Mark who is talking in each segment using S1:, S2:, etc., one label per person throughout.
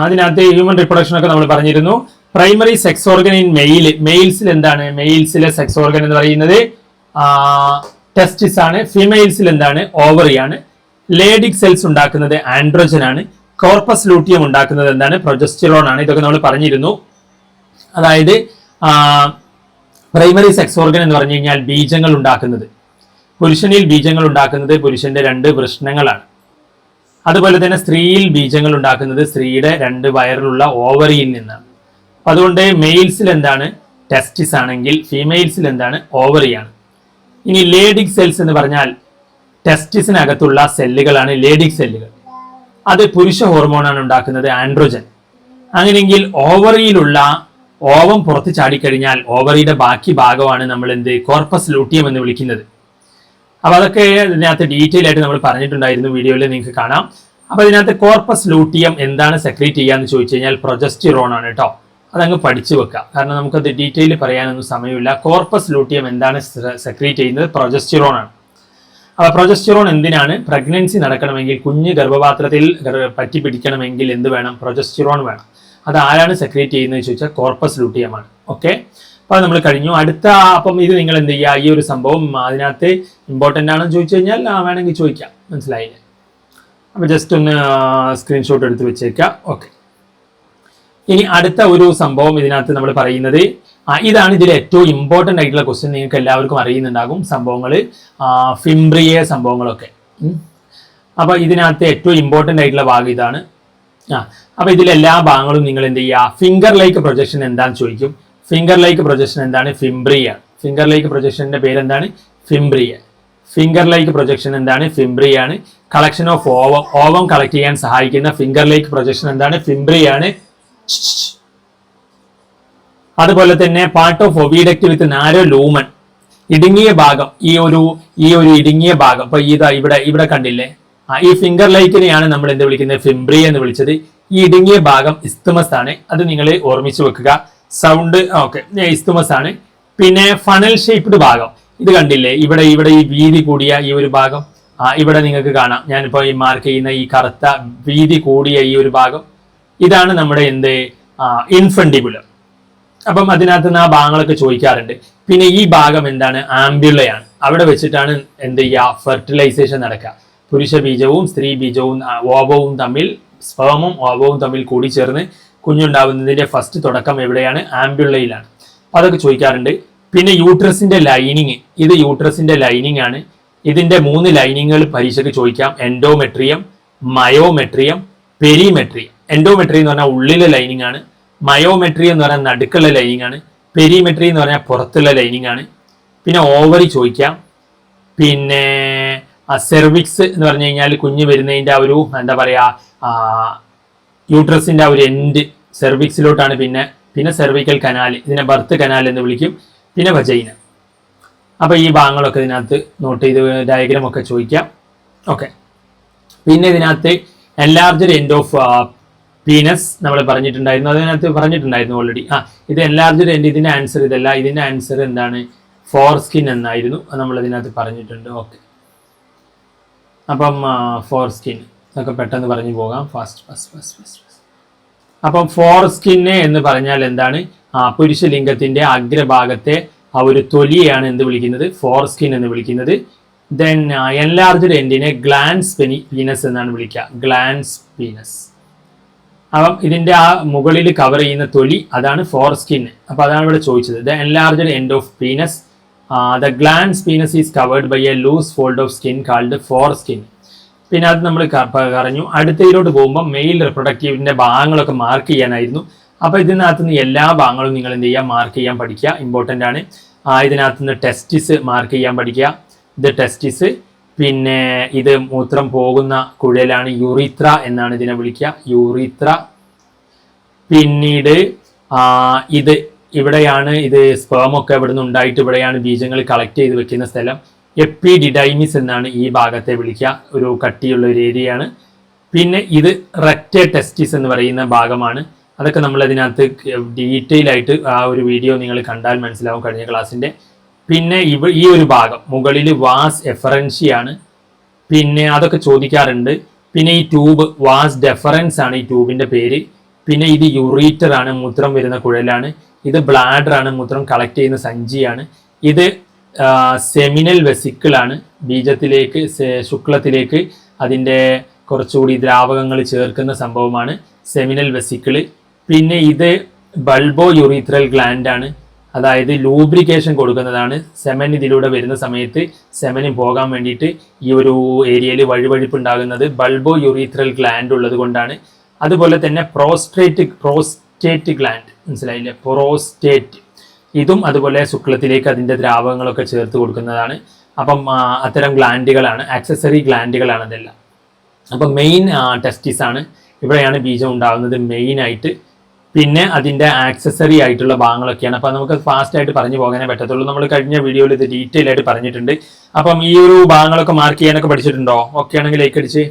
S1: അതിനകത്ത് human reproduction ഒക്കെ നമ്മൾ പറഞ്ഞിരുന്നു. പ്രൈമറി സെക്സ് ഓർഗൻ ഇൻ മെയിൽസിൽ എന്താണ്? മെയിൽസിലെ സെക്സ് ഓർഗൻ എന്ന് പറയുന്നത് ടെസ്റ്റിസ് ആണ്. ഫീമെയിൽസിൽ എന്താണ്? ഓവറി ആണ്. ലേഡിക് സെൽസ് ഉണ്ടാക്കുന്നത് ആൻഡ്രോജൻ ആണ്. കോർപ്പസ് ലൂട്ടിയം ഉണ്ടാക്കുന്നത് എന്താണ്? പ്രൊജസ്റ്റിറോൺ ആണ്. ഇതൊക്കെ നമ്മൾ പറഞ്ഞിരുന്നു. അതായത് പ്രൈമറി സെക്സ് ഓർഗൻ എന്ന് പറഞ്ഞു കഴിഞ്ഞാൽ ബീജങ്ങൾ ഉണ്ടാക്കുന്നത്, പുരുഷനിൽ ബീജങ്ങൾ ഉണ്ടാക്കുന്നത് പുരുഷന്റെ 2 വൃഷ്ണങ്ങളാണ്. അതുപോലെ തന്നെ സ്ത്രീയിൽ ബീജങ്ങൾ ഉണ്ടാക്കുന്നത് സ്ത്രീയുടെ 2 വയറിലുള്ള ഓവറിയിൽ നിന്നാണ്. അതുകൊണ്ട് മെയിൽസിൽ എന്താണ്? ടെസ്റ്റിസ് ആണെങ്കിൽ ഫീമെയിൽസിൽ എന്താണ്? ഓവറിയാണ്. ഇനി ലേഡിക് സെൽസ് എന്ന് പറഞ്ഞാൽ ടെസ്റ്റിസിനകത്തുള്ള സെല്ലുകളാണ് ലേഡിക് സെല്ലുകൾ. അത് പുരുഷ ഹോർമോണാണ് ഉണ്ടാക്കുന്നത്, ആൻഡ്രോജൻ. അങ്ങനെയെങ്കിൽ ഓവറിയിലുള്ള ഓവം പുറത്ത് ചാടിക്കഴിഞ്ഞാൽ ഓവറിയുടെ ബാക്കി ഭാഗമാണ് നമ്മൾ കോർപ്പസ് ലൂട്ടിയം എന്ന് വിളിക്കുന്നത്. അപ്പൊ അതൊക്കെ ഇതിനകത്ത് ഡീറ്റെയിൽ ആയിട്ട് നമ്മൾ പറഞ്ഞിട്ടുണ്ടായിരുന്നു, വീഡിയോയിൽ നിങ്ങൾക്ക് കാണാം. അപ്പൊ ഇതിനകത്ത് കോർപ്പസ് ലൂട്ടിയം എന്താണ് സെക്രീറ്റ് ചെയ്യാന്ന് ചോദിച്ചു കഴിഞ്ഞാൽ പ്രൊജസ്റ്റിറോൺ ആണ് കേട്ടോ. അതങ്ങ് പഠിച്ചു വെക്കാം, കാരണം നമുക്കത് ഡീറ്റെയിൽ പറയാനൊന്നും സമയമില്ല. കോർപ്പസ് ലൂട്ടിയം എന്താണ് സെക്രീറ്റ് ചെയ്യുന്നത്? പ്രൊജസ്റ്റിറോൺ ആണ്. അപ്പൊ പ്രൊജസ്റ്റിറോൺ എന്തിനാണ്? പ്രഗ്നൻസി നടക്കണമെങ്കിൽ, കുഞ്ഞ് ഗർഭപാത്രത്തിൽ പറ്റി പിടിക്കണമെങ്കിൽ എന്ത് വേണം? പ്രൊജസ്റ്റിറോൺ വേണം. അത് ആരാണ് സെക്രീറ്റ് ചെയ്യുന്നത് ചോദിച്ചാൽ കോർപ്പസ് ലൂട്ടിയം ആണ്. ഓക്കെ, അപ്പൊ അത് നമ്മൾ കഴിഞ്ഞു. അടുത്ത അപ്പം ഇത് നിങ്ങൾ എന്ത് ചെയ്യുക? ഈ ഒരു സംഭവം അതിനകത്ത് ഇമ്പോർട്ടൻ്റ് ആണെന്ന് ചോദിച്ചു കഴിഞ്ഞാൽ വേണമെങ്കിൽ ചോദിക്കാം, മനസ്സിലായില്ലേ? അപ്പൊ ജസ്റ്റ് ഒന്ന് സ്ക്രീൻഷോട്ട് എടുത്ത് വെച്ചേക്കാം. ഓക്കെ, ഇനി അടുത്ത ഒരു സംഭവം ഇതിനകത്ത് നമ്മൾ പറയുന്നത് ഇതാണ്. ഇതിൽ ഏറ്റവും ഇമ്പോർട്ടൻ്റ് ആയിട്ടുള്ള ക്വസ്റ്റ്യൻ, നിങ്ങൾക്ക് എല്ലാവർക്കും അറിയുന്നുണ്ടാകും സംഭവങ്ങൾ, ഫിംബ്രിയ സംഭവങ്ങളൊക്കെ. അപ്പൊ ഇതിനകത്ത് ഏറ്റവും ഇമ്പോർട്ടൻ്റ് ആയിട്ടുള്ള ഭാഗം ഇതാണ്. അപ്പൊ ഇതിലെല്ലാ ഭാഗങ്ങളും നിങ്ങൾ എന്ത് ചെയ്യുക? ഫിംഗർ ലൈക്ക് പ്രൊജക്ഷൻ എന്താണെന്ന് ചോദിക്കും. ഫിംഗർ ലൈക്ക് പ്രൊജക്ഷൻ എന്താണ്? ഫിംബ്രിയ. ഫിംഗർ ലൈക്ക് പ്രൊജക്ഷന്റെ പേരെന്താണ്? ഫിംബ്രിയ. ഫിംഗർ ലൈക്ക് പ്രൊജക്ഷൻ എന്താണ്? ഫിംബ്രിയ ആണ്. കളക്ഷൻ ഓഫ് ഓവം കളക്ട് ചെയ്യാൻ സഹായിക്കുന്ന ഫിംഗർ ലൈക്ക് പ്രൊജക്ഷൻ എന്താണ്? ഫിംബ്രിയ ആണ്. അതുപോലെ തന്നെ part of oviduct with narrow lumen, ഇടുങ്ങിയ ഭാഗം, ഈ ഒരു ഇടുങ്ങിയ ഭാഗം. അപ്പൊ ഇവിടെ കണ്ടില്ലേ? ഈ ഫിംഗർ ലൈക്കിനെയാണ് നമ്മൾ എന്ത് വിളിക്കുന്നത്? ഫിംബ്രിയ എന്ന് വിളിച്ചത്. ഈ ഇടുങ്ങിയ ഭാഗം ഇസ്തുമസ് ആണ്. അത് നിങ്ങൾ ഓർമ്മിച്ച് വെക്കുക. സൗണ്ട് ഓക്കെ, ഇസ്തുമസ് ആണ്. പിന്നെ ഫണൽ ഷേപ്ഡ് ഭാഗം, ഇത് കണ്ടില്ലേ? ഇവിടെ ഈ വീതി കൂടിയ ഈ ഒരു ഭാഗം, ഇവിടെ നിങ്ങൾക്ക് കാണാം. ഞാനിപ്പോ ഈ മാർക്ക് ചെയ്യുന്ന ഈ കറുത്ത വീതി കൂടിയ ഈ ഒരു ഭാഗം, ഇതാണ് നമ്മുടെ ഇൻഫണ്ടിബുലം. അപ്പം അതിനകത്ത് നിന്ന് ആ ഭാഗങ്ങളൊക്കെ ചോദിക്കാറുണ്ട്. പിന്നെ ഈ ഭാഗം എന്താണ്? ആംബ്യുളയാണ്. അവിടെ വെച്ചിട്ടാണ് എന്ത് ചെയ്യുക? ഫെർട്ടിലൈസേഷൻ നടക്കുക. പുരുഷ ബീജവും സ്ത്രീ ബീജവും ഓവവും തമ്മിൽ, സ്പേമും ഓവവും തമ്മിൽ കൂടിച്ചേർന്ന് കുഞ്ഞുണ്ടാവുന്നതിന്റെ ഫസ്റ്റ് തുടക്കം എവിടെയാണ്? ആംബ്യുളയിലാണ്. അതൊക്കെ ചോദിക്കാറുണ്ട്. പിന്നെ യൂട്രസിന്റെ ലൈനിങ്, ഇത് യൂട്രസിന്റെ ലൈനിങ് ആണ്. ഇതിന്റെ 3 ലൈനിങ്ങുകൾ പരീക്ഷയ്ക്ക് ചോദിക്കാം. Endometrium, myometrium, perimetrium. എൻഡോമെട്രി എന്ന് പറഞ്ഞാൽ ഉള്ളിലെ ലൈനിങ് ആണ്. മയോമെട്രി എന്ന് പറഞ്ഞാൽ നടുക്കുള്ള ലൈനിങ് ആണ്. പെരിമെട്രി എന്ന് പറഞ്ഞാൽ പുറത്തുള്ള ലൈനിങ് ആണ്. പിന്നെ ഓവറി ചോദിക്കാം. പിന്നെ സെർവിക്സ് എന്ന് പറഞ്ഞു കഴിഞ്ഞാൽ കുഞ്ഞ് വരുന്നതിന്റെ ആ ഒരു എന്താ പറയാ, യൂട്രസിന്റെ ആ ഒരു എൻഡ് സെർവിക്സിലോട്ടാണ്. പിന്നെ സെർവിക്കൽ കനാൽ, ഇതിനെ ബർത്ത് കനാൽ എന്ന് വിളിക്കും. പിന്നെ വജൈന. അപ്പൊ ഈ ഭാഗങ്ങളൊക്കെ ഇതിനകത്ത് നോട്ട് ചെയ്ത് ഡയഗ്രാം ഒക്കെ ചോദിക്കാം. ഓക്കെ, പിന്നെ ഇതിനകത്ത് എൻലാർജ്ഡ് എൻഡ് ഓഫ് പീനസ് നമ്മൾ പറഞ്ഞിട്ടുണ്ടായിരുന്നു, അതിനകത്ത് പറഞ്ഞിട്ടുണ്ടായിരുന്നു ഓൾറെഡി. ഇത് എൻലാർജ്ഡ് എൻഡ്, ഇതിന്റെ ആൻസർ ഇതല്ല. ഇതിന്റെ ആൻസർ എന്താണ്? ഫോർ സ്കിൻ എന്നായിരുന്നു, നമ്മൾ ഇതിനകത്ത് പറഞ്ഞിട്ടുണ്ട്. ഓക്കെ, അപ്പം ഫോർ സ്കിൻ ഒക്കെ പെട്ടെന്ന് പറഞ്ഞു പോകാം. ഫാസ്റ്റ്. അപ്പം ഫോർ സ്കിന്ന് എന്ന് പറഞ്ഞാൽ എന്താണ്? പുരുഷലിംഗത്തിന്റെ അഗ്രഭാഗത്തെ ആ ഒരു തൊലിയാണ് എന്ത് വിളിക്കുന്നത്? ഫോർ സ്കിൻ എന്ന് വിളിക്കുന്നത്. ദെൻ എൻലാർജ്ഡ് എൻഡിനെ ഗ്ലാൻസ് പീനസ് എന്നാണ് വിളിക്കുക. Glans penis. അപ്പം ഇതിന്റെ ആ മുകളിൽ കവർ ചെയ്യുന്ന തൊലി, അതാണ് ഫോർ സ്കിൻ. അപ്പൊ അതാണ് ഇവിടെ ചോദിച്ചത്. The enlarged end of penis, the glans penis is covered by a loose fold of skin called foreskin. പിന്നെ അത് നമ്മൾ പറഞ്ഞു. അടുത്തതിലോട്ട് പോകുമ്പോൾ മെയിൽ റിപ്രൊഡക്റ്റീവിന്റെ ഭാഗങ്ങളൊക്കെ മാർക്ക് ചെയ്യാനായിരുന്നു. അപ്പൊ ഇതിനകത്ത് നിന്ന് എല്ലാ ഭാഗങ്ങളും നിങ്ങൾ എന്ത് ചെയ്യുക? മാർക്ക് ചെയ്യാൻ പഠിക്കുക, ഇമ്പോർട്ടൻ്റ് ആണ്. ഇതിനകത്ത് നിന്ന് ടെസ്റ്റിസ് മാർക്ക് ചെയ്യാൻ പഠിക്കുക. ഇത് ടെസ്റ്റിസ്. പിന്നെ ഇത് മൂത്രം പോകുന്ന കുഴലാണ്, യൂറിത്ര എന്നാണ് ഇതിനെ വിളിക്കുക, യൂറിത്ര. പിന്നീട് ഇത് ഇവിടെയാണ്, ഇത് സ്പേമൊക്കെ ഇവിടെ നിന്ന് ഉണ്ടായിട്ട് ഇവിടെയാണ് ബീജങ്ങൾ കളക്ട് ചെയ്ത് വെക്കുന്ന സ്ഥലം. എപ്പിഡിഡൈമിസ് എന്നാണ് ഈ ഭാഗത്തെ വിളിക്കുക, ഒരു കട്ടിയുള്ള ഒരു ഏരിയയാണ്. പിന്നെ ഇത് റെക്ടെ ടെസ്റ്റിസ് എന്ന് പറയുന്ന ഭാഗമാണ്. അതൊക്കെ നമ്മൾ അതിനകത്ത് ഡീറ്റെയിൽ ആയിട്ട് ആ ഒരു വീഡിയോ നിങ്ങൾ കണ്ടാൽ മനസ്സിലാവും, കഴിഞ്ഞ ക്ലാസ്സിൻ്റെ. പിന്നെ ഈ ഒരു ഭാഗം മുകളിൽ വാസ് എഫറൻഷിയാണ്. പിന്നെ അതൊക്കെ ചോദിക്കാറുണ്ട്. പിന്നെ ഈ ട്യൂബ് വാസ് ഡെഫറൻസ് ആണ് ഈ ട്യൂബിന്റെ പേര്. പിന്നെ ഇത് യുറീറ്റർ ആണ്, മൂത്രം വരുന്ന കുഴലാണ്. ഇത് ബ്ലാഡർ ആണ്, മൂത്രം കളക്ട് ചെയ്യുന്ന സഞ്ചിയാണ്. ഇത് സെമിനൽ വെസിക്കിൾ ആണ്, ബീജത്തിലേക്ക് ശുക്ലത്തിലേക്ക് അതിൻ്റെ കുറച്ചുകൂടി ദ്രാവകങ്ങൾ ചേർക്കുന്ന സംഭവമാണ് സെമിനൽ വെസിക്കിള്. പിന്നെ ഇത് ബൾബോ യുറീത്രൽ ഗ്ലാൻഡ് ആണ്, അതായത് ലൂബ്രിക്കേഷൻ കൊടുക്കുന്നതാണ്. സെമൻ ഇതിലൂടെ വരുന്ന സമയത്ത് സെമന് പോകാൻ വേണ്ടിയിട്ട് ഈ ഒരു ഏരിയയിൽ വഴുവഴുപ്പ് ഉണ്ടാകുന്നത് ബൾബോ യുറീത്രൽ ഗ്ലാൻഡ് ഉള്ളത് കൊണ്ടാണ്. അതുപോലെ തന്നെ പ്രോസ്റ്റേറ്റ് ഗ്ലാൻഡ്, മനസ്സിലായില്ലേ, പ്രോസ്റ്റേറ്റ്, ഇതും അതുപോലെ ശുക്ലത്തിലേക്ക് അതിൻ്റെ ദ്രാവകങ്ങളൊക്കെ ചേർത്ത് കൊടുക്കുന്നതാണ്. അപ്പം അത്തരം ഗ്ലാൻഡുകളാണ്, ആക്സസറി ഗ്ലാൻഡുകളാണ് അതെല്ലാം. അപ്പം മെയിൻ ടെസ്റ്റിസ് ആണ്, ഇവിടെയാണ് ബീജം ഉണ്ടാകുന്നത് മെയിനായിട്ട്. പിന്നെ അതിൻ്റെ ആക്സസറി ആയിട്ടുള്ള ഭാഗങ്ങളൊക്കെയാണ്. അപ്പം നമുക്ക് ഫാസ്റ്റ് ആയിട്ട് പറഞ്ഞു പോകാനേ പറ്റത്തുള്ളൂ. നമ്മൾ കഴിഞ്ഞ വീഡിയോയിൽ ഇത് ഡീറ്റെയിൽ ആയിട്ട് പറഞ്ഞിട്ടുണ്ട്. അപ്പം ഈ ഒരു ഭാഗങ്ങളൊക്കെ മാർക്ക് ചെയ്യാനൊക്കെ പഠിച്ചിട്ടുണ്ടോ? ഓക്കെ ആണെങ്കിൽ ലൈക്ക് അടിച്ച്.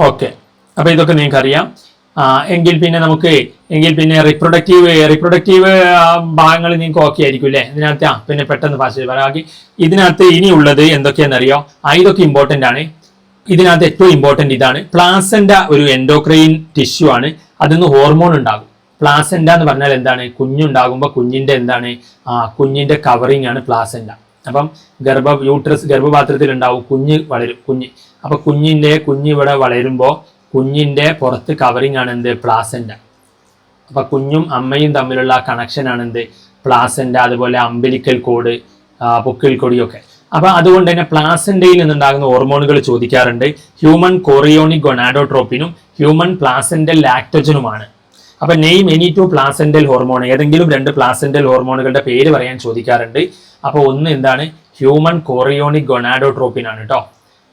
S1: ഓക്കെ, അപ്പൊ ഇതൊക്കെ നിങ്ങൾക്ക് അറിയാം. എങ്കിൽ പിന്നെ റിപ്രൊഡക്റ്റീവ് ഭാഗങ്ങൾ നിങ്ങൾക്ക് ഓക്കെ ആയിരിക്കും അല്ലേ? ഇതിനകത്ത് പിന്നെ പെട്ടെന്ന് ഫാസ്റ്റ് പറയാക്കി. ഇതിനകത്ത് ഇനിയുള്ളത് എന്തൊക്കെയാണെന്നറിയോ? ഇതൊക്കെ ഇമ്പോർട്ടൻ്റ് ആണ്. ഇതിനകത്ത് ഏറ്റവും ഇമ്പോർട്ടൻ്റ് ഇതാണ്, പ്ലാസെന്റ ഒരു എൻഡോക്രൈൻ ടിഷ്യൂ ആണ്. അതിന്ന് ഹോർമോൺ ഉണ്ടാകും. പ്ലാസെന്റ എന്ന് പറഞ്ഞാൽ എന്താണ്? കുഞ്ഞുണ്ടാകുമ്പോൾ കുഞ്ഞിന്റെ എന്താണ്? കുഞ്ഞിന്റെ കവറിങ് ആണ് പ്ലാസെന്റ. അപ്പം ഗർഭപാത്രത്തിൽ ഉണ്ടാവും, വളരും. അപ്പൊ കുഞ്ഞ് ഇവിടെ വളരുമ്പോൾ കുഞ്ഞിന്റെ പുറത്ത് കവറിങ് ആണ് എന്ത്? പ്ലാസെന്റ. അപ്പൊ കുഞ്ഞും അമ്മയും തമ്മിലുള്ള കണക്ഷൻ ആണ് എന്ത്? പ്ലാസെന്റ. അതുപോലെ അംബിലിക്കൽ കോഡ്, പൊക്കിൾ കൊടിയൊക്കെ. അപ്പൊ അതുകൊണ്ട് തന്നെ പ്ലാസെന്റയിൽ നിന്നുണ്ടാകുന്ന ഹോർമോണുകൾ ചോദിക്കാറുണ്ട്. ഹ്യൂമൻ കോറിയോണിക് ഗൊണാഡോട്രോപ്പിനും ഹ്യൂമൻ പ്ലാസെന്റൽ ലാക്ടോജനുമാണ്. അപ്പൊ name any two placental hormone, ഏതെങ്കിലും 2 പ്ലാസെന്റൽ ഹോർമോണുകളുടെ പേര് പറയാൻ ചോദിക്കാറുണ്ട്. അപ്പൊ ഒന്ന് എന്താണ്? ഹ്യൂമൻ കോറിയോണിക് ഗൊണാഡോട്രോപ്പിൻ ആണ് കേട്ടോ.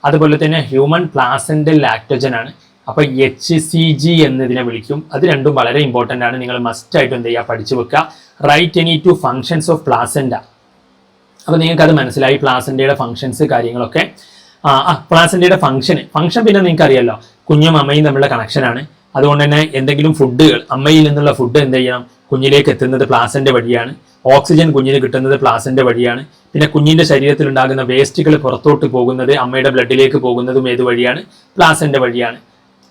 S1: അതുപോലെ തന്നെ ഹ്യൂമൻ പ്ലാസെന്റൽ ലാക്ടോജൻ ആണ്. അപ്പൊ HCG എന്നതിനെ വിളിക്കും. അത് രണ്ടും വളരെ ഇമ്പോർട്ടൻ്റ് ആണ്. നിങ്ങൾ മസ്റ്റ് ആയിട്ട് എന്ത് ചെയ്യുക? പഠിച്ചു വെക്കുക. Write any two functions of placenta. അപ്പൊ നിങ്ങൾക്ക് അത് മനസ്സിലായി, പ്ലാസെന്റയുടെ ഫങ്ഷൻസ് കാര്യങ്ങളൊക്കെ. പ്ലാസെന്റയുടെ ഫങ്ഷൻ പിന്നെ നിങ്ങൾക്ക് അറിയാലോ, കുഞ്ഞും അമ്മയും തമ്മിലുള്ള കണക്ഷനാണ്. അതുകൊണ്ട് തന്നെ എന്തെങ്കിലും ഫുഡുകൾ, അമ്മയിൽ നിന്നുള്ള ഫുഡ് എന്ത് ചെയ്യണം? കുഞ്ഞിലേക്ക് എത്തുന്നത് പ്ലാസെന്റ വഴിയാണ്. ഓക്സിജൻ കുഞ്ഞിന് കിട്ടുന്നത് പ്ലാസെന്റ വഴിയാണ്. പിന്നെ കുഞ്ഞിന്റെ ശരീരത്തിൽ ഉണ്ടാകുന്ന വേസ്റ്റുകൾ പുറത്തോട്ട് പോകുന്നത്, അമ്മയുടെ ബ്ലഡിലേക്ക് പോകുന്നതും ഏത് വഴിയാണ്? പ്ലാസെന്റ വഴിയാണ്.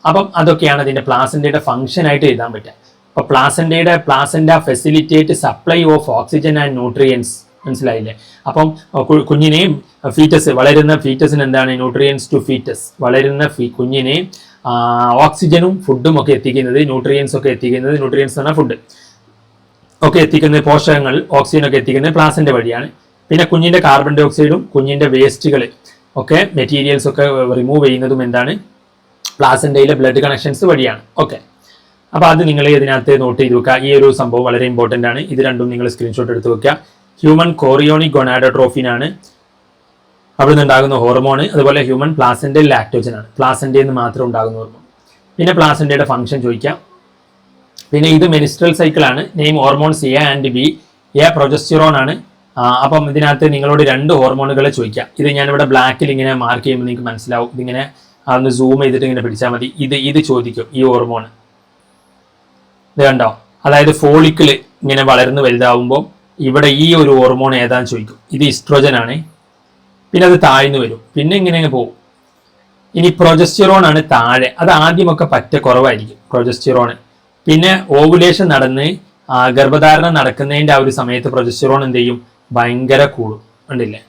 S1: അപ്പം അതൊക്കെയാണ് അതിന്റെ പ്ലാസെന്റയുടെ ഫംഗ്ഷൻ ആയിട്ട് എഴുതാൻ പറ്റുക. അപ്പൊ placenta facilitate supply of oxygen and nutrients, മനസ്സിലായില്ലേ? അപ്പം കുഞ്ഞിനെ വളരുന്ന ഫീറ്റസിന് എന്താണ്? ന്യൂട്രിയൻസ് ടു ഫീറ്റസ്, വളരുന്ന കുഞ്ഞിനെ ഓക്സിജനും ഫുഡും ഒക്കെ എത്തിക്കുന്നത്, ന്യൂട്രിയൻസ് എന്ന് പറഞ്ഞാൽ ഫുഡ് ഒക്കെ എത്തിക്കുന്നത്, പോഷകങ്ങൾ ഓക്സിജൻ ഒക്കെ എത്തിക്കുന്നത് പ്ലാസെന്റ വഴിയാണ്. പിന്നെ കുഞ്ഞിന്റെ കാർബൺ ഡൈ ഓക്സൈഡും കുഞ്ഞിന്റെ വേസ്റ്റുകൾ ഒക്കെ മെറ്റീരിയൽസ് ഒക്കെ റിമൂവ് ചെയ്യുന്നതും എന്താണ്? പ്ലാസെന്റയിലെ ബ്ലഡ് കണക്ഷൻസ് വഴിയാണ്. ഓക്കെ, അപ്പൊ അത് നിങ്ങൾ ഇതിനകത്ത് നോട്ട് ചെയ്ത് വെക്കുക. ഈ ഒരു സംഭവം വളരെ ഇമ്പോർട്ടൻ്റ് ആണ്. ഇത് രണ്ടും നിങ്ങൾ സ്ക്രീൻഷോട്ട് എടുത്ത് വെക്കുക. ഹ്യൂമൻ കോറിയോണിക് ഗൊണാഡോട്രോഫിൻ ആണ് അവിടെ നിന്നുണ്ടാകുന്ന ഹോർമോൺ. അതുപോലെ ഹ്യൂമൻ പ്ലാസെന്റൽ ലാക്ടോജൻ ആണ്, പ്ലാസെന്റയിൽ നിന്ന് മാത്രം ഉണ്ടാകുന്ന ഹോർമോൺ. പിന്നെ പ്ലാസെന്റയുടെ ഫംഗ്ഷൻ ചോദിക്കാം. പിന്നെ ഇത് മെനിസ്ട്രൽ സൈക്കിൾ ആണ്. Name hormones A and B. A progesterone ആണ്. അപ്പം ഇതിനകത്ത് നിങ്ങളോട് 2 ഹോർമോണുകളെ ചോദിക്കാം. ഇത് ഞാനിവിടെ ബ്ലാക്കിൽ ഇങ്ങനെ മാർക്ക് ചെയ്യുമ്പോൾ നിങ്ങൾക്ക് മനസ്സിലാവും. ഇതിങ്ങനെ ഒന്ന് സൂം ചെയ്തിട്ട് ഇങ്ങനെ പിടിച്ചാൽ മതി. ഇത് ചോദിക്കും, ഈ ഹോർമോൺ ഇത് കണ്ടോ? അതായത് ഫോളിക്കിൾ ഇങ്ങനെ വളർന്ന് വലുതാവുമ്പോൾ ഇവിടെ ഈ ഒരു ഹോർമോൺ ഏതാന്ന് ചോദിക്കും. ഇത് ഈസ്ട്രോജൻ ആണ്. പിന്നെ അത് താഴ്ന്നു വരും, പിന്നെ ഇങ്ങനെ പോകും. ഇനി പ്രൊജസ്റ്റിറോൺ ആണ് താഴെ. അത് ആദ്യമൊക്കെ പറ്റ കുറവായിരിക്കും പ്രൊജസ്റ്റിറോൺ. പിന്നെ ഓവുലേഷൻ നടന്ന് ഗർഭധാരണം നടക്കുന്നതിൻ്റെ ആ ഒരു സമയത്ത് പ്രൊജസ്റ്റിറോൺ എന്ത് ചെയ്യും? ഭയങ്കര കൂടും, ഉണ്ടല്ലേ?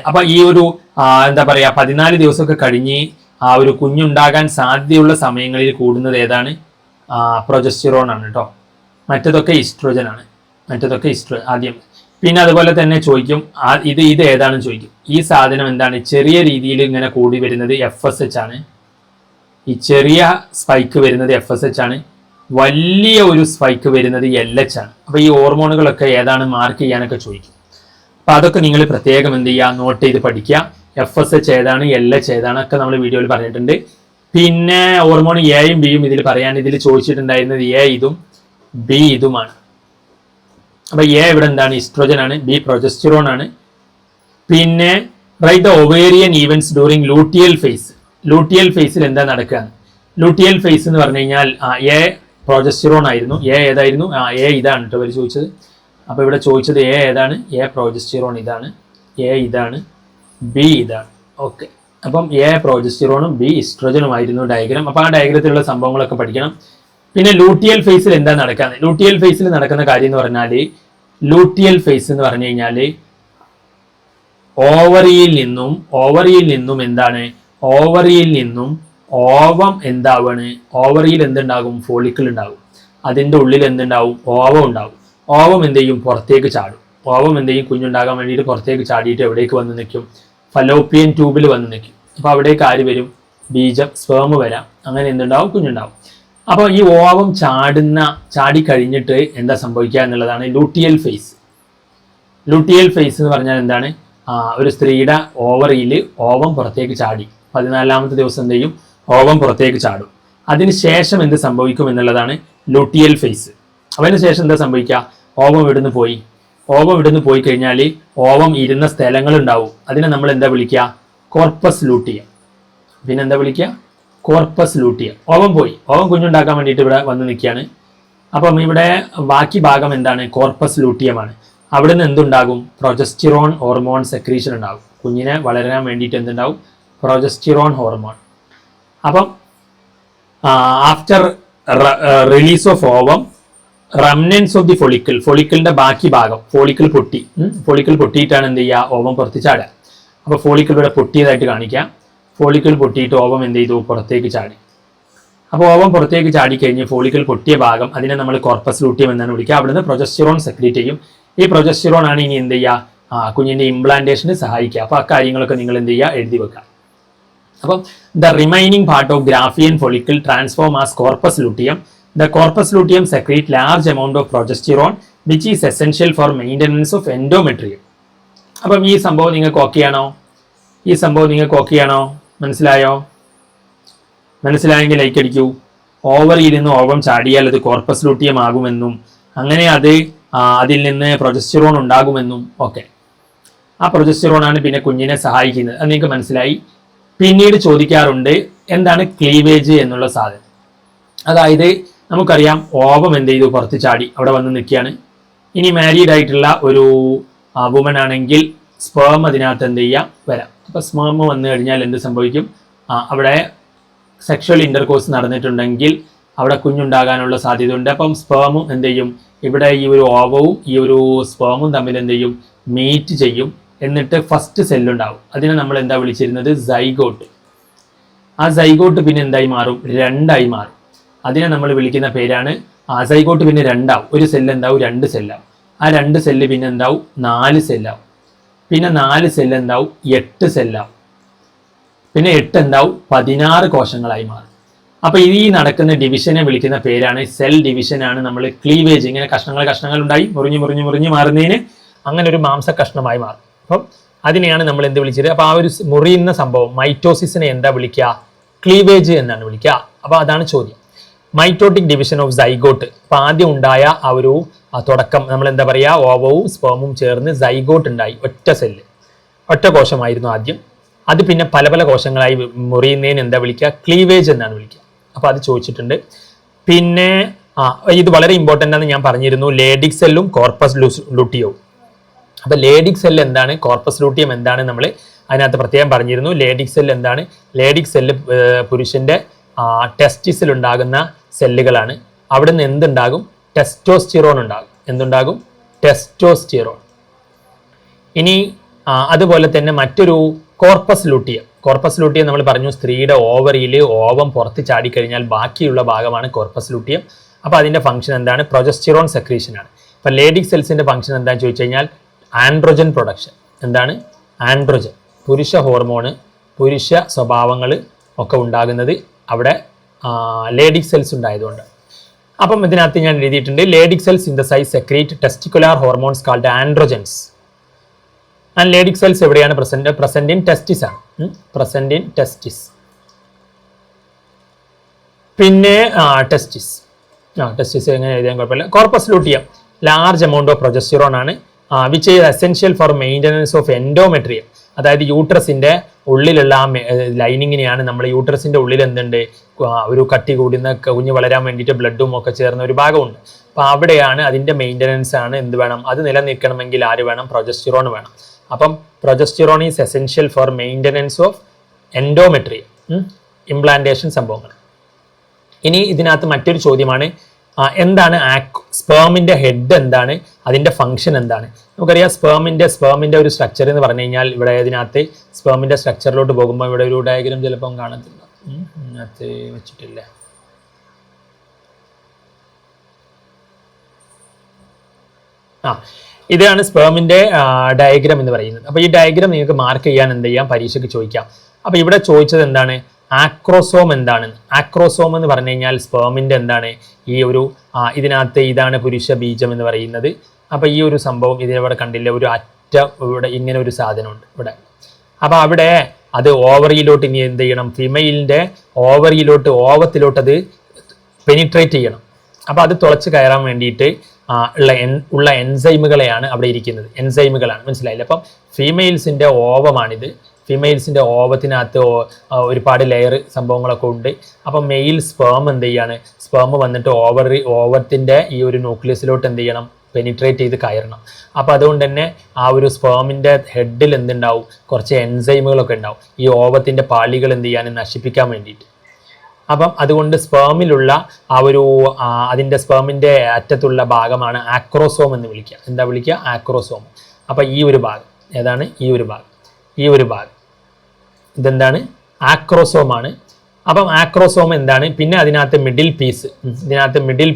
S1: അപ്പൊ ഈ ഒരു എന്താ പറയാ, 14 ദിവസമൊക്കെ കഴിഞ്ഞ് ആ ഒരു കുഞ്ഞുണ്ടാകാൻ സാധ്യതയുള്ള സമയങ്ങളിൽ കൂടുന്നത് ഏതാണ്? പ്രൊജസ്റ്റിറോൺ ആണ് കേട്ടോ. മറ്റതൊക്കെ ഈസ്ട്രോജൻ ആണ്. ആദ്യം. പിന്നെ അതുപോലെ തന്നെ ചോദിക്കും, ഇത് ഏതാണെന്ന് ചോദിക്കും. ഈ സാധനം എന്താണ്? ചെറിയ രീതിയിൽ ഇങ്ങനെ കൂടി വരുന്നത് FSH ആണ്. ഈ ചെറിയ സ്പൈക്ക് വരുന്നത് FSH ആണ്. വലിയ ഒരു സ്പൈക്ക് വരുന്നത് LH ആണ്. അപ്പൊ ഈ ഹോർമോണുകളൊക്കെ ഏതാണ് മാർക്ക് ചെയ്യാനൊക്കെ ചോദിക്കും. അപ്പൊ അതൊക്കെ നിങ്ങൾ പ്രത്യേകം എന്ത് ചെയ്യുക? നോട്ട് ചെയ്ത് പഠിക്കുക. FSH ഏതാണ്, LH ഏതാണ് ഒക്കെ നമ്മൾ വീഡിയോയിൽ പറഞ്ഞിട്ടുണ്ട്. പിന്നെ ഹോർമോൺ എയും ബിയും ഇതിൽ ചോദിച്ചിട്ടുണ്ടായിരുന്നത് A ഇതും B ഇതുമാണ്. അപ്പൊ A ഇവിടെ എന്താണ്? ഈസ്ട്രോജൻ ആണ്. B പ്രൊജസ്റ്റിറോൺ ആണ്. പിന്നെ write the ovarian events during luteal face. Luteal ഫേസിൽ എന്താ നടക്കുക? ലൂട്ടിയൽ ഫേസ് എന്ന് പറഞ്ഞു കഴിഞ്ഞാൽ A പ്രൊജസ്റ്റിറോൺ ആയിരുന്നു. A ഏതായിരുന്നു? A ഇതാണ് കേട്ടോ അവർ ചോദിച്ചത്. അപ്പോൾ ഇവിടെ ചോദിച്ചത് എ ഏതാണ്? എ പ്രൊജസ്റ്റിറോൺ ഇതാണ്, എ ഇതാണ്, ബി ഇതാണ്. ഓക്കെ, അപ്പം എ പ്രൊജസ്റ്റിറോണും ബി ഇസ്ട്രോജനുമായിരുന്നു ഡയഗ്രാം. അപ്പോൾ ആ ഡയഗ്രത്തിലുള്ള സംഭവങ്ങളൊക്കെ പഠിക്കണം. പിന്നെ ലൂട്ടിയൽ ഫേസിൽ എന്താ നടക്കുന്നത്? ലൂട്ടിയൽ ഫേസിൽ നടക്കുന്ന കാര്യം എന്ന് പറഞ്ഞാൽ, ലൂട്ടിയൽ ഫേസ് എന്ന് പറഞ്ഞു കഴിഞ്ഞാൽ ഓവറിയിൽ നിന്നും എന്താണ്? ഓവറിയിൽ നിന്നും ഓവം എന്താവാണ്? ഓവറിയിൽ എന്തുണ്ടാകും? ഫോളിക്കിൾ ഉണ്ടാകും. അതിൻ്റെ ഉള്ളിൽ എന്തുണ്ടാവും? ഓവം ഉണ്ടാവും. ഓവം എന്ത് ചെയ്യും? പുറത്തേക്ക് ചാടും. ഓവം എന്ത് ചെയ്യും? കുഞ്ഞുണ്ടാകാൻ വേണ്ടിയിട്ട് പുറത്തേക്ക് ചാടിയിട്ട് എവിടേക്ക് വന്ന് നിൽക്കും? ഫലോപ്പിയൻ ട്യൂബിൽ വന്ന് നിൽക്കും. അപ്പോൾ അവിടേക്ക് ആര് വരും? ബീജം, സ്പേം വരാം. അങ്ങനെ എന്തുണ്ടാവും? കുഞ്ഞുണ്ടാവും. അപ്പോൾ ഈ ഓവം ചാടിക്കഴിഞ്ഞിട്ട് എന്താ സംഭവിക്കുക എന്നുള്ളതാണ് ലൂട്ടിയൽ ഫേസ്. ലൂട്ടിയൽ ഫേസ് എന്ന് പറഞ്ഞാൽ എന്താണ്? ഒരു സ്ത്രീയുടെ ഓവറിയിൽ ഓവം പുറത്തേക്ക് ചാടി 14ാമത്തെ ദിവസം എന്ത് ചെയ്യും? ഓവം പുറത്തേക്ക് ചാടും. അതിനുശേഷം എന്ത് സംഭവിക്കും എന്നുള്ളതാണ് ലൂട്ടിയൽ ഫേസ്. അതിനുശേഷം എന്താ സംഭവിക്കുക? ഓവം ഇവിടുന്ന് പോയി കഴിഞ്ഞാൽ ഓവം ഇരുന്ന സ്ഥലങ്ങളുണ്ടാവും. അതിനെ നമ്മൾ എന്താ വിളിക്കുക? Corpus luteum. പിന്നെ എന്താ വിളിക്കുക? Corpus luteum. ഓവം പോയി, ഓവം കുഞ്ഞുണ്ടാക്കാൻ വേണ്ടിയിട്ട് ഇവിടെ വന്ന് നിൽക്കുകയാണ്. അപ്പം ഇവിടെ ബാക്കി ഭാഗം എന്താണ്? കോർപ്പസ് ലൂട്ടിയമാണ്. അവിടെ നിന്ന് എന്തുണ്ടാകും? പ്രൊജസ്റ്റിറോൺ ഹോർമോൺ സെക്രീഷൻ ഉണ്ടാകും. കുഞ്ഞിനെ വളരാൻ വേണ്ടിയിട്ട് എന്തുണ്ടാവും? Progesterone hormone. അപ്പം after release of ovum, remnants of the ഫോളിക്കിളിന്റെ ബാക്കി ഭാഗം, ഫോളിക്കിൾ പൊട്ടിയിട്ടാണ് എന്ത് ചെയ്യുക? ഓവം പുറത്ത് ചാടുക. അപ്പോൾ ഫോളിക്കിൾ ഇവിടെ പൊട്ടിയതായിട്ട് കാണിക്കാം. ഫോളിക്കിൾ പൊട്ടിയിട്ട് ഓവം എന്ത് ചെയ്തു? പുറത്തേക്ക് ചാടി. അപ്പോൾ ഓവം പുറത്തേക്ക് ചാടിക്കഴിഞ്ഞ് ഫോളിക്കിൾ പൊട്ടിയ ഭാഗം, അതിനെ നമ്മൾ കോർപ്പസ് ലൂട്ടിയം എന്നാണ് വിളിക്കുക. അവിടുന്ന് പ്രൊജസ്റ്റിറോൺ സെക്രീറ്റ് ചെയ്യും. ഈ പ്രൊജസ്റ്റിറോൺ ആണ് ഇനി എന്ത് ചെയ്യുക? കുഞ്ഞിൻ്റെ ഇംപ്ലാന്റേഷന് സഹായിക്കുക. അപ്പോൾ ആ കാര്യങ്ങളൊക്കെ നിങ്ങൾ എന്ത് ചെയ്യുക? എഴുതി വെക്കുക. അപ്പം the remaining part of ഗ്രാഫിയൻ follicle transform as corpus luteum. The corpus luteum secrete large amount of progesterone which is essential for maintenance of endometrium. അപ്പം ഈ സംഭവം നിങ്ങൾക്ക് ഓക്കെ ആണോ? മനസ്സിലായോ? മനസ്സിലായെങ്കിൽ ലൈക്ക് അടിക്കൂ. ഓവറിൽ നിന്ന് ഓവം ചാടിയാൽ അത് കോർപ്പസ് ലൂട്ടിയം ആകുമെന്നും അങ്ങനെ അതിൽ നിന്ന് പ്രൊജസ്റ്റിറോൺ ഉണ്ടാകുമെന്നും ഒക്കെ. ആ പ്രൊജസ്റ്റിറോൺ ആണ് പിന്നെ കുഞ്ഞിനെ സഹായിക്കുന്നത്. അത് നിങ്ങൾക്ക് മനസ്സിലായി. പിന്നീട് ചോദിക്കാറുണ്ട് എന്താണ് ക്ലീവേജ് എന്നുള്ള സാധനം. അതായത് നമുക്കറിയാം ഓവം എന്ത് ചെയ്തു? പുറത്ത് ചാടി അവിടെ വന്ന് നിൽക്കുകയാണ്. ഇനി മാരീഡ് ആയിട്ടുള്ള ഒരു വുമൺ ആണെങ്കിൽ സ്പേം അതിനകത്ത് എന്ത് ചെയ്യുക? വരാം. അപ്പോൾ സ്പേം വന്നു കഴിഞ്ഞാൽ എന്ത് സംഭവിക്കും? അവിടെ സെക്ഷൽ ഇൻ്റർകോഴ്സ് നടന്നിട്ടുണ്ടെങ്കിൽ അവിടെ കുഞ്ഞുണ്ടാകാനുള്ള സാധ്യതയുണ്ട്. അപ്പം സ്പേമും എന്ത് ചെയ്യും? ഇവിടെ ഈ ഒരു ഓവവും ഈ ഒരു സ്പേമും തമ്മിൽ എന്ത് ചെയ്യും? മീറ്റ് ചെയ്യും. എന്നിട്ട് ഫസ്റ്റ് സെല്ലുണ്ടാവും. അതിനെ നമ്മൾ എന്താ വിളിച്ചിരുന്നത്? സൈഗോട്ട്. ആ സൈഗോട്ട് പിന്നെ എന്തായി മാറും? 2 മാറും. അതിനെ നമ്മൾ വിളിക്കുന്ന പേരാണ് സൈഗോട്ട്. പിന്നെ 2 ആവും. ഒരു സെല്ല് എന്താവും? 2 സെല്ലാവും. ആ 2 സെല്ല് പിന്നെ എന്താവും? 4 സെല്ലാവും. പിന്നെ 4 സെല്ല് എന്താവും? 8 സെല്ലാവും. പിന്നെ 8 എന്താവും? 16 കോശങ്ങളായി മാറും. അപ്പോൾ ഈ നടക്കുന്ന ഡിവിഷനെ വിളിക്കുന്ന പേരാണ് സെൽ ഡിവിഷനാണ് നമ്മൾ ക്ലീവേജ്. ഇങ്ങനെ കഷ്ണങ്ങൾ ഉണ്ടായി മുറിഞ്ഞ് മാറുന്നതിന് അങ്ങനെ ഒരു മാംസ കഷ്ണമായി മാറും. അപ്പം അതിനെയാണ് നമ്മൾ എന്ത് വിളിച്ചത്? അപ്പോൾ ആ ഒരു മുറിയുന്ന സംഭവം മൈറ്റോസിസിനെ എന്താ വിളിക്കുക? ക്ലീവേജ് എന്നാണ് വിളിക്കുക. അപ്പോൾ അതാണ് ചോദ്യം. Mitotic division of zygote. അപ്പോൾ ആദ്യം ഉണ്ടായ ആ ഒരു തുടക്കം നമ്മൾ എന്താ പറയുക? ഓവവും സ്പേമും ചേർന്ന് സൈഗോട്ട് ഉണ്ടായി. ഒറ്റ കോശമായിരുന്നു ആദ്യം. അത് പിന്നെ പല കോശങ്ങളായി മുറിയുന്നതിന് എന്താ വിളിക്കുക? ക്ലീവേജ് എന്നാണ് വിളിക്കുക. അപ്പോൾ അത് ചോദിച്ചിട്ടുണ്ട്. പിന്നെ ഇത് വളരെ ഇമ്പോർട്ടൻ്റ് ആണെന്ന് ഞാൻ പറഞ്ഞിരുന്നു. ലേഡിക് സെല്ലും കോർപ്പസ് ലൂട്ടിയവും. അപ്പോൾ ലേഡിക് സെല്ല് എന്താണ്? കോർപ്പസ് ലൂട്ടിയം എന്താണ്? നമ്മൾ അതിനകത്ത് പ്രത്യേകം പറഞ്ഞിരുന്നു. ലേഡിക് സെല്ല് എന്താണ്? ലേഡിക് സെല്ല് പുരുഷൻ്റെ ടെസ്റ്റിസിൽ ഉണ്ടാകുന്ന സെല്ലുകളാണ്. അവിടെ നിന്ന് എന്തുണ്ടാകും? ടെസ്റ്റോസ്റ്റിറോൺ ഉണ്ടാകും. എന്തുണ്ടാകും? ടെസ്റ്റോസ്റ്റിറോൺ. ഇനി അതുപോലെ തന്നെ മറ്റൊരു കോർപ്പസ് ലൂട്ടിയം നമ്മൾ പറഞ്ഞു സ്ത്രീയുടെ ഓവറിയിൽ ഓവം പുറത്ത് ചാടിക്കഴിഞ്ഞാൽ ബാക്കിയുള്ള ഭാഗമാണ് കോർപ്പസ് ലൂട്ടിയം. അപ്പോൾ അതിൻ്റെ ഫംഗ്ഷൻ എന്താണ്? പ്രൊജസ്റ്റിറോൺ സെക്രീഷനാണ്. അപ്പോൾ ലേഡിക് സെൽസിൻ്റെ ഫംഗ്ഷൻ എന്താണെന്ന് ചോദിച്ചു കഴിഞ്ഞാൽ ആൻഡ്രോജൻ പ്രൊഡക്ഷൻ. എന്താണ്? ആൻഡ്രോജൻ, പുരുഷ ഹോർമോണ്, പുരുഷ സ്വഭാവങ്ങൾ ഒക്കെ ഉണ്ടാകുന്നത് അവിടെ ലേഡിക് സെൽസ് ഉണ്ടായതുകൊണ്ട്. അപ്പം ഇതിനകത്ത് ഞാൻ എഴുതിയിട്ടുണ്ട് Leydig cells synthesise secrete testicular hormones called androgens. And Leydig cells എവിടെയാണ് പ്രസന്റ് ഇൻ ടെസ്റ്റിസ് ആണ്. Present in testis. പിന്നെ ടെസ്റ്റിസ് എങ്ങനെ എഴുതാൻ കുഴപ്പമില്ല. Corpus luteum large amount of progesterone ആണ് which is essential for maintenance of endometrium. അതായത് യൂട്രസിൻ്റെ ഉള്ളിലുള്ള ആ ലൈനിങ്ങിനെയാണ് നമ്മൾ യൂട്രസിൻ്റെ ഉള്ളിൽ എന്തുണ്ട് ഒരു കട്ടി കൂടുന്ന കുഞ്ഞ് വളരാൻ വേണ്ടിയിട്ട് ബ്ലഡും ഒക്കെ ചേർന്ന ഒരു ഭാഗമുണ്ട്. അപ്പോൾ അവിടെയാണ് അതിൻ്റെ മെയിൻ്റനൻസ് ആണ് എന്ത് വേണം, അത് നിലനിൽക്കണമെങ്കിൽ ആര് വേണം, പ്രൊജസ്റ്റിറോൺ വേണം. അപ്പം progesterone is essential for maintenance of endometrium implantation സംഭവങ്ങൾ. ഇനി ഇതിനകത്ത് മറ്റൊരു ചോദ്യമാണ്, എന്താണ് സ്പേമിൻ്റെ ഹെഡ് എന്താണ്, അതിൻ്റെ ഫംഗ്ഷൻ എന്താണ്? നമുക്കറിയാം സ്പേമിൻ്റെ ഒരു സ്ട്രക്ചർ എന്ന് പറഞ്ഞു കഴിഞ്ഞാൽ ഇവിടെ ഇതിനകത്ത് സ്പേമിൻ്റെ സ്ട്രക്ചറിലോട്ട് പോകുമ്പോൾ ഇവിടെ ഒരു ഡയഗ്രാം ചിലപ്പം കാണത്തില്ല, ഇതിനകത്ത് വെച്ചിട്ടില്ല. ഇതാണ് സ്പേമിൻ്റെ ഡയഗ്രാം എന്ന് പറയുന്നത്. അപ്പോൾ ഈ ഡയഗ്രാം നിങ്ങൾക്ക് മാർക്ക് ചെയ്യാൻ എന്ത് ചെയ്യാം, പരീക്ഷയ്ക്ക് ചോദിക്കാം. അപ്പോൾ ഇവിടെ ചോദിച്ചത് എന്താണ്, ആക്രോസോം എന്താണ്? ആക്രോസോം എന്ന് പറഞ്ഞു കഴിഞ്ഞാൽ സ്പേമിൻ്റെ എന്താണ്, ഈ ഒരു ഇതിനകത്ത് ഇതാണ് പുരുഷ ബീജം എന്ന് പറയുന്നത്. അപ്പോൾ ഈ ഒരു സംഭവം ഇതിവിടെ കണ്ടില്ല, ഒരു അറ്റ ഇവിടെ ഇങ്ങനെ ഒരു സാധനമുണ്ട് ഇവിടെ. അപ്പോൾ അവിടെ അത് ഓവറിയിലോട്ട് ഇനി എന്ത് ചെയ്യണം, ഫിമെയിലിൻ്റെ ഓവത്തിലോട്ട് അത് പെനിട്രേറ്റ് ചെയ്യണം. അപ്പോൾ അത് തുളച്ച് കയറാൻ വേണ്ടിയിട്ട് ഉള്ള എൻസൈമുകളെയാണ് അവിടെ ഇരിക്കുന്നത്, എൻസൈമുകളാണ്, മനസ്സിലായില്ല? അപ്പം ഫീമെയിൽസിൻ്റെ ഓവമാണിത്. ഫീമെയിൽസിൻ്റെ ഓവത്തിനകത്ത് ഒരുപാട് ലെയർ സംഭവങ്ങളൊക്കെ ഉണ്ട്. അപ്പം മെയിൽ സ്പേം എന്ത് ചെയ്യാണ്, സ്പേം വന്നിട്ട് ഓവത്തിൻ്റെ ഈ ഒരു ന്യൂക്ലിയസിലോട്ട് എന്ത് ചെയ്യണം, പെനിട്രേറ്റ് ചെയ്ത് കയറണം. അപ്പോൾ അതുകൊണ്ട് തന്നെ ആ ഒരു സ്പേമിൻ്റെ ഹെഡിൽ എന്തുണ്ടാവും, കുറച്ച് എൻസൈമുകളൊക്കെ ഉണ്ടാവും ഈ ഓവത്തിൻ്റെ പാളികൾ എന്ത് ചെയ്യാൻ, നശിപ്പിക്കാൻ വേണ്ടിയിട്ട്. അപ്പം അതുകൊണ്ട് സ്പേമിലുള്ള ആ ഒരു അതിൻ്റെ സ്പേമിൻ്റെ അറ്റത്തുള്ള ഭാഗമാണ് ആക്രോസോം എന്ന് വിളിക്കുക. എന്താ വിളിക്കുക, ആക്രോസോം. അപ്പം ഈ ഒരു ഭാഗം ഏതാണ്, ഈ ഒരു ഭാഗം ഇതെന്താണ്, ആക്രോസോമാണ്. അപ്പം ആക്രോസോം എന്താണ്, പിന്നെ അതിനകത്ത് മിഡിൽ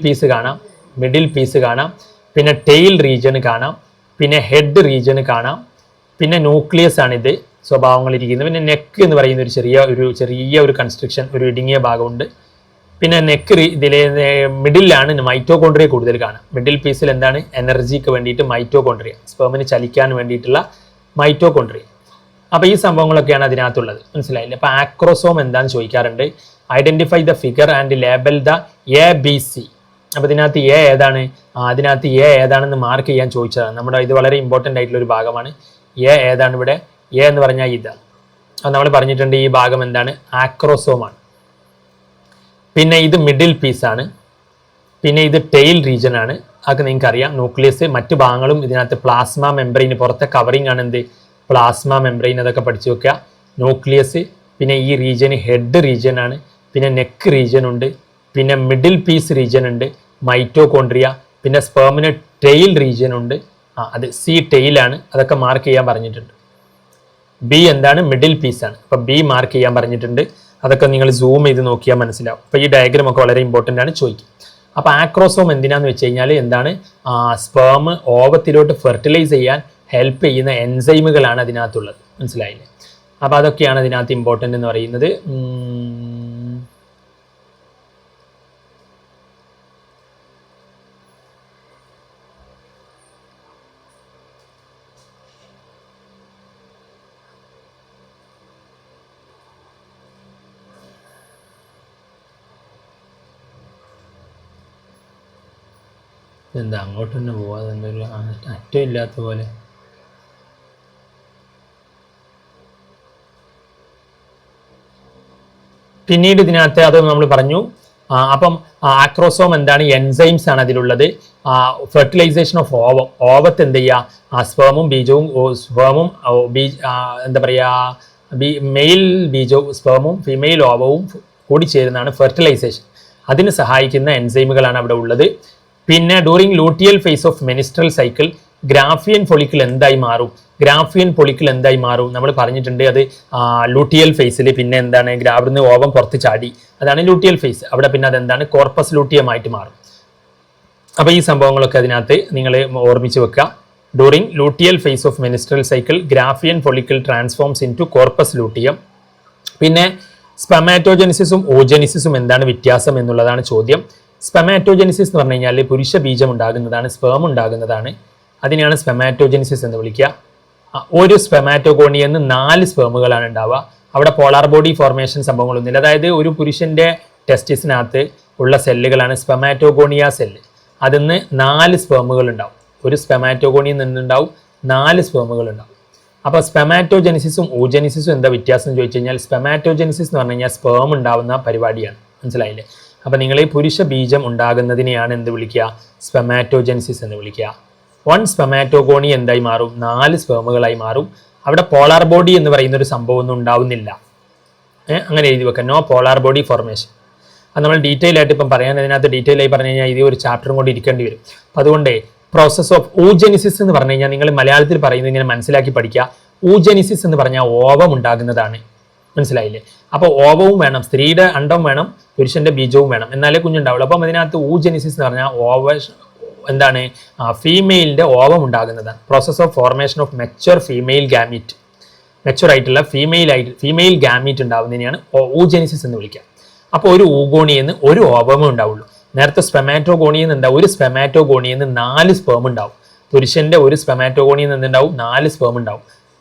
S1: പീസ് കാണാം, പിന്നെ ടെയിൽ റീജിയൻ കാണാം, പിന്നെ ഹെഡ് റീജിയൻ കാണാം, പിന്നെ ന്യൂക്ലിയസ് ആണിത് സ്വഭാവങ്ങളിരിക്കുന്നത്. പിന്നെ നെക്ക് എന്ന് പറയുന്ന ചെറിയ ഒരു കൺസ്ട്രക്ഷൻ, ഒരു ഇടുങ്ങിയ ഭാഗമുണ്ട്. പിന്നെ നെക്ക് ഇതിലെ മിഡിലാണ് മൈറ്റോകോൺട്രിയ കൂടുതൽ കാണാം. മിഡിൽ പീസിൽ എന്താണ്, എനർജിക്ക് വേണ്ടിയിട്ട് മൈറ്റോകോൺട്രിയ, സ്പേമിന് ചലിക്കാൻ വേണ്ടിയിട്ടുള്ള മൈറ്റോകോൺട്രിയ. അപ്പോൾ ഈ സംഭവങ്ങളൊക്കെയാണ് അതിനകത്തുള്ളത്, മനസ്സിലായില്ലേ? അപ്പോൾ ആക്രോസോം എന്താണെന്ന് ചോദിക്കാറുണ്ട്. Identify the figure and label the ABC. അപ്പോൾ ഇതിനകത്ത് അതിനകത്ത് എ ഏതാണെന്ന് മാർക്ക് ചെയ്യാൻ ചോദിച്ചതാണ്. നമ്മുടെ ഇത് വളരെ ഇമ്പോർട്ടൻ്റ് ആയിട്ടുള്ള ഒരു ഭാഗമാണ്. ഏതാണ് ഇവിടെ, എന്ന് പറഞ്ഞാൽ ഇതാണ്. അപ്പോൾ നമ്മൾ പറഞ്ഞിട്ടുണ്ട് ഈ ഭാഗം എന്താണ്, ആക്രോസോമാണ്. പിന്നെ ഇത് മിഡിൽ പീസാണ്, പിന്നെ ഇത് ടെയിൽ റീജിയൻ ആണ്. അതൊക്കെ നിങ്ങൾക്ക് അറിയാം. ന്യൂക്ലിയസ്, മറ്റു ഭാഗങ്ങളും ഇതിനകത്ത് പ്ലാസ്മ മെംബ്രെയിന് പുറത്തെ കവറിങ് ആണ് എന്ത്, പ്ലാസ്മ മെംബ്രെയിൻ, അതൊക്കെ പഠിച്ചു വെക്കുക. ന്യൂക്ലിയസ്, പിന്നെ ഈ റീജിയൻ ഹെഡ് റീജിയൻ ആണ്, പിന്നെ നെക്ക് റീജിയൻ ഉണ്ട്, പിന്നെ മിഡിൽ പീസ് റീജിയൻ ഉണ്ട്, മൈറ്റോകോൺട്രിയ, പിന്നെ സ്പേമിന് ടെയിൽ റീജിയൻ ഉണ്ട്. അത് സി ടെയിലാണ്, അതൊക്കെ മാർക്ക് ചെയ്യാൻ പറഞ്ഞിട്ടുണ്ട്. ബി എന്താണ്, മിഡിൽ പീസാണ്. അപ്പം ബി മാർക്ക് ചെയ്യാൻ പറഞ്ഞിട്ടുണ്ട്. അതൊക്കെ നിങ്ങൾ സൂം ചെയ്ത് നോക്കിയാൽ മനസ്സിലാവും. അപ്പോൾ ഈ ഡയഗ്രാം ഒക്കെ വളരെ ഇമ്പോർട്ടൻ്റ് ആണ്, ചോദിക്കും. അപ്പോൾ ആക്രോസോം എന്തിനാന്ന് വെച്ച് കഴിഞ്ഞാൽ എന്താണ്, സ്പേം ഓവത്തിലോട്ട് ഫെർട്ടിലൈസ് ചെയ്യാൻ ഹെൽപ്പ് ചെയ്യുന്ന എൻസൈമുകളാണ് അതിനകത്തുള്ളത്, മനസ്സിലായില്ലേ? അപ്പോൾ അതൊക്കെയാണ് അതിനകത്ത് ഇമ്പോർട്ടൻ്റ് എന്ന് പറയുന്നത്. എന്താ അങ്ങോട്ട് തന്നെ പോവാതെ എന്തൊരു അറ്റം ഇല്ലാത്ത പോലെ. പിന്നീട് ഇതിനകത്ത് അത് നമ്മൾ പറഞ്ഞു. അപ്പം ആക്രോസോം എന്താണ്, എൻസൈംസ് ആണ് അതിലുള്ളത്. ഫെർട്ടിലൈസേഷൻ ഓഫ് ഓവത്ത് എന്ത് ചെയ്യുക, സ്പേമും ബീജവും എന്താ പറയുക, മെയിൽ ബീജവും സ്പേമും ഫീമെയിൽ ഓവവും കൂടി ചേരുന്നതാണ് ഫെർട്ടിലൈസേഷൻ. അതിന് സഹായിക്കുന്ന എൻസൈമുകളാണ് അവിടെ ഉള്ളത്. പിന്നെ during luteal phase of menstrual cycle Graafian follicle എന്തായി മാറും, നമ്മൾ പറഞ്ഞിട്ടുണ്ട്. അത് ലൂട്ടിയൽ ഫേസിൽ പിന്നെ എന്താണ്, അവിടുന്ന് ഓവം പുറത്ത് ചാടി, അതാണ് ലൂട്ടിയൽ ഫേസ്. അവിടെ പിന്നെ അതെന്താണ്, കോർപ്പസ് ലൂട്ടിയമായിട്ട് മാറും. അപ്പോൾ ഈ സംഭവങ്ങളൊക്കെ അതിനകത്ത് നിങ്ങൾ ഓർമ്മിച്ച് വെക്കുക. During luteal phase of menstrual cycle Graafian follicle transforms into corpus luteum. പിന്നെ സ്പെമാറ്റോജെനിസിസും ഓജെനിസിസും എന്താണ് വ്യത്യാസം എന്നുള്ളതാണ് ചോദ്യം. സ്പെമാറ്റോജെനിസിസ് എന്ന് പറഞ്ഞു കഴിഞ്ഞാൽ പുരുഷ ബീജം ഉണ്ടാകുന്നതാണ്, സ്പേം ഉണ്ടാകുന്നതാണ്. അതിനെയാണ് സ്പെമാറ്റോജെനിസിസ് എന്ന് വിളിക്കുക. ഒരു സ്പെമാറ്റോഗോണിയെന്ന് 4 സ്പേമുകളാണ് ഉണ്ടാവുക. അവിടെ പോളാർ ബോഡി ഫോർമേഷൻ സംഭവങ്ങളൊന്നുമില്ല. അതായത് ഒരു പുരുഷൻ്റെ ടെസ്റ്റിസിനകത്ത് ഉള്ള സെല്ലുകളാണ് സ്പെമാറ്റോഗോണിയ സെല്ല്. അതിന്ന് 4 സ്പേമുകൾ ഉണ്ടാവും. ഒരു സ്പെമാറ്റോഗോണിയിൽ നിന്നുണ്ടാവും 4 സ്പേമുകൾ ഉണ്ടാവും. അപ്പോൾ സ്പെമാറ്റോജെനിസിസും oogenesis എന്താ വ്യത്യാസം എന്ന് ചോദിച്ചു കഴിഞ്ഞാൽ, സ്പെമാറ്റോജെനിസിസ് എന്ന് പറഞ്ഞു കഴിഞ്ഞാൽ സ്പേം ഉണ്ടാവുന്ന പരിപാടിയാണ്. മനസ്സിലായില്ലേ? അപ്പോൾ നിങ്ങൾ ഈ പുരുഷ ബീജം ഉണ്ടാകുന്നതിനെയാണ് എന്ത് വിളിക്കുക? സ്പെമാറ്റോജെനിസിസ് എന്ന് വിളിക്കുക. 1 സ്പെമാറ്റോഗോണി എന്തായി മാറും? 4 സ്പേമുകളായി മാറും. അവിടെ പോളാർ ബോഡി എന്ന് പറയുന്ന ഒരു സംഭവം ഒന്നും ഉണ്ടാവുന്നില്ല. അങ്ങനെ എഴുതി വെക്കാം, നോ പോളാർ ബോഡി ഫോർമേഷൻ. അത് നമ്മൾ ഡീറ്റെയിൽ ആയിട്ട് ഇപ്പം പറയാൻ, അതിനകത്ത് ഡീറ്റെയിൽ ആയി പറഞ്ഞു കഴിഞ്ഞാൽ ഇത് ഒരു ചാപ്റ്ററും കൊണ്ട് ഇരിക്കേണ്ടി വരും. അപ്പം അതുകൊണ്ട് പ്രോസസ് ഓഫ് oogenesis എന്ന് പറഞ്ഞു കഴിഞ്ഞാൽ നിങ്ങൾ മലയാളത്തിൽ പറയുന്നത് ഇങ്ങനെ മനസ്സിലാക്കി പഠിക്കുക. oogenesis എന്ന് പറഞ്ഞാൽ ഓവം ഉണ്ടാകുന്നതാണ്. മനസ്സിലായില്ലേ? അപ്പോൾ ഓവവും വേണം, സ്ത്രീയുടെ അണ്ടം വേണം, പുരുഷന്റെ ബീജവും വേണം, എന്നാലേ കുഞ്ഞുണ്ടാവുള്ളൂ. അപ്പം അതിനകത്ത് oogenesis എന്ന് പറഞ്ഞാൽ എന്താണ്? ഫീമെയിലിന്റെ ഓവം ഉണ്ടാകുന്നതാണ്. Process of formation of mature female gamete. Mature ആയിട്ടുള്ള ഫീമെയിൽ ഗാമീറ്റ് ഉണ്ടാവുന്നതിനെയാണ് oogenesis എന്ന് വിളിക്കുക. അപ്പോൾ ഒരു ഊഗോണിയെന്ന് ഒരു ഓവമേ ഉണ്ടാവുള്ളൂ. നേരത്തെ സ്പെമാറ്റോഗോണിയെന്ന് എന്താ? ഒരു സ്പെമാറ്റോഗോണിയെന്ന് 4 സ്പേം ഉണ്ടാവും. പുരുഷന്റെ ഒരു സ്പെമാറ്റോഗോണിയെന്ന് എന്തുണ്ടാവും? 4 സ്പേം ഉണ്ടാവും.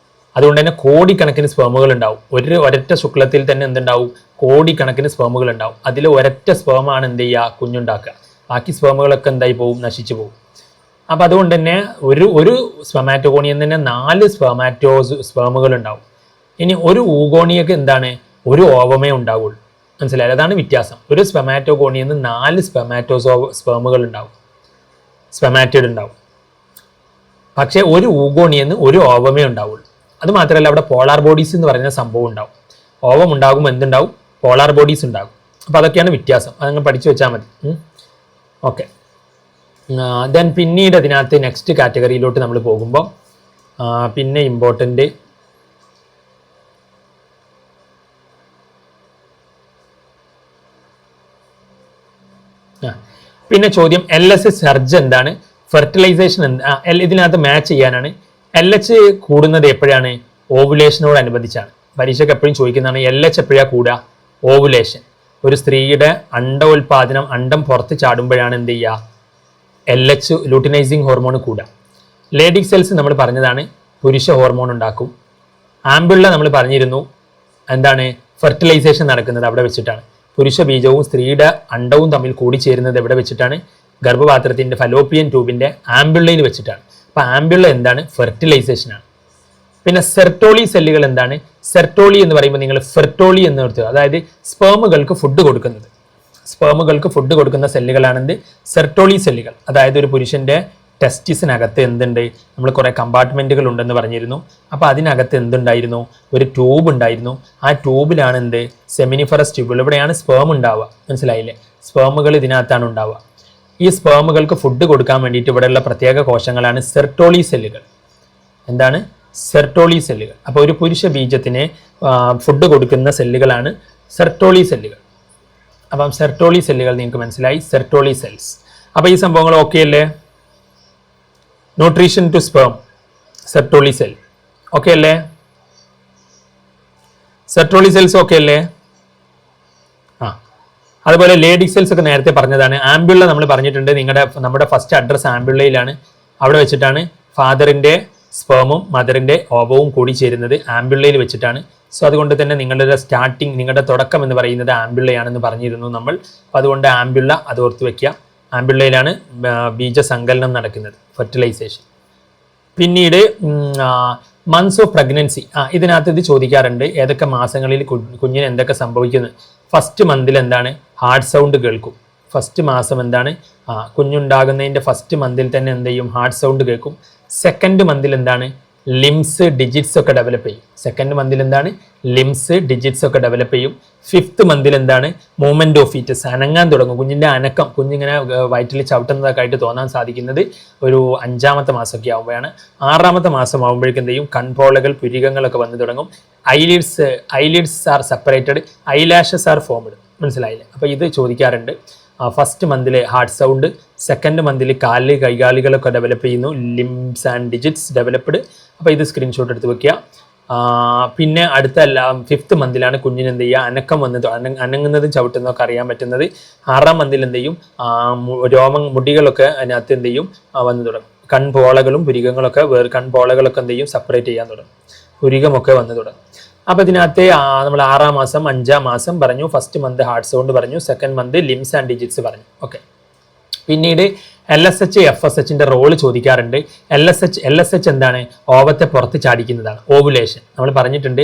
S1: അതുകൊണ്ട് തന്നെ കോടിക്കണക്കിന് സ്പേമുകൾ ഉണ്ടാവും. ഒരൊറ്റ ശുക്ലത്തിൽ തന്നെ എന്തുണ്ടാവും? കോടിക്കണക്കിന് സ്പേമുകൾ ഉണ്ടാവും. അതിൽ ഒരൊറ്റ സ്പേമാണ് എന്ത് ചെയ്യുക? കുഞ്ഞുണ്ടാക്കുക. ബാക്കി സ്പേമുകളൊക്കെ എന്തായി പോകും? നശിച്ചു പോകും. അപ്പം അതുകൊണ്ട് തന്നെ ഒരു സ്പെമാറ്റോഗോണിയിൽ തന്നെ 4 സ്പേമുകൾ ഉണ്ടാവും. ഇനി ഒരു ഊഗോണിയൊക്കെ എന്താണ്? ഒരു ഓവമേ ഉണ്ടാവുള്ളൂ. മനസ്സിലായില്ല? അതാണ് വ്യത്യാസം. ഒരു സ്പെമാറ്റോഗോണിയിൽ നിന്ന് 4 സ്പേമുകൾ ഉണ്ടാവും, സ്പെമാറ്റിഡ് ഉണ്ടാവും. പക്ഷേ ഒരു ഊഗോണിയിൽ നിന്ന് ഒരു ഓവമേ ഉണ്ടാവുള്ളൂ. അത് മാത്രമല്ല അവിടെ പോളാർ ബോഡീസ് എന്ന് പറയുന്ന സംഭവം ഉണ്ടാവും. ഓവം ഉണ്ടാകും, എന്തുണ്ടാവും? പോളാർ ബോഡീസ് ഉണ്ടാകും. അപ്പോൾ അതൊക്കെയാണ് വ്യത്യാസം. അതങ്ങ് പഠിച്ചു വെച്ചാൽ മതി. ഓക്കെ. ദെൻ പിന്നീട് അതിനകത്ത് നെക്സ്റ്റ് കാറ്റഗറിയിലോട്ട് നമ്മൾ പോകുമ്പോൾ പിന്നെ ഇമ്പോർട്ടൻ്റ് പിന്നെ ചോദ്യം LH സർജ് എന്താണ്? ഫെർട്ടിലൈസേഷൻ എന്താ? ഇതിനകത്ത് മാച്ച് ചെയ്യാനാണ്. LH കൂടുന്നത് എപ്പോഴാണ്? ഓവുലേഷനോടനുബന്ധിച്ചാണ്. പരീക്ഷയ്ക്ക് എപ്പോഴും ചോദിക്കുന്നതാണ് LH എപ്പോഴാണ് കൂടുക? ഓവുലേഷൻ. ഒരു സ്ത്രീയുടെ അണ്ടോൽപാദനം, അണ്ടം പുറത്ത് ചാടുമ്പോഴാണ് എന്ത് ചെയ്യുക? LH ലൂട്ടിനൈസിങ് ഹോർമോൺ കൂടുക. ലേഡിക് സെൽസ് നമ്മൾ പറഞ്ഞതാണ് പുരുഷ ഹോർമോൺ ഉണ്ടാക്കും. ആംബുള്ള നമ്മൾ പറഞ്ഞിരുന്നു എന്താണ്? ഫെർട്ടിലൈസേഷൻ നടക്കുന്നത് അവിടെ വെച്ചിട്ടാണ്. പുരുഷ ബീജവും സ്ത്രീയുടെ അണ്ടവും തമ്മിൽ കൂടിച്ചേരുന്നത് എവിടെ വെച്ചിട്ടാണ്? ഗർഭപാത്രത്തിന്റെ ഫലോപ്പിയൻ ട്യൂബിന്റെ ആംബുള്ളയിൽ വെച്ചിട്ടാണ്. അപ്പൊ ആംബുള്ള എന്താണ്? ഫെർട്ടിലൈസേഷനാണ്. പിന്നെ സെർട്ടോളി സെല്ലുകൾ എന്താണ്? സെർട്ടോളി എന്ന് പറയുമ്പോൾ നിങ്ങൾ ഫെർട്ടോളി എന്ന് ഓർത്തുക. അതായത് സ്പേമുകൾക്ക് ഫുഡ് കൊടുക്കുന്നത്. സ്പേമുകൾക്ക് ഫുഡ് കൊടുക്കുന്ന സെല്ലുകളാണെന്ത്? സെർട്ടോളി സെല്ലുകൾ. അതായത് ഒരു പുരുഷന്റെ ടെസ്റ്റിസിനകത്ത് എന്തുണ്ട്? നമ്മൾ കുറേ കമ്പാർട്ട്മെന്റുകൾ ഉണ്ടെന്ന് പറഞ്ഞിരുന്നു. അപ്പോൾ അതിനകത്ത് എന്തുണ്ടായിരുന്നു? ഒരു ട്യൂബ് ഉണ്ടായിരുന്നു. ആ ട്യൂബിലാണ് എന്ത്? സെമിനിഫറസ് ട്യൂബുകൾ. ഇവിടെയാണ് സ്പേം ഉണ്ടാവുക. മനസ്സിലായില്ലേ? സ്പേമുകൾ ഇതിനകത്താണ് ഉണ്ടാവുക. ഈ സ്പേമുകൾക്ക് ഫുഡ് കൊടുക്കാൻ വേണ്ടിയിട്ട് ഇവിടെയുള്ള പ്രത്യേക കോശങ്ങളാണ് സെർട്ടോളി സെല്ലുകൾ. എന്താണ്? സെർട്ടോളി സെല്ലുകൾ. അപ്പോൾ ഒരു പുരുഷ ബീജത്തിന് ഫുഡ് കൊടുക്കുന്ന സെല്ലുകളാണ് സെർട്ടോളി സെല്ലുകൾ. അപ്പം സെർട്ടോളി സെല്ലുകൾ നിങ്ങൾക്ക് മനസ്സിലായി, സെർട്ടോളി സെൽസ്. അപ്പോൾ ഈ സംഭവങ്ങൾ ഓക്കെ അല്ലേ? Nutrition to sperm, Sertoli cell okay അല്ലേ? സെർട്ടോളി സെൽസ് ഓക്കെ അല്ലേ? അതുപോലെ ലേഡിക് സെൽസ് ഒക്കെ നേരത്തെ പറഞ്ഞതാണ്. ആംബുള്ള നമ്മൾ പറഞ്ഞിട്ടുണ്ട്. നമ്മുടെ ഫസ്റ്റ് അഡ്രസ് ആംബുള്ളയിലാണ്. അവിടെ വെച്ചിട്ടാണ് ഫാദറിന്റെ സ്പേമും മദറിന്റെ ഓവവും കൂടി ചേരുന്നത് ആംബുള്ളയിൽ വെച്ചിട്ടാണ്. സോ അതുകൊണ്ട് തന്നെ നിങ്ങളുടെ സ്റ്റാർട്ടിങ്, നിങ്ങളുടെ തുടക്കം എന്ന് പറയുന്നത് ആംബുള്ളയാണെന്ന് പറഞ്ഞിരുന്നു നമ്മൾ. അപ്പോൾ അതുകൊണ്ട് ആംബുള്ള അത് ഓർത്ത് വെക്കുക. ആംബുള്ളയിലാണ് ബീജസങ്കലനം നടക്കുന്നത്, ഫെർട്ടിലൈസേഷൻ. പിന്നീട് മന്ത്സ് ഓഫ് പ്രഗ്നൻസി. ഇതിനകത്ത് ഇത് ചോദിക്കാറുണ്ട്, ഏതൊക്കെ മാസങ്ങളിൽ കുഞ്ഞിന് എന്തൊക്കെ സംഭവിക്കുന്നു. ഫസ്റ്റ് മന്തിൽ എന്താണ്? ഹാർട്ട് സൗണ്ട് കേൾക്കും. ഫസ്റ്റ് മാസം എന്താണ്? കുഞ്ഞുണ്ടാകുന്നതിൻ്റെ ഫസ്റ്റ് മന്തിൽ തന്നെ എന്ത് ചെയ്യും? ഹാർട്ട് സൗണ്ട് കേൾക്കും. സെക്കൻഡ് മന്തിൽ എന്താണ്? ലിംസ്, ഡിജിറ്റ്സ് ഒക്കെ ഡെവലപ്പ് ചെയ്യും. സെക്കൻഡ് മന്തിൽ എന്താണ്? ലിംസ്, ഡിജിറ്റ്സ് ഒക്കെ ഡെവലപ്പ് ചെയ്യും. ഫിഫ്ത്ത് മന്തിൽ എന്താണ്? മൂവ്മെന്റ് ഓഫ് ഫീറ്റസ്, അനങ്ങാൻ തുടങ്ങും. കുഞ്ഞിന്റെ അനക്കം, കുഞ്ഞിങ്ങനെ വയറ്റിൽ ചവിട്ടുന്നതൊക്കെ ആയിട്ട് തോന്നാൻ സാധിക്കുന്നത് ഒരു 5ാമത്തെ മാസമൊക്കെ ആകുമ്പോഴാണ്. 6ാമത്തെ മാസം ആകുമ്പോഴേക്കും എന്ത് ചെയ്യും? കൺപോളകൾ, പുരികങ്ങളൊക്കെ വന്നു തുടങ്ങും. Eyelids R separated, eyelashes are formed. മനസ്സിലായില്ലേ? അപ്പോൾ ഇത് ചോദിക്കാറുണ്ട്. ഫസ്റ്റ് മന്തിൽ ഹാർട്ട് സൗണ്ട്, സെക്കൻഡ് മന്തിൽ കാല്, കൈകാലികളൊക്കെ ഡെവലപ്പ് ചെയ്യുന്നു, ലിംസ് ആൻഡ് ഡിജിറ്റ്സ് ഡെവലപ്ഡ്. അപ്പോൾ ഇത് സ്ക്രീൻഷോട്ട് എടുത്ത് വെക്കുക. പിന്നെ അടുത്ത 5th മന്തിലാണ് കുഞ്ഞിന് എന്ത് ചെയ്യുക? അനക്കം വന്നത്, അനങ്ങുന്നതും ചവിട്ടുന്നതൊക്കെ അറിയാൻ പറ്റുന്നത്. 6ാം മന്തിൽ എന്ത് ചെയ്യും? മുടികളൊക്കെ അതിനകത്ത് എന്ത് ചെയ്യും? വന്നു തുടങ്ങും. കൺപോളകളും പുരികങ്ങളൊക്കെ കൺപോളകളൊക്കെ എന്ത് ചെയ്യും? സെപ്പറേറ്റ് ചെയ്യാൻ തുടങ്ങും. പുരികമൊക്കെ വന്നു തുടങ്ങും. അപ്പോൾ ഇതിനകത്ത് നമ്മൾ 6ാം മാസം, 5ാം മാസം പറഞ്ഞു. ഫസ്റ്റ് മന്ത് ഹാർട്ട് സൗണ്ട് പറഞ്ഞു. Second month limbs and digits പറഞ്ഞു. ഓക്കെ, പിന്നീട് LSH FSHന്റെ റോള് ചോദിക്കാറുണ്ട്. LSH എന്താണ്? ഓവത്തെ പുറത്ത് ചാടിക്കുന്നതാണ്, ഓവുലേഷൻ. നമ്മൾ പറഞ്ഞിട്ടുണ്ട്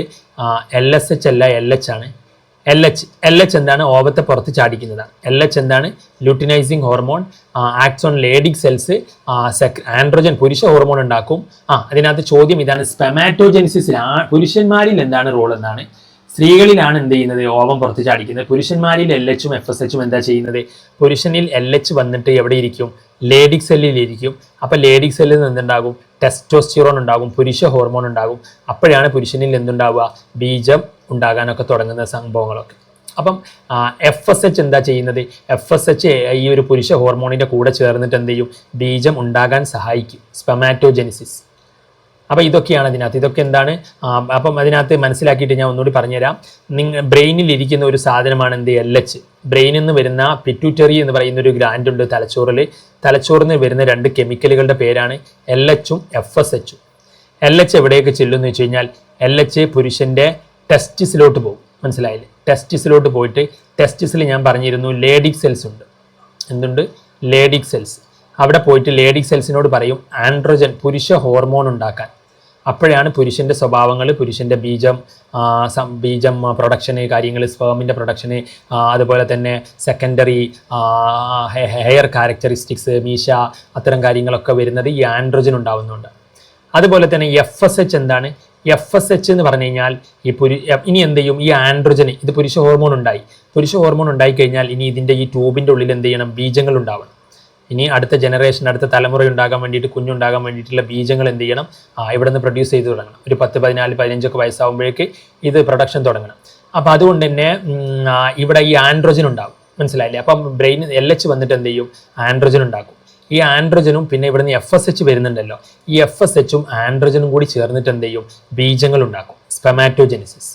S1: LSH അല്ല LH ആണ്. LH എന്താണ്? ഓവത്തെ പുറത്ത് ചാടിക്കുന്നതാണ്. LH എന്താണ്? Luteinising hormone, acts on Leydig cells, androgen പുരുഷ ഹോർമോൺ ഉണ്ടാക്കും. അതിനകത്ത് ചോദ്യം ഇതാണ്, സ്പെമാറ്റോജെനിസിസിൽ പുരുഷന്മാരിൽ എന്താണ് റോൾ എന്നാണ്. സ്ത്രീകളിലാണ് എന്ത് ചെയ്യുന്നത്? ഓവം പുറത്ത് ചാടിക്കുന്നത്. പുരുഷന്മാരിൽ LHഉം FSHഉം എന്താ ചെയ്യുന്നത്? പുരുഷനിൽ LH വന്നിട്ട് എവിടെ ഇരിക്കും? ലേഡിക് സെല്ലിൽ ഇരിക്കും. അപ്പൊ ലേഡിക് സെല്ലിൽ നിന്ന് എന്തുണ്ടാകും? ടെസ്റ്റോസ്റ്റിറോൺ ഉണ്ടാകും, പുരുഷ ഹോർമോൺ ഉണ്ടാകും. അപ്പോഴാണ് പുരുഷനിൽ എന്തുണ്ടാവുക? ബീജം ഉണ്ടാകാനൊക്കെ തുടങ്ങുന്ന സംഭവങ്ങളൊക്കെ. അപ്പം FSH എന്താ ചെയ്യുന്നത്? FSH ഈ ഒരു പുരുഷ ഹോർമോണിന്റെ കൂടെ ചേർന്നിട്ട് എന്ത് ചെയ്യും? ബീജം ഉണ്ടാകാൻ സഹായിക്കും, സ്പെമാറ്റോജെനിസിസ്. അപ്പം ഇതൊക്കെയാണ് അതിനകത്ത്. ഇതൊക്കെ എന്താണ്? അപ്പം അതിനകത്ത് മനസ്സിലാക്കിയിട്ട് ഞാൻ ഒന്നുകൂടി പറഞ്ഞുതരാം. ബ്രെയിനിൽ ഇരിക്കുന്ന ഒരു സാധനമാണ് എന്ത്? LH. ബ്രെയിനിൽ നിന്ന് വരുന്ന പിറ്റ്യൂട്ടറി എന്ന് പറയുന്ന ഒരു ഗ്ലാൻഡ് ഉണ്ട് തലച്ചോറിൽ. തലച്ചോറിൽ നിന്ന് വരുന്ന 2 കെമിക്കലുകളുടെ പേരാണ് LHഉം FSHഉം. LH എവിടെയൊക്കെ ചെല്ലുമെന്ന് വെച്ച് കഴിഞ്ഞാൽ LH പുരുഷന്റെ ടെസ്റ്റിസിലോട്ട് പോകും. മനസ്സിലായില്ലേ? ടെസ്റ്റിസിലോട്ട് പോയിട്ട്, ടെസ്റ്റിസിൽ ഞാൻ പറഞ്ഞിരുന്നു ലേഡിക് സെൽസ് ഉണ്ട്. എന്തുണ്ട്? Leydig cells. അവിടെ പോയിട്ട് ലേഡിക് സെൽസിനോട് പറയും ആൻഡ്രോജൻ പുരുഷ ഹോർമോൺ ഉണ്ടാക്കാൻ. അപ്പോഴാണ് പുരുഷന്റെ സ്വഭാവങ്ങൾ, പുരുഷന്റെ ബീജം പ്രൊഡക്ഷന് കാര്യങ്ങൾ, സ്പേമിൻ്റെ പ്രൊഡക്ഷന്, അതുപോലെ തന്നെ സെക്കൻഡറി ഹെയർ ക്യാരക്ടറിസ്റ്റിക്സ്, മീശ, അത്തരം കാര്യങ്ങളൊക്കെ വരുന്നത് ഈ ആൻഡ്രോജൻ ഉണ്ടാവുന്നുണ്ട്. അതുപോലെ തന്നെ FSH എന്താണ്? FSH എന്ന് പറഞ്ഞു കഴിഞ്ഞാൽ ഇനി എന്ത് ചെയ്യും? ഈ ആൻഡ്രോജന്, ഇത് പുരുഷ ഹോർമോൺ ഉണ്ടായി. പുരുഷ ഹോർമോൺ ഉണ്ടായി കഴിഞ്ഞാൽ ഇനി ഇതിൻ്റെ ഈ ട്യൂബിൻ്റെ ഉള്ളിൽ എന്ത് ചെയ്യണം? ബീജങ്ങൾ ഉണ്ടാവണം. ഇനി അടുത്ത ജനറേഷൻ, അടുത്ത തലമുറ ഉണ്ടാകാൻ വേണ്ടിയിട്ട്, കുഞ്ഞുണ്ടാകാൻ വേണ്ടിയിട്ടുള്ള ബീജങ്ങൾ എന്ത് ചെയ്യണം? ഇവിടെ നിന്ന് പ്രൊഡ്യൂസ് ചെയ്ത് തുടങ്ങണം. ഒരു 10, 14, 15 വയസ്സാകുമ്പോഴേക്ക് ഇത് പ്രൊഡക്ഷൻ തുടങ്ങണം. അപ്പോൾ അതുകൊണ്ട് തന്നെ ഇവിടെ ഈ ആൻഡ്രോജൻ ഉണ്ടാകും. മനസ്സിലായില്ലേ? അപ്പം ബ്രെയിൻ LH വന്നിട്ട് എന്ത് ചെയ്യും? ആൻഡ്രോജൻ ഉണ്ടാക്കും. ഈ ആൻഡ്രോജനും പിന്നെ ഇവിടെ നിന്ന് FSH വരുന്നുണ്ടല്ലോ, ഈ FSHഉം ആൻഡ്രോജനും കൂടി ചേർന്നിട്ട് എന്ത് ചെയ്യും? ബീജങ്ങൾ ഉണ്ടാക്കും, സ്പെമാറ്റോജെനിസിസ്.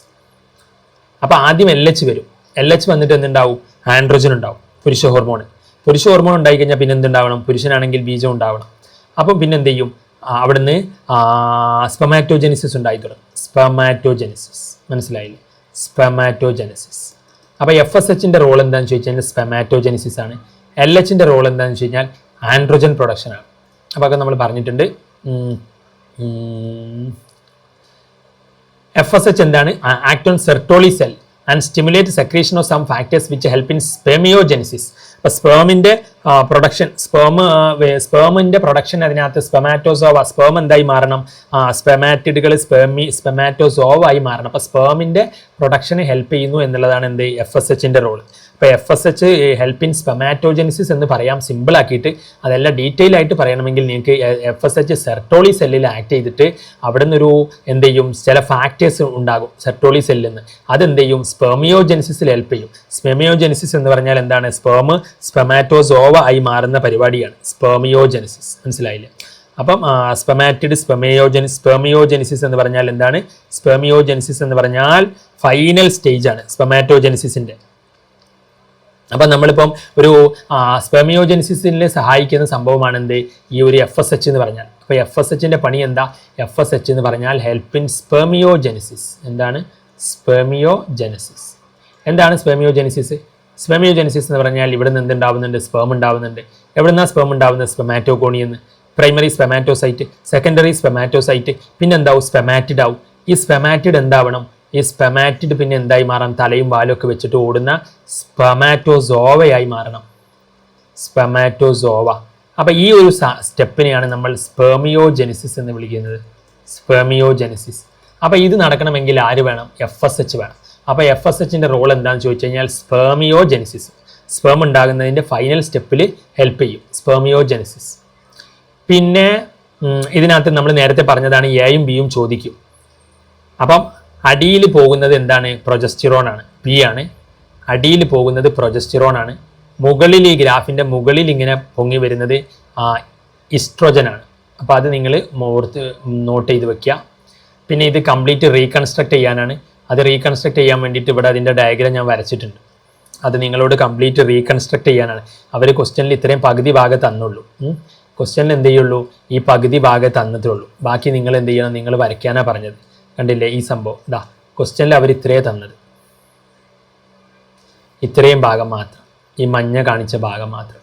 S1: അപ്പോൾ ആദ്യം LH വരും. LH വന്നിട്ട് എന്തുണ്ടാവും? ആൻഡ്രോജൻ ഉണ്ടാവും, പുരുഷ ഹോർമോൺ. പുരുഷ ഹോർമോൺ ഉണ്ടായി കഴിഞ്ഞാൽ പിന്നെ എന്തുണ്ടാവണം? പുരുഷനാണെങ്കിൽ ബീജം ഉണ്ടാവണം. അപ്പം പിന്നെ എന്ത് ചെയ്യും? അവിടുന്ന് സ്പെമാറ്റോജെനിസിസ് ഉണ്ടായി തുടങ്ങും. സ്പെമാറ്റോജെനിസിസ്. മനസ്സിലായില്ലേ? സ്പെമാറ്റോജെനിസിസ്. അപ്പോൾ FSHന്റെ റോൾ എന്താണെന്ന് ചോദിച്ചു കഴിഞ്ഞാൽ സ്പെമാറ്റോജെനിസിസ് ആണ്. LHന്റെ റോൾ എന്താണെന്ന് വെച്ച് കഴിഞ്ഞാൽ ആൻഡ്രോജൻ പ്രൊഡക്ഷനാണ്. അപ്പോൾ ഒക്കെ നമ്മൾ പറഞ്ഞിട്ടുണ്ട്. FSH എന്താണ്? Act on Sertoli cell and stimulate secretion of some factors which help in spermiogenesis. അപ്പോൾ സ്പേമിൻ്റെ പ്രൊഡക്ഷൻ, സ്പേമിൻ്റെ പ്രൊഡക്ഷൻ അതിനകത്ത് സ്പെമാറ്റോസോവ, സ്പേം എന്തായി മാറണം? സ്പെമാറ്റിഡുകൾ സ്പെമാറ്റോസോവ ആയി മാറണം. അപ്പോൾ സ്പേമിൻ്റെ പ്രൊഡക്ഷന് ഹെൽപ്പ് ചെയ്യുന്നു എന്നുള്ളതാണ് എന്ത്? FSHന്റെ റോൾ. അപ്പോൾ FSH ഹെൽപ്പ് ഇൻ സ്പെമാറ്റോജെനിസിസ് എന്ന് പറയാം സിമ്പിൾ ആക്കിയിട്ട്. അതെല്ലാം ഡീറ്റെയിൽ ആയിട്ട് പറയണമെങ്കിൽ നിങ്ങൾക്ക് FSH സെർട്ടോളി സെല്ലിൽ ആക്ട് ചെയ്തിട്ട് അവിടെ നിന്നൊരു എന്ത് ചെയ്യും? ചില ഫാക്ടേഴ്സ് ഉണ്ടാകും സെർട്ടോളി സെല്ലിൽ നിന്ന്. അതെന്ത് ചെയ്യും? സ്പെമിയോജെനിസിസിൽ ഹെൽപ്പ് ചെയ്യും. സ്പെമിയോജെനിസിസ് എന്ന് പറഞ്ഞാൽ എന്താണ്? സ്പെമാറ്റോസോവ ആയി മാറുന്ന പരിപാടിയാണ് സ്പെമിയോജെനിസിസ്. മനസ്സിലായില്ലേ? അപ്പം സ്പെമിയോജെനിസിസ് എന്ന് പറഞ്ഞാൽ എന്താണ്? സ്പെമിയോജെനിസിസ് എന്ന് പറഞ്ഞാൽ ഫൈനൽ സ്റ്റേജ് ആണ് സ്പെമാറ്റോജെനിസിസിന്റെ. അപ്പം നമ്മളിപ്പം ഒരു സ്പെമിയോജെനിസിസിൽ സഹായിക്കുന്ന സംഭവമാണ് എന്ത്? ഈ ഒരു FSH എന്ന് പറഞ്ഞാൽ. അപ്പോൾ FSHന്റെ പണി എന്താ? FSH എന്ന് പറഞ്ഞാൽ ഹെൽപ്പ് ഇൻ സ്പെമിയോജെനിസിസ്. എന്താണ്? സ്പെമിയോജെനിസിസ്. എന്താണ് സ്പെമിയോജെനിസിസ്? സ്പെമിയോജെനിസിസ് എന്ന് പറഞ്ഞാൽ ഇവിടെ നിന്ന് എന്തുണ്ടാവുന്നുണ്ട്? സ്പേം ഉണ്ടാവുന്നുണ്ട്. എവിടെ നിന്നാണ് സ്പേം ഉണ്ടാവുന്നത്? സ്പെമാറ്റോകോണിയെന്ന്. പ്രൈമറി സ്പെമാറ്റോസൈറ്റ്, സെക്കൻഡറി സ്പെമാറ്റോസൈറ്റ്, പിന്നെ എന്താവും? സ്പെമാറ്റിഡ് ആവും. ഈ സ്പെമാറ്റിഡ് എന്താവണം? ഈ സ്പെമാറ്റിഡ് പിന്നെ എന്തായി മാറണം? തലയും വാലും ഒക്കെ വെച്ചിട്ട് ഓടുന്ന സ്പെമാറ്റോസോവയായി മാറണം. സ്പെമാറ്റോസോവ. അപ്പോൾ ഈ ഒരു സ്റ്റെപ്പിനെയാണ് നമ്മൾ സ്പെമിയോജെനിസിസ് എന്ന് വിളിക്കുന്നത്. സ്പെമിയോജെനിസിസ്. അപ്പോൾ ഇത് നടക്കണമെങ്കിൽ ആര് വേണം? FSH വേണം. അപ്പോൾ FSHന്റെ റോൾ എന്താണെന്ന് ചോദിച്ചു കഴിഞ്ഞാൽ സ്പെമിയോജെനിസിസ്, സ്പേം ഉണ്ടാകുന്നതിൻ്റെ ഫൈനൽ സ്റ്റെപ്പിൽ ഹെൽപ്പ് ചെയ്യും. സ്പെമിയോജെനിസിസ്. പിന്നെ ഇതിനകത്ത് നമ്മൾ നേരത്തെ പറഞ്ഞതാണ് എയും ബിയും ചോദിക്കും. അപ്പം അടിയിൽ പോകുന്നത് എന്താണ്? പ്രൊജസ്റ്റിറോൺ ആണ്. ബി ആണ്. അടിയിൽ പോകുന്നത് പ്രൊജസ്റ്റിറോൺ ആണ്. മുകളിൽ ഈ ഗ്രാഫിൻ്റെ മുകളിൽ ഇങ്ങനെ പൊങ്ങി വരുന്നത് ഇസ്ട്രോജൻ ആണ്. അപ്പോൾ അത് നിങ്ങൾ നോട്ട് ചെയ്ത് വെക്കുക. പിന്നെ ഇത് കംപ്ലീറ്റ് റീകൺസ്ട്രക്ട് ചെയ്യാനാണ്. അത് റീകൺസ്ട്രക്ട് ചെയ്യാൻ വേണ്ടിയിട്ട് ഇവിടെ അതിൻ്റെ ഡയഗ്രാം ഞാൻ വരച്ചിട്ടുണ്ട്. അത് നിങ്ങളോട് കംപ്ലീറ്റ് റീകൺസ്ട്രക്ട് ചെയ്യാനാണ്. അവർ ക്വസ്റ്റ്യനിൽ ഇത്രയും പകുതി ഭാഗം തന്നുള്ളൂ. ക്വസ്റ്റ്യനിൽ എന്ത് ചെയ്യുള്ളൂ? ഈ പകുതി ഭാഗം തന്നിട്ടുള്ളൂ. ബാക്കി നിങ്ങൾ എന്ത് ചെയ്യണം? നിങ്ങൾ വരയ്ക്കാനാണ് പറഞ്ഞത്. കണ്ടില്ലേ ഈ സംഭവം? ഇതാ ക്വസ്റ്റ്യനിൽ അവർ ഇത്രയേ തന്നത്. ഇത്രയും ഭാഗം മാത്രം, ഈ മഞ്ഞ കാണിച്ച ഭാഗം മാത്രം.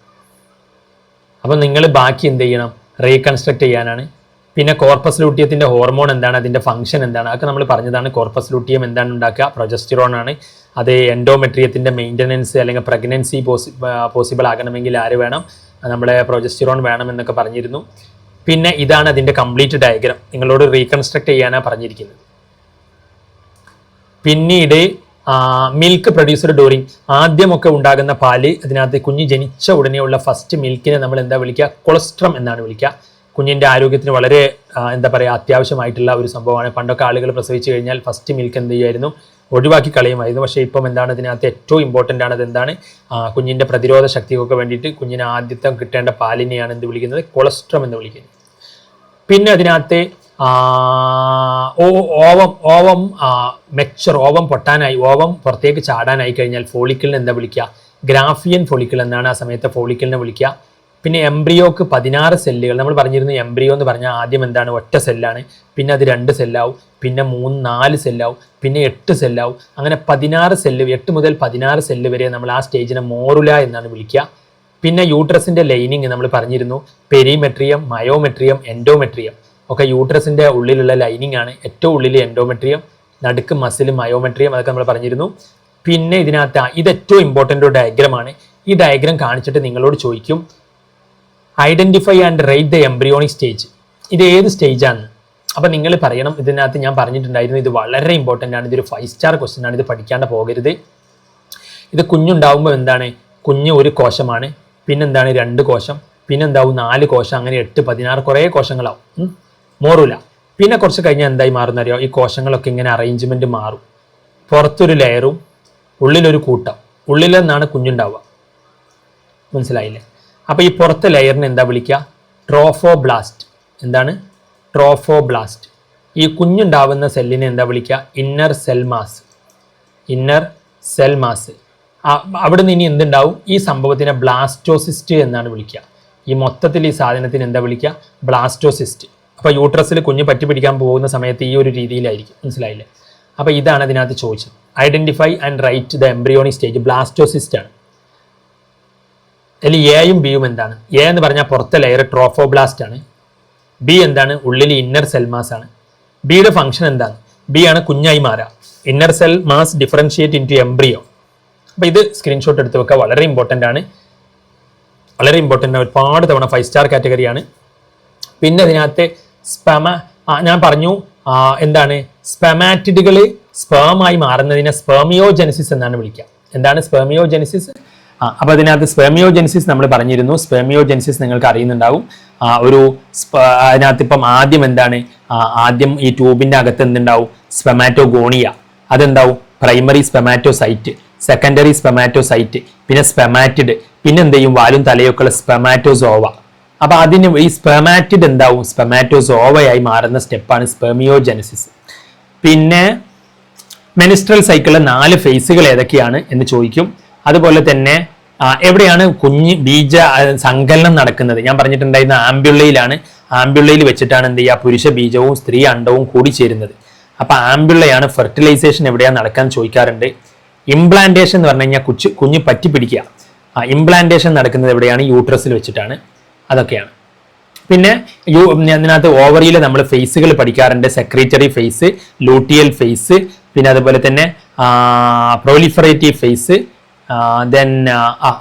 S1: അപ്പം നിങ്ങൾ ബാക്കി എന്ത് ചെയ്യണം, റീകൺസ്ട്രക്ട് ചെയ്യാനാണ്. പിന്നെ കോർപ്പസ് ലൂട്ടിയത്തിൻ്റെ ഹോർമോൺ എന്താണ്, അതിൻ്റെ ഫംഗ്ഷൻ എന്താണ്, അതൊക്കെ നമ്മൾ പറഞ്ഞതാണ്. കോർപ്പസ് ലൂട്ടിയം എന്താണ് ഉണ്ടാക്കുക, പ്രൊജസ്റ്റിറോൺ ആണ്. അത് എൻഡോമെട്രിയത്തിൻ്റെ മെയിൻ്റനൻസ് അല്ലെങ്കിൽ പ്രഗ്നൻസി പോസിബിൾ ആകണമെങ്കിൽ ആര് വേണം, നമ്മളെ പ്രൊജസ്റ്റിറോൺ വേണം എന്നൊക്കെ പറഞ്ഞിരുന്നു. പിന്നെ ഇതാണ് അതിൻ്റെ കംപ്ലീറ്റ് ഡയഗ്രാം, നിങ്ങളോട് റീകൺസ്ട്രക്ട് ചെയ്യാനാണ് പറഞ്ഞിരിക്കുന്നത്. പിന്നീട് മിൽക്ക് പ്രൊഡ്യൂസർ ഡ്യൂറിങ്, ആദ്യമൊക്കെ ഉണ്ടാകുന്ന പാല്, അതിനകത്ത് കുഞ്ഞ് ജനിച്ച ഉടനെയുള്ള ഫസ്റ്റ് മിൽക്കിനെ നമ്മൾ എന്താ വിളിക്കുക, കൊളസ്ട്രം എന്നാണ് വിളിക്കുക. കുഞ്ഞിൻ്റെ ആരോഗ്യത്തിന് വളരെ എന്താ പറയുക അത്യാവശ്യമായിട്ടുള്ള ഒരു സംഭവമാണ്. പണ്ടൊക്കെ ആളുകൾ പ്രസവിച്ചു കഴിഞ്ഞാൽ ഫസ്റ്റ് മിൽക്ക് എന്ത് ചെയ്യുമായിരുന്നു, ഒഴിവാക്കി കളയുമായിരുന്നു. പക്ഷേ ഇപ്പം എന്താണ് ഇതിനകത്ത് ഏറ്റവും ഇമ്പോർട്ടൻ്റ് ആണ്, അതെന്താണ്, കുഞ്ഞിൻ്റെ പ്രതിരോധ ശക്തിക്കൊക്കെ വേണ്ടിയിട്ട് കുഞ്ഞിന് ആദ്യത്തെ കിട്ടേണ്ട പാലിനെയാണ് എന്ത് വിളിക്കുന്നത്, കൊളസ്ട്രം എന്ന് വിളിക്കുന്നത്. പിന്നെ അതിനകത്ത് ഓവം മെച്ചർ, ഓവം പൊട്ടാനായി, ഓവം പുറത്തേക്ക് ചാടാനായി കഴിഞ്ഞാൽ ഫോളിക്കിളിനെ എന്താ വിളിക്കുക, ഗ്രാഫിയൻ ഫോളിക്കിൾ എന്നാണ് ആ സമയത്ത് ഫോളിക്കിളിനെ വിളിക്കുക. പിന്നെ എംബ്രിയോക്ക് 16 സെല്ലുകൾ, നമ്മൾ പറഞ്ഞിരുന്നു എംബ്രിയോ എന്ന് പറഞ്ഞാൽ ആദ്യം എന്താണ്, ഒറ്റ സെല്ലാണ്, പിന്നെ അത് 2 സെല്ലാവും, പിന്നെ 3, 4 സെല്ലാവും, പിന്നെ 8 സെല്ലാവും, അങ്ങനെ 16 സെല്ല്, 8 മുതൽ 16 സെല്ല് വരെ നമ്മൾ ആ സ്റ്റേജിനെ മോറുല എന്നാണ് വിളിക്കുക. പിന്നെ യൂട്രസിൻ്റെ ലൈനിങ് നമ്മൾ പറഞ്ഞിരുന്നു, പെരിമെട്രിയം, മയോമെട്രിയം, എൻഡോമെട്രിയം ഒക്കെ യൂട്രസിൻ്റെ ഉള്ളിലുള്ള ലൈനിങ് ആണ്. ഏറ്റവും ഉള്ളിൽ എൻഡോമെട്രിയം, നടുക്ക് മസിൽ മയോമെട്രിയം, അതൊക്കെ നമ്മൾ പറഞ്ഞിരുന്നു. പിന്നെ ഇതിനകത്ത് ഇത് ഏറ്റവും ഇമ്പോർട്ടൻ്റ് ഒരു ഡയഗ്രമാണ്. ഈ ഡയഗ്രാം കാണിച്ചിട്ട് നിങ്ങളോട് ചോദിക്കും, identify and rate the embryonic stage, ഇത് ഏത് സ്റ്റേജാണ്. അപ്പം നിങ്ങൾ പറയണം. ഇതിനകത്ത് ഞാൻ പറഞ്ഞിട്ടുണ്ടായിരുന്നു, ഇത് വളരെ ഇമ്പോർട്ടൻ്റ് ആണ്, ഇതൊരു 5 സ്റ്റാർ ക്വസ്റ്റ്യൻ ആണ്, ഇത് പഠിക്കാണ്ട് പോകരുത്. ഇത് കുഞ്ഞുണ്ടാവുമ്പോൾ എന്താണ്, കുഞ്ഞ് ഒരു കോശമാണ്, പിന്നെന്താണ് 2 കോശം, പിന്നെന്താവും 4 കോശം, അങ്ങനെ 8, 16 കുറേ കോശങ്ങളാവും, മോറൂല. പിന്നെ കുറച്ച് കഴിഞ്ഞാൽ എന്തായി മാറുന്നറിയോ, ഈ കോശങ്ങളൊക്കെ ഇങ്ങനെ അറേഞ്ച്മെൻറ്റ് മാറും. പുറത്തൊരു ലെയറും ഉള്ളിലൊരു കൂട്ടം, ഉള്ളിലെന്നാണ് കുഞ്ഞുണ്ടാവുക, മനസ്സിലായില്ലേ. അപ്പോൾ ഈ പുറത്തെ ലെയറിന് എന്താ വിളിക്കുക, ട്രോഫോബ്ലാസ്റ്റ്. എന്താണ്, ട്രോഫോബ്ലാസ്റ്റ്. ഈ കുഞ്ഞുണ്ടാവുന്ന സെല്ലിനെ എന്താ വിളിക്കുക, inner cell mass. Inner cell mass. അവിടെ നിന്ന് ഇനി എന്തുണ്ടാവും, ഈ സംഭവത്തിനെ ബ്ലാസ്റ്റോസിസ്റ്റ് എന്നാണ് വിളിക്കുക. ഈ മൊത്തത്തിൽ ഈ സാധനത്തിന് എന്താ വിളിക്കുക, ബ്ലാസ്റ്റോസിസ്റ്റ്. അപ്പോൾ യൂട്രസിൽ കുഞ്ഞ് പറ്റി പിടിക്കാൻ പോകുന്ന സമയത്ത് ഈ ഒരു രീതിയിലായിരിക്കും, മനസ്സിലായില്ലേ. അപ്പോൾ ഇതാണ് അതിനകത്ത് ചോദിച്ചത്, identify and write the embryonic stage, blastocyst ആണ്. അതിൽ എയും ബിയും എന്താണ്, എ എന്ന് പറഞ്ഞാൽ പുറത്തെ ലെയർ ട്രോഫോബ്ലാസ്റ്റ് ആണ്, ബി എന്താണ്, ഉള്ളിൽ ഇന്നർ സെൽ മാസ് ആണ്. ബിയുടെ ഫംഗ്ഷൻ എന്താണ്, ബി ആണ് കുഞ്ഞായി മാറുക, inner cell mass differentiate into embryo. അപ്പോൾ ഇത് സ്ക്രീൻഷോട്ട് എടുത്ത് വെക്കുക, വളരെ ഇമ്പോർട്ടൻ്റ് ആണ്, വളരെ ഇമ്പോർട്ടൻ്റ് ആണ്, ഒരുപാട് തവണ 5 സ്റ്റാർ കാറ്റഗറിയാണ്. പിന്നെ ഇതിനകത്ത് ഞാൻ പറഞ്ഞു എന്താണ്, സ്പെമാറ്റിഡുകൾ സ്പേമായി മാറുന്നതിനെ സ്പെർമിയോജെനിസിസ് എന്നാണ് വിളിക്കുക. എന്താണ് സ്പെർമിയോജെനിസിസ്, അപ്പോൾ അതിനകത്ത് സ്പെർമിയോജെനിസിസ് നമ്മൾ പറഞ്ഞിരുന്നു. സ്പെർമിയോജെനിസിസ് നിങ്ങൾക്ക് അറിയുന്നുണ്ടാവും. അതിനകത്ത് ഇപ്പം ആദ്യം എന്താണ്, ആദ്യം ഈ ട്യൂബിൻ്റെ അകത്ത് എന്തുണ്ടാവും, സ്പെമാറ്റോഗോണിയ, അതെന്താവും, പ്രൈമറി സ്പെമാറ്റോസൈറ്റ്, സെക്കൻഡറി സ്പെമാറ്റോസൈറ്റ്, പിന്നെ സ്പെമാറ്റിഡ്, പിന്നെ എന്ത് ചെയ്യും, വാലും തലയൊക്കെ ഉള്ള സ്പെമാറ്റോസോവ. അപ്പോൾ അതിന് ഈ സ്പെമാറ്റിഡ് എന്താവും, സ്പെമാറ്റോസോവയായി മാറുന്ന സ്റ്റെപ്പാണ് സ്പെർമിയോജെനിസിസ്. പിന്നെ മെനിസ്ട്രൽ സൈക്കിളിലെ 4 ഫേസുകൾ ഏതൊക്കെയാണ് എന്ന് ചോദിക്കും. അതുപോലെ തന്നെ എവിടെയാണ് കുഞ്ഞ് ബീജ സങ്കലനം നടക്കുന്നത്, ഞാൻ പറഞ്ഞിട്ടുണ്ടായിരുന്ന ആംബ്യുള്ളയിലാണ്. ആംബ്യുള്ളയിൽ വെച്ചിട്ടാണ് എന്ത് ചെയ്യുക, പുരുഷ ബീജവും സ്ത്രീ അണ്ടവും കൂടി ചേരുന്നത്. അപ്പോൾ ആംബ്യുള്ളയാണ്. ഫെർട്ടിലൈസേഷൻ എവിടെയാണ് നടക്കാൻ ചോദിക്കാറുണ്ട്. ഇംപ്ലാന്റേഷൻ എന്ന് പറഞ്ഞു കഴിഞ്ഞാൽ കുഞ്ഞ് പറ്റി പിടിക്കുക. ഇംപ്ലാന്റേഷൻ നടക്കുന്നത് എവിടെയാണ്, യൂട്രസിൽ വെച്ചിട്ടാണ്. അതൊക്കെയാണ്. പിന്നെ അതിനകത്ത് ഓവറിയിൽ നമ്മൾ ഫേസുകൾ പഠിക്കാറുണ്ട്, സെക്രീറ്ററി ഫേസ്, ലൂട്ടിയൽ ഫേസ്, പിന്നെ അതുപോലെ തന്നെ പ്രോലിഫറേറ്റീവ് ഫേസ്. ദെൻ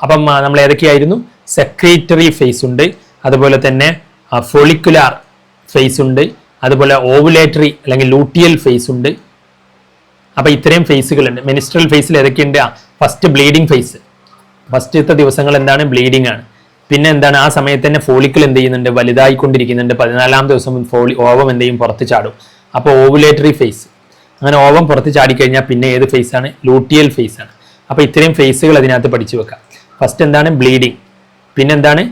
S1: അപ്പം നമ്മൾ ഏതൊക്കെയായിരുന്നു, സെക്രീറ്ററി ഫേസ് ഉണ്ട്, അതുപോലെ തന്നെ ഫോളിക്കുലാർ ഫേസ് ഉണ്ട്, അതുപോലെ ഓവുലേറ്ററി അല്ലെങ്കിൽ ലൂട്ടിയൽ ഫേസ് ഉണ്ട്. അപ്പോൾ ഇത്രയും ഫേസുകളുണ്ട്. മെനിസ്ട്രൽ ഫേസിൽ ഏതൊക്കെയുണ്ട്, ഫസ്റ്റ് ബ്ലീഡിങ് ഫേസ്, ഫസ്റ്റത്തെ ദിവസങ്ങൾ എന്താണ്, ബ്ലീഡിങ് ആണ്. പിന്നെ എന്താണ്, ആ സമയത്ത് തന്നെ ഫോളിക്കിൾ എന്ത് ചെയ്യുന്നുണ്ട്, വലുതായിക്കൊണ്ടിരിക്കുന്നുണ്ട്. 14-ാം ദിവസം ഓവം എന്ത് ചെയ്യും, പുറത്ത് ചാടും. അപ്പോൾ ഓവുലേറ്ററി ഫേസ്. അങ്ങനെ ഓവം പുറത്ത് ചാടിക്കഴിഞ്ഞാൽ പിന്നെ ഏത് ഫേസ് ആണ്, ലൂട്ടിയൽ ഫേസ് ആണ്. അപ്പോൾ ഇത്രയും ഫേസുകൾ അതിനകത്ത് പഠിച്ചു വെക്കാം. ഫസ്റ്റ് എന്താണ്, ബ്ലീഡിങ്. പിന്നെന്താണ്,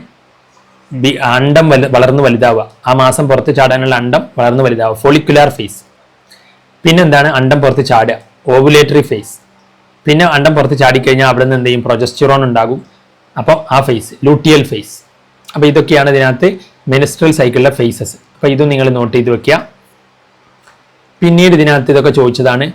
S1: അണ്ടം വളർന്ന് വലുതാവുക, ആ മാസം പുറത്ത് ചാടാനുള്ള അണ്ടം വളർന്ന് വലുതാവുക, ഫോളിക്കുലാർ ഫേസ്. പിന്നെന്താണ്, അണ്ടം പുറത്ത് ചാടുക, ഓവുലേറ്ററി ഫേസ്. പിന്നെ അണ്ടം പുറത്ത് ചാടിക്കഴിഞ്ഞാൽ അവിടെ നിന്ന് എന്ത് ചെയ്യും, പ്രൊജസ്റ്റിറോൺ ഉണ്ടാകും. അപ്പോൾ ആ ഫേസ് ലൂട്ടിയൽ ഫേസ്. അപ്പോൾ ഇതൊക്കെയാണ് ഇതിനകത്ത് മെനിസ്ട്രൽ സൈക്കിളിലെ ഫേസസ്. അപ്പോൾ ഇതും നിങ്ങൾ നോട്ട് ചെയ്ത് വെക്കുക. പിന്നീട് ഇതിനകത്ത് ഇതൊക്കെ ചോദിച്ചതാണ്.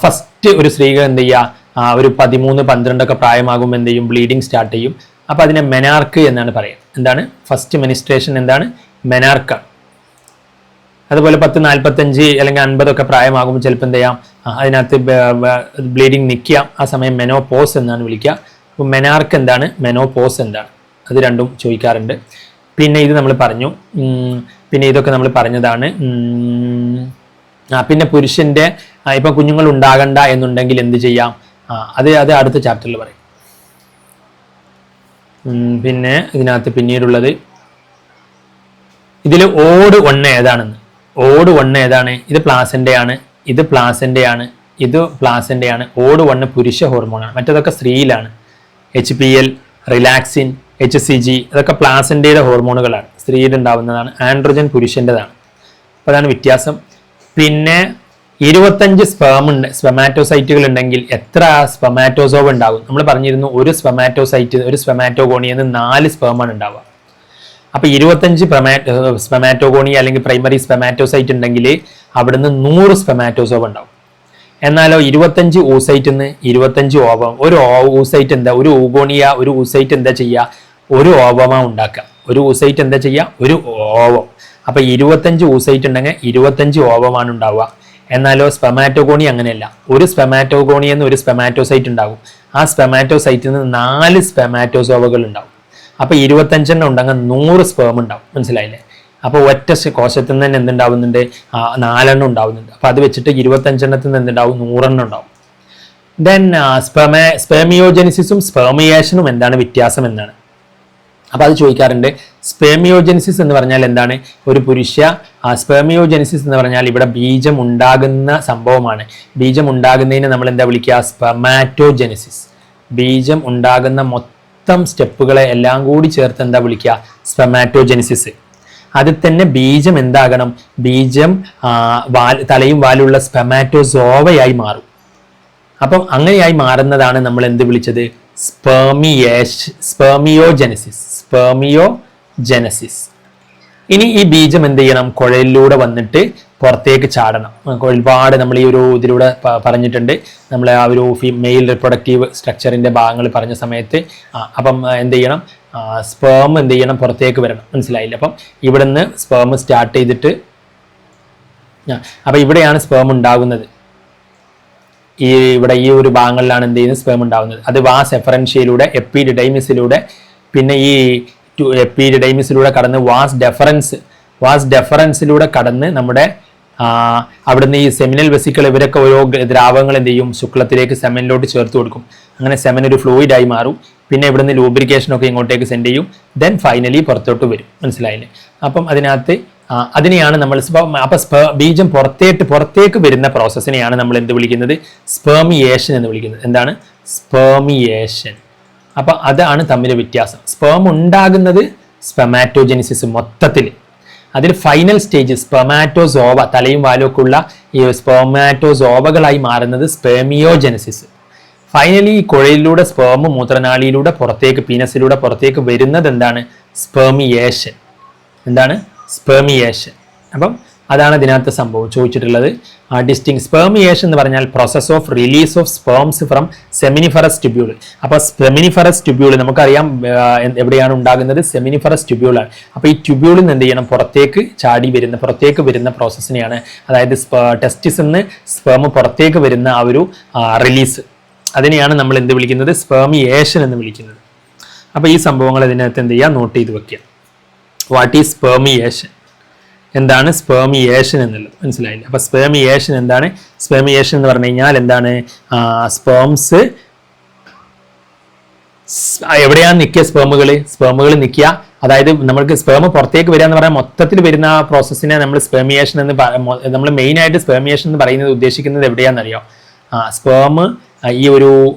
S1: ഫസ്റ്റ് ഒരു സ്ത്രീകൾ എന്ത് ചെയ്യുക, ഒരു 13-12 പ്രായമാകുമ്പോൾ എന്ത് ചെയ്യും, ബ്ലീഡിങ് സ്റ്റാർട്ട് ചെയ്യും. അപ്പോൾ അതിനെ മെനാർക്ക് എന്നാണ് പറയുക. എന്താണ് ഫസ്റ്റ് മെനിസ്ട്രേഷൻ എന്താണ് മെനാർക്കാണ്. അതുപോലെ 10-45 അല്ലെങ്കിൽ 50 പ്രായമാകുമ്പോൾ ചിലപ്പോൾ എന്ത് ചെയ്യാം, അതിനകത്ത് ബ്ലീഡിങ് നിൽക്കുക, ആ സമയം മെനോപോസ് എന്നാണ് വിളിക്കുക. അപ്പോൾ മെനാർക്ക് എന്താണ്, മെനോപോസ് എന്താണ്, അത് രണ്ടും ചോദിക്കാറുണ്ട്. പിന്നെ ഇത് നമ്മൾ പറഞ്ഞു, പിന്നെ ഇതൊക്കെ നമ്മൾ പറഞ്ഞതാണ്. പിന്നെ പുരുഷന്റെ ഇപ്പം കുഞ്ഞുങ്ങൾ ഉണ്ടാകണ്ട എന്നുണ്ടെങ്കിൽ എന്ത് ചെയ്യാം, അത് അടുത്ത ചാപ്റ്ററിൽ പറയും. പിന്നെ ഇതിനകത്ത് പിന്നീടുള്ളത് ഇതിൽ ഓട് 1 ഏതാണെന്ന്. ഓട് 1 ഏതാണ്? ഇത് പ്ലാസന്റയാണ്, ഇത് പ്ലാസന്റയാണ്, ഇത് പ്ലാസന്റയാണ്. ഓട് 1 പുരുഷ ഹോർമോണാണ്, മറ്റേതൊക്കെ സ്ത്രീയിലാണ്. HPL, റിലാക്സിൻ, HCG അതൊക്കെ പ്ലാസന്റയുടെ ഹോർമോണുകളാണ്, സ്ത്രീയിൽ ഉണ്ടാവുന്നതാണ്. ആൻഡ്രോജൻ പുരുഷൻ്റെതാണ്. അപ്പോൾ അതാണ് വ്യത്യാസം. പിന്നെ 25 സ്പെമാറ്റോസൈറ്റുകൾ ഉണ്ടെങ്കിൽ എത്ര സ്പെമാറ്റോസോവ് ഉണ്ടാകും? നമ്മൾ പറഞ്ഞിരുന്നു ഒരു സ്പെമാറ്റോസൈറ്റ്, ഒരു സ്പെമാറ്റോഗോണിയെന്ന് 4 സ്പെമാണ് ഉണ്ടാവുക. അപ്പോൾ 25 സ്പെമാറ്റോഗോണി അല്ലെങ്കിൽ പ്രൈമറി സ്പെമാറ്റോസൈറ്റ് ഉണ്ടെങ്കിൽ അവിടുന്ന് 100 സ്പെമാറ്റോസോവ് ഉണ്ടാവും. എന്നാലോ 25 ഊസൈറ്റിന്ന് 25 ഓവം. ഒരു ഊസൈറ്റ് എന്താ, ഒരു ഊഗോണിയ, ഒരു ഊസൈറ്റ് എന്താ ചെയ്യുക, ഒരു ഓവമാ ഉണ്ടാക്കുക. ഒരു ഊസൈറ്റ് എന്താ ചെയ്യുക, ഒരു ഓവം. അപ്പൊ 25 ഊസൈറ്റ് ഉണ്ടെങ്കിൽ 25 ഓവമാണ് ഉണ്ടാവുക. എന്നാലോ സ്പെമാറ്റോഗോണി അങ്ങനെയല്ല, ഒരു സ്പെമാറ്റോഗോണി എന്ന് ഒരു സ്പെമാറ്റോസൈറ്റ് ഉണ്ടാകും. ആ സ്പെമാറ്റോസൈറ്റിൽ നിന്ന് 4 സ്പെമാറ്റോസോവകൾ ഉണ്ടാവും. അപ്പൊ 25 ഉണ്ടെങ്കിൽ 100 സ്പേം ഉണ്ടാവും. മനസ്സിലായില്ലേ? അപ്പോൾ ഒറ്റ കോശത്തിൽ നിന്ന് തന്നെ എന്തുണ്ടാവുന്നുണ്ട്, 4 ഉണ്ടാവുന്നുണ്ട്. അപ്പൊ അത് വെച്ചിട്ട് 25 നിന്ന് എന്തുണ്ടാവും, 100 ഉണ്ടാവും. ദെൻ സ്പെർമിയോജെനിസിസും സ്പെർമിയേഷനും എന്താണ് വ്യത്യാസം എന്നാണ്. അപ്പൊ അത് ചോദിക്കാറുണ്ട്. സ്പെർമിയോജെനിസിസ് എന്ന് പറഞ്ഞാൽ എന്താണ്? ഒരു പുരുഷ സ്പെർമിയോജെനിസിസ് എന്ന് പറഞ്ഞാൽ ഇവിടെ ബീജം ഉണ്ടാകുന്ന സംഭവമാണ്. ബീജം ഉണ്ടാകുന്നതിന് നമ്മൾ എന്താ വിളിക്കുക, സ്പെർമാറ്റോജെനിസിസ്. ബീജം ഉണ്ടാകുന്ന മൊത്തം സ്റ്റെപ്പുകളെ എല്ലാം കൂടി ചേർത്ത് എന്താ വിളിക്കുക, സ്പെർമാറ്റോജെനിസിസ്. അതിൽ തന്നെ ബീജം എന്താകണം, ബീജം തലയും വാലുള്ള സ്പെമാറ്റോസോവയായി മാറും. അപ്പം അങ്ങനെയായി മാറുന്നതാണ് നമ്മൾ എന്ത് വിളിച്ചത്, സ്പെർമിയോജെനസിസ്. ഇനി ഈ ബീജം എന്ത് ചെയ്യണം, കുഴലിലൂടെ വന്നിട്ട് പുറത്തേക്ക് ചാടണം. ഒരുപാട് നമ്മൾ ഈ ഒരു ഇതിലൂടെ പറഞ്ഞിട്ടുണ്ട്. നമ്മൾ ആ ഒരു മെയിൽ റിപ്രൊഡക്റ്റീവ് സ്ട്രക്ചറിന്റെ ഭാഗങ്ങൾ പറഞ്ഞ സമയത്ത് അപ്പം എന്ത് ചെയ്യണം, സ്പേം എന്ത് ചെയ്യണം, പുറത്തേക്ക് വരണം. മനസ്സിലായില്ല? അപ്പം ഇവിടുന്ന് സ്പേം സ്റ്റാർട്ട് ചെയ്തിട്ട് അപ്പം ഇവിടെയാണ് സ്പേം ഉണ്ടാകുന്നത്. ഇവിടെ ഈ ഒരു ഭാഗങ്ങളിലാണ് എന്ത് ചെയ്യുന്നത്, സ്പേം ഉണ്ടാകുന്നത്. അത് വാസ് എഫറൻഷ്യയിലൂടെ, എപ്പിഡിഡൈമിസിലൂടെ, പിന്നെ ഈ എപ്പിഡിഡൈമിസിലൂടെ കടന്ന് വാസ് ഡെഫറൻസിലൂടെ കടന്ന് നമ്മുടെ അവിടുന്ന് ഈ സെമിനൽ വെസിക്കിൾ ഇവരൊക്കെ ഓരോ ദ്രാവകങ്ങൾ എന്ത് ചെയ്യും, ശുക്ലത്തിലേക്ക് സെമനിലോട്ട് ചേർത്ത് കൊടുക്കും. അങ്ങനെ സെമൻ ഒരു ഫ്ലൂയിഡായി മാറും. പിന്നെ ഇവിടുന്ന് ലൂബ്രിക്കേഷനൊക്കെ ഇങ്ങോട്ടേക്ക് സെൻഡ് ചെയ്യും. ദെൻ ഫൈനലി പുറത്തോട്ട് വരും. മനസ്സിലായില്ലേ? അപ്പം അതിനകത്ത് അതിനെയാണ് നമ്മൾ ബീജം പുറത്തേക്ക് വരുന്ന പ്രോസസ്സിനെയാണ് നമ്മൾ എന്ത് വിളിക്കുന്നത്, സ്പെർമിയേഷൻ എന്ന് വിളിക്കുന്നത്. എന്താണ് സ്പെർമിയേഷൻ? അപ്പൊ അതാണ് തമ്മിൽ വ്യത്യാസം. സ്പേം ഉണ്ടാകുന്നത് സ്പെമാറ്റോജെനിസിസ് മൊത്തത്തിൽ. അതിൽ ഫൈനൽ സ്റ്റേജ് സ്പെമാറ്റോസോവ, തലയും വാലും ഒക്കെ ഉള്ള ഈ സ്പെർമാറ്റോസോവകളായി മാറുന്നത് സ്പെർമിയോജെനസിസ്. ഫൈനലി ഈ കുഴലിലൂടെ സ്പേം മൂത്രനാളിയിലൂടെ പുറത്തേക്ക്, പീനസിലൂടെ പുറത്തേക്ക് വരുന്നത് എന്താണ്, സ്പെർമിയേഷൻ. എന്താണ് സ്പെർമിയേഷൻ? അപ്പം അതാണ് ഇതിനകത്ത് സംഭവം ചോദിച്ചിട്ടുള്ളത്. സ്പെർമിയേഷൻ എന്ന് പറഞ്ഞാൽ process of release of sperms from seminiferous tubule. അപ്പൊ സെമിനിഫറസ് ട്യൂബ്യൂൾ നമുക്കറിയാം എവിടെയാണ് ഉണ്ടാകുന്നത്, സെമിനിഫറസ് ട്യൂബ്യൂളാണ്. അപ്പൊ ഈ ട്യൂബ്യൂളിൽ നിന്ന് എന്ത് ചെയ്യണം, പുറത്തേക്ക് വരുന്ന പ്രോസസ്സിനെയാണ്, അതായത് ടെസ്റ്റിസിൽ നിന്ന് സ്പേം പുറത്തേക്ക് വരുന്ന ആ ഒരു റിലീസ്, അതിനെയാണ് നമ്മൾ എന്ത് വിളിക്കുന്നത്, സ്പെർമിയേഷൻ എന്ന് വിളിക്കുന്നത്. അപ്പൊ ഈ സംഭവങ്ങൾ ഇതിനകത്ത് എന്ത് ചെയ്യുക, നോട്ട് ചെയ്ത് വെക്കുക. What is spermiation? എന്താണ് സ്പെർമിയേഷൻ എന്നുള്ളത്? മനസ്സിലായില്ല? അപ്പൊ സ്പെർമിയേഷൻ എന്താണ്? സ്പെർമിയേഷൻ എന്ന് പറഞ്ഞു കഴിഞ്ഞാൽ എന്താണ്, സ്പേംസ് എവിടെയാണ് നിൽക്കുക, സ്പേമുകൾ നിൽക്കുക. അതായത് നമ്മൾക്ക് സ്പേം പുറത്തേക്ക് വരിക എന്ന് പറയാൻ മൊത്തത്തിൽ വരുന്ന ആ പ്രോസസ്സിനെ നമ്മൾ സ്പെർമിയേഷൻ എന്ന് നമ്മൾ മെയിൻ ആയിട്ട് സ്പെർമിയേഷൻ എന്ന് പറയുന്നത് ഉദ്ദേശിക്കുന്നത് എവിടെയാണെന്നറിയാം, സ്പേം ഈ ഒരു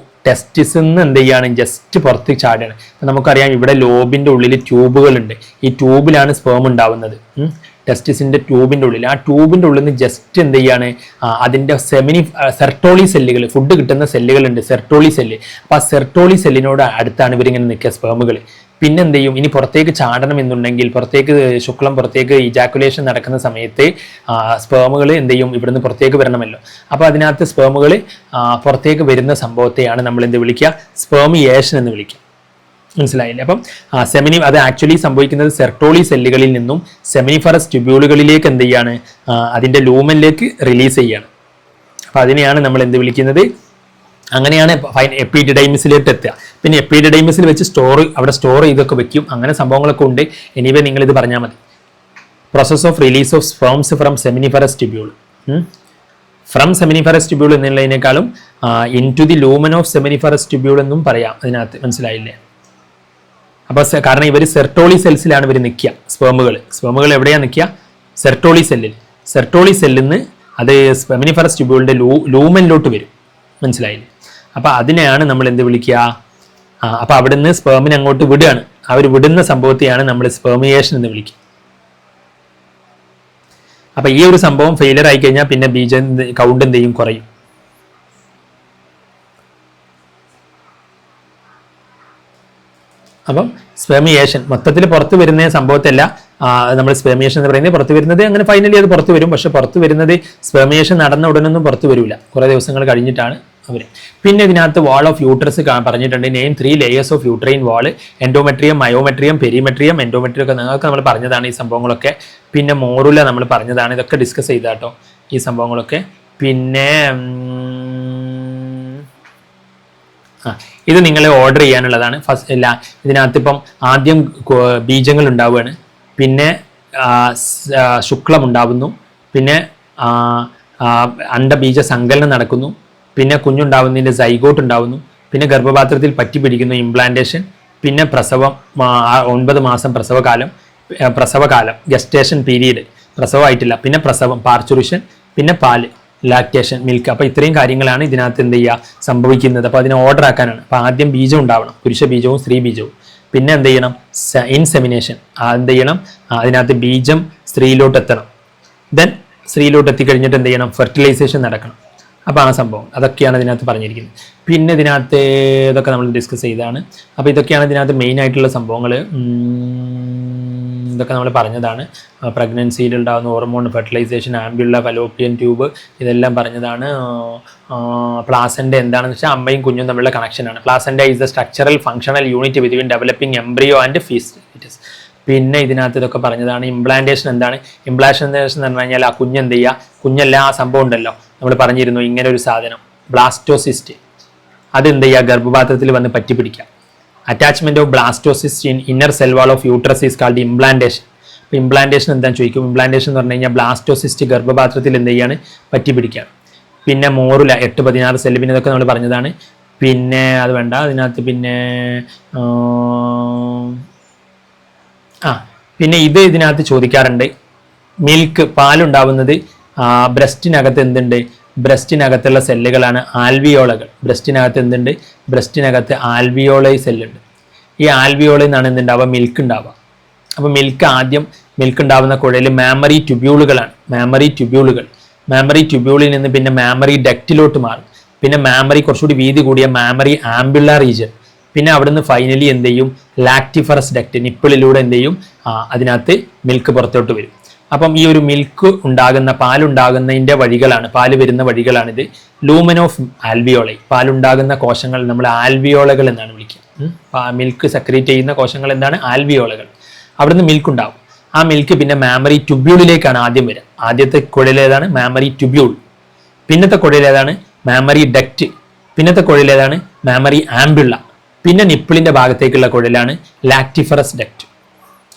S1: ടെസ്റ്റിസിൽ നിന്ന് എന്ത് ചെയ്യാണ്, ജസ്റ്റ് പുറത്ത് ചാടുകയാണ്. നമുക്കറിയാം ഇവിടെ ലോബിന്റെ ഉള്ളിൽ ട്യൂബുകളുണ്ട്. ഈ ട്യൂബിലാണ് സ്പേം ഉണ്ടാവുന്നത്. ടെസ്റ്റിസിന്റെ ട്യൂബിന്റെ ഉള്ളിൽ, ആ ട്യൂബിന്റെ ഉള്ളിൽ നിന്ന് ജസ്റ്റ് എന്ത് ചെയ്യാണ്, അതിന്റെ സെർട്ടോളി സെല്ലുകൾ, ഫുഡ് കിട്ടുന്ന സെല്ലുകളുണ്ട്, സെർട്ടോളി സെല്ല്. അപ്പൊ ആ സെർട്ടോളി സെല്ലിനോട് അടുത്താണ് ഇവരിങ്ങനെ നിൽക്കുക സ്പേമുകൾ. പിന്നെ എന്ത് ചെയ്യും, ഇനി പുറത്തേക്ക് ചാടണം എന്നുണ്ടെങ്കിൽ, ശുക്ലം പുറത്തേക്ക് ഇജാക്കുലേഷൻ നടക്കുന്ന സമയത്ത് സ്പേമുകൾ എന്ത് ചെയ്യും, ഇവിടുന്ന് പുറത്തേക്ക് വരണമല്ലോ. അപ്പൊ അതിനകത്ത് സ്പേമുകൾ പുറത്തേക്ക് വരുന്ന സംഭവത്തെയാണ് നമ്മൾ എന്ത് വിളിക്കുക, സ്പെർമിയേഷൻ എന്ന് വിളിക്കുക. മനസ്സിലായില്ലേ? അപ്പം അത് ആക്ച്വലി സംഭവിക്കുന്നത് സെർട്ടോളി സെല്ലുകളിൽ നിന്നും സെമിനിഫറസ് ട്യൂബ്യൂളുകളിലേക്ക് എന്ത് ചെയ്യാണ്, അതിൻ്റെ ലൂമനിലേക്ക് റിലീസ് ചെയ്യാണ്. അപ്പം അതിനെയാണ് നമ്മൾ എന്ത് വിളിക്കുന്നത്, അങ്ങനെയാണ് എപ്പിഡിഡൈമിസിലേക്ക് എത്തുക. പിന്നെ എപ്പിഡിഡൈമിസിൽ വെച്ച് അവിടെ സ്റ്റോർ ചെയ്തൊക്കെ വെക്കും. അങ്ങനെ സംഭവങ്ങളൊക്കെ ഉണ്ട്. എനിവേ നിങ്ങൾ ഇത് പറഞ്ഞാൽ മതി. Process of release of sperms from seminiferous tubule. From seminiferous tubule എന്നുള്ളതിനേക്കാളും into the lumen of seminiferous tubule എന്നും പറയാം അതിനകത്ത്. മനസ്സിലായില്ലേ? അപ്പോൾ കാരണം ഇവർ സെർട്ടോളി സെൽസിലാണ് ഇവർ നിൽക്കുക. സ്പേമുകൾ എവിടെയാണ് നിൽക്കുക? സെർട്ടോളി സെല്ലിൽ. സെർട്ടോളി സെല്ലിൽ നിന്ന് അത് സെമിനിഫറസ് ട്യൂബ്യൂളിൻ്റെ ലൂമനിലോട്ട് വരും. മനസ്സിലായില്ലേ? അപ്പോൾ അതിനെയാണ് നമ്മൾ എന്ത് വിളിക്കുക? അപ്പോൾ അവിടുന്ന് സ്പേമിനെ അങ്ങോട്ട് വിടുകയാണ്. അവർ വിടുന്ന സംഭവത്തെയാണ് നമ്മൾ സ്പെർമിയേഷൻ എന്ന് വിളിക്കുക. അപ്പോൾ ഈ ഒരു സംഭവം ഫെയിലർ ആയി കഴിഞ്ഞാൽ പിന്നെ കൗണ്ട് എന്ത് ചെയ്യും? കുറയും. അപ്പം സ്പെർമിയേഷൻ മൊത്തത്തിൽ പുറത്ത് വരുന്ന സംഭവത്തല്ല നമ്മൾ സ്പെർമിയേഷൻ എന്ന് പറയുന്നത്. പുറത്ത് വരുന്നത് അങ്ങനെ ഫൈനലി അത് പുറത്ത് വരും. പക്ഷെ പുറത്ത് വരുന്നത് സ്പെർമിയേഷൻ നടന്ന ഉടനൊന്നും പുറത്ത് വരില്ല, കുറേ ദിവസങ്ങൾ കഴിഞ്ഞിട്ടാണ് അവർ. പിന്നെ ഇതിനകത്ത് വാൾ ഓഫ് യൂട്രസ് പറഞ്ഞിട്ടുണ്ട്. Name 3 layers of uterine wall. Endometrium, myometrium, perimetrium. Endometrium ഒക്കെ നിങ്ങൾക്ക് നമ്മൾ പറഞ്ഞതാണ് ഈ സംഭവങ്ങളൊക്കെ. പിന്നെ മോറുല നമ്മൾ പറഞ്ഞതാണ്. ഇതൊക്കെ ഡിസ്കസ് ചെയ്താട്ടോ ഈ സംഭവങ്ങളൊക്കെ. പിന്നെ ഇത് നിങ്ങൾ ഓർഡർ ചെയ്യാനുള്ളതാണ്. ഫസ്റ്റ് ഇതിനകത്ത് ഇപ്പം ആദ്യം ബീജങ്ങൾ ഉണ്ടാവുകയാണ്, പിന്നെ ശുക്ലം ഉണ്ടാവുന്നു, പിന്നെ അണ്ടബീജ സങ്കലനം നടക്കുന്നു, പിന്നെ കുഞ്ഞുണ്ടാവുന്നതിൻ്റെ സൈഗോട്ട് ഉണ്ടാവുന്നു, പിന്നെ ഗർഭപാത്രത്തിൽ പറ്റി പിടിക്കുന്നു ഇംപ്ലാന്റേഷൻ, പിന്നെ പ്രസവം 9 മാസം പ്രസവകാലം ഗസ്റ്റേഷൻ പീരീഡ്, പ്രസവമായിട്ടില്ല, പിന്നെ പ്രസവം പാർച്ചുറിഷൻ, പിന്നെ പാല് ലാക്ടേഷൻ മിൽക്ക്. അപ്പോൾ ഇത്രയും കാര്യങ്ങളാണ് ഇതിനകത്ത് എന്ത് ചെയ്യുക സംഭവിക്കുന്നത്. അപ്പോൾ അതിനെ ഓർഡർ ആക്കാനാണ്. അപ്പോൾ ആദ്യം ബീജം ഉണ്ടാവണം, പുരുഷ ബീജവും സ്ത്രീ ബീജവും. പിന്നെ എന്ത് ചെയ്യണം? ഇൻസെമിനേഷൻ. എന്ത് ചെയ്യണം? അതിനകത്ത് ബീജം സ്ത്രീയിലോട്ട് എത്തണം. ദെൻ സ്ത്രീയിലോട്ട് എത്തിക്കഴിഞ്ഞിട്ട് എന്ത് ചെയ്യണം? ഫെർട്ടിലൈസേഷൻ നടക്കണം. അപ്പോൾ ആ സംഭവം അതൊക്കെയാണ് ഇതിനകത്ത് പറഞ്ഞിരിക്കുന്നത്. പിന്നെ ഇതിനകത്ത് ഇതൊക്കെ നമ്മൾ ഡിസ്കസ് ചെയ്തതാണ്. അപ്പോൾ ഇതൊക്കെയാണ് ഇതിനകത്ത് മെയിൻ ആയിട്ടുള്ള സംഭവങ്ങൾ. ഇതൊക്കെ നമ്മൾ പറഞ്ഞതാണ്. പ്രഗ്നൻസിയിൽ ഉണ്ടാകുന്ന hormone, fertilization, ampulla, fallopian tube, ഇതെല്ലാം പറഞ്ഞതാണ്. പ്ലാസൻ്റ എന്താണെന്ന് വെച്ചാൽ അമ്മയും കുഞ്ഞും തമ്മിലുള്ള കണക്ഷനാണ്. Placenta is the structural functional unit between developing embryo and foetus. പിന്നെ ഇതിനകത്ത് ഇതൊക്കെ പറഞ്ഞതാണ്. ഇംപ്ലാന്റേഷൻ എന്താണ്? ഇംപ്ലാന്റേഷൻ എന്ന് പറഞ്ഞു കഴിഞ്ഞാൽ ആ കുഞ്ഞെന്ത് ചെയ്യുക? കുഞ്ഞല്ല, ആ സംഭവം ഉണ്ടല്ലോ നമ്മൾ പറഞ്ഞിരുന്നു, ഇങ്ങനെ ഒരു സാധനം ബ്ലാസ്റ്റോസിസ്റ്റ്, അതെന്ത് ചെയ്യുക? ഗർഭപാത്രത്തിൽ വന്ന് പറ്റി പിടിക്കാം. Attachment of blastocyst in inner cell wall of uterus is called implantation. അപ്പോൾ ഇംപ്ലാന്റേഷൻ എന്താണെന്ന് ചോദിക്കും. ഇംപ്ലാന്റേഷൻ എന്ന് പറഞ്ഞു കഴിഞ്ഞാൽ ബ്ലാസ്റ്റോസിസ്റ്റ് ഗർഭപാത്രത്തിൽ എന്ത് ചെയ്യാണ്? പറ്റി പിടിക്കുകയാണ്. പിന്നെ മോറുല 8-16 സെല്ല്, പിന്നെ ഇതൊക്കെ നമ്മൾ പറഞ്ഞതാണ്. പിന്നെ അത് വേണ്ട, അതിനകത്ത് പിന്നെ പിന്നെ ഇതിനകത്ത് ചോദിക്കാറുണ്ട്. മിൽക്ക്, പാലുണ്ടാവുന്നത് ബ്രസ്റ്റിനകത്ത് എന്തുണ്ട്? ബ്രസ്റ്റിനകത്തുള്ള സെല്ലുകളാണ് ആൽവിയോളകൾ. ബ്രസ്റ്റിനകത്ത് എന്തുണ്ട്? ബ്രസ്റ്റിനകത്ത് ആൽവിയോളൈ സെല്ലുണ്ട്. ഈ ആൽവിയോളിൽ നിന്നാണ് എന്തുണ്ടാവുക? മിൽക്ക് ഉണ്ടാവുക. അപ്പോൾ മിൽക്ക് ഉണ്ടാവുന്ന കുഴൽ മാമറി ട്യൂബ്യൂളുകളാണ്. മാമറി ട്യൂബ്യൂളിൽ നിന്ന് പിന്നെ മാമറി ഡക്റ്റിലോട്ട് മാറും. പിന്നെ മാമറി കുറച്ചുകൂടി വീതി കൂടിയ മാമറി ആംബുള്ള റീജിയൻ. പിന്നെ അവിടുന്ന് ഫൈനലി എന്ത് ചെയ്യും? ലാക്ടിഫറസ് ഡക്റ്റ്, നിപ്പിളിലൂടെ എന്ത് ചെയ്യും? അതിനകത്ത് മിൽക്ക് പുറത്തോട്ട് വരും. അപ്പം ഈ ഒരു മിൽക്ക് ഉണ്ടാകുന്ന, പാലുണ്ടാകുന്നതിൻ്റെ വഴികളാണ്, പാല് വരുന്ന വഴികളാണിത്. Lumen of alveoli. പാലുണ്ടാകുന്ന കോശങ്ങൾ നമ്മൾ ആൽവിയോളകൾ എന്നാണ് വിളിക്കുക. മിൽക്ക് സെക്രീറ്റ് ചെയ്യുന്ന കോശങ്ങൾ എന്താണ്? ആൽവിയോളകൾ. അവിടുന്ന് മിൽക്ക് ഉണ്ടാവും. ആ മിൽക്ക് പിന്നെ മാമറി ട്യൂബ്യൂളിലേക്കാണ് ആദ്യം വരിക. ആദ്യത്തെ കുഴലേതാണ്? Mammary tubule. പിന്നത്തെ കുഴലേതാണ്? Mammary duct. പിന്നത്തെ കുഴലേതാണ്? മാമറി ആംബുള്ള. പിന്നെ നിപ്പിളിൻ്റെ ഭാഗത്തേക്കുള്ള കുഴലാണ് ലാക്ടിഫറസ് ഡക്റ്റ്.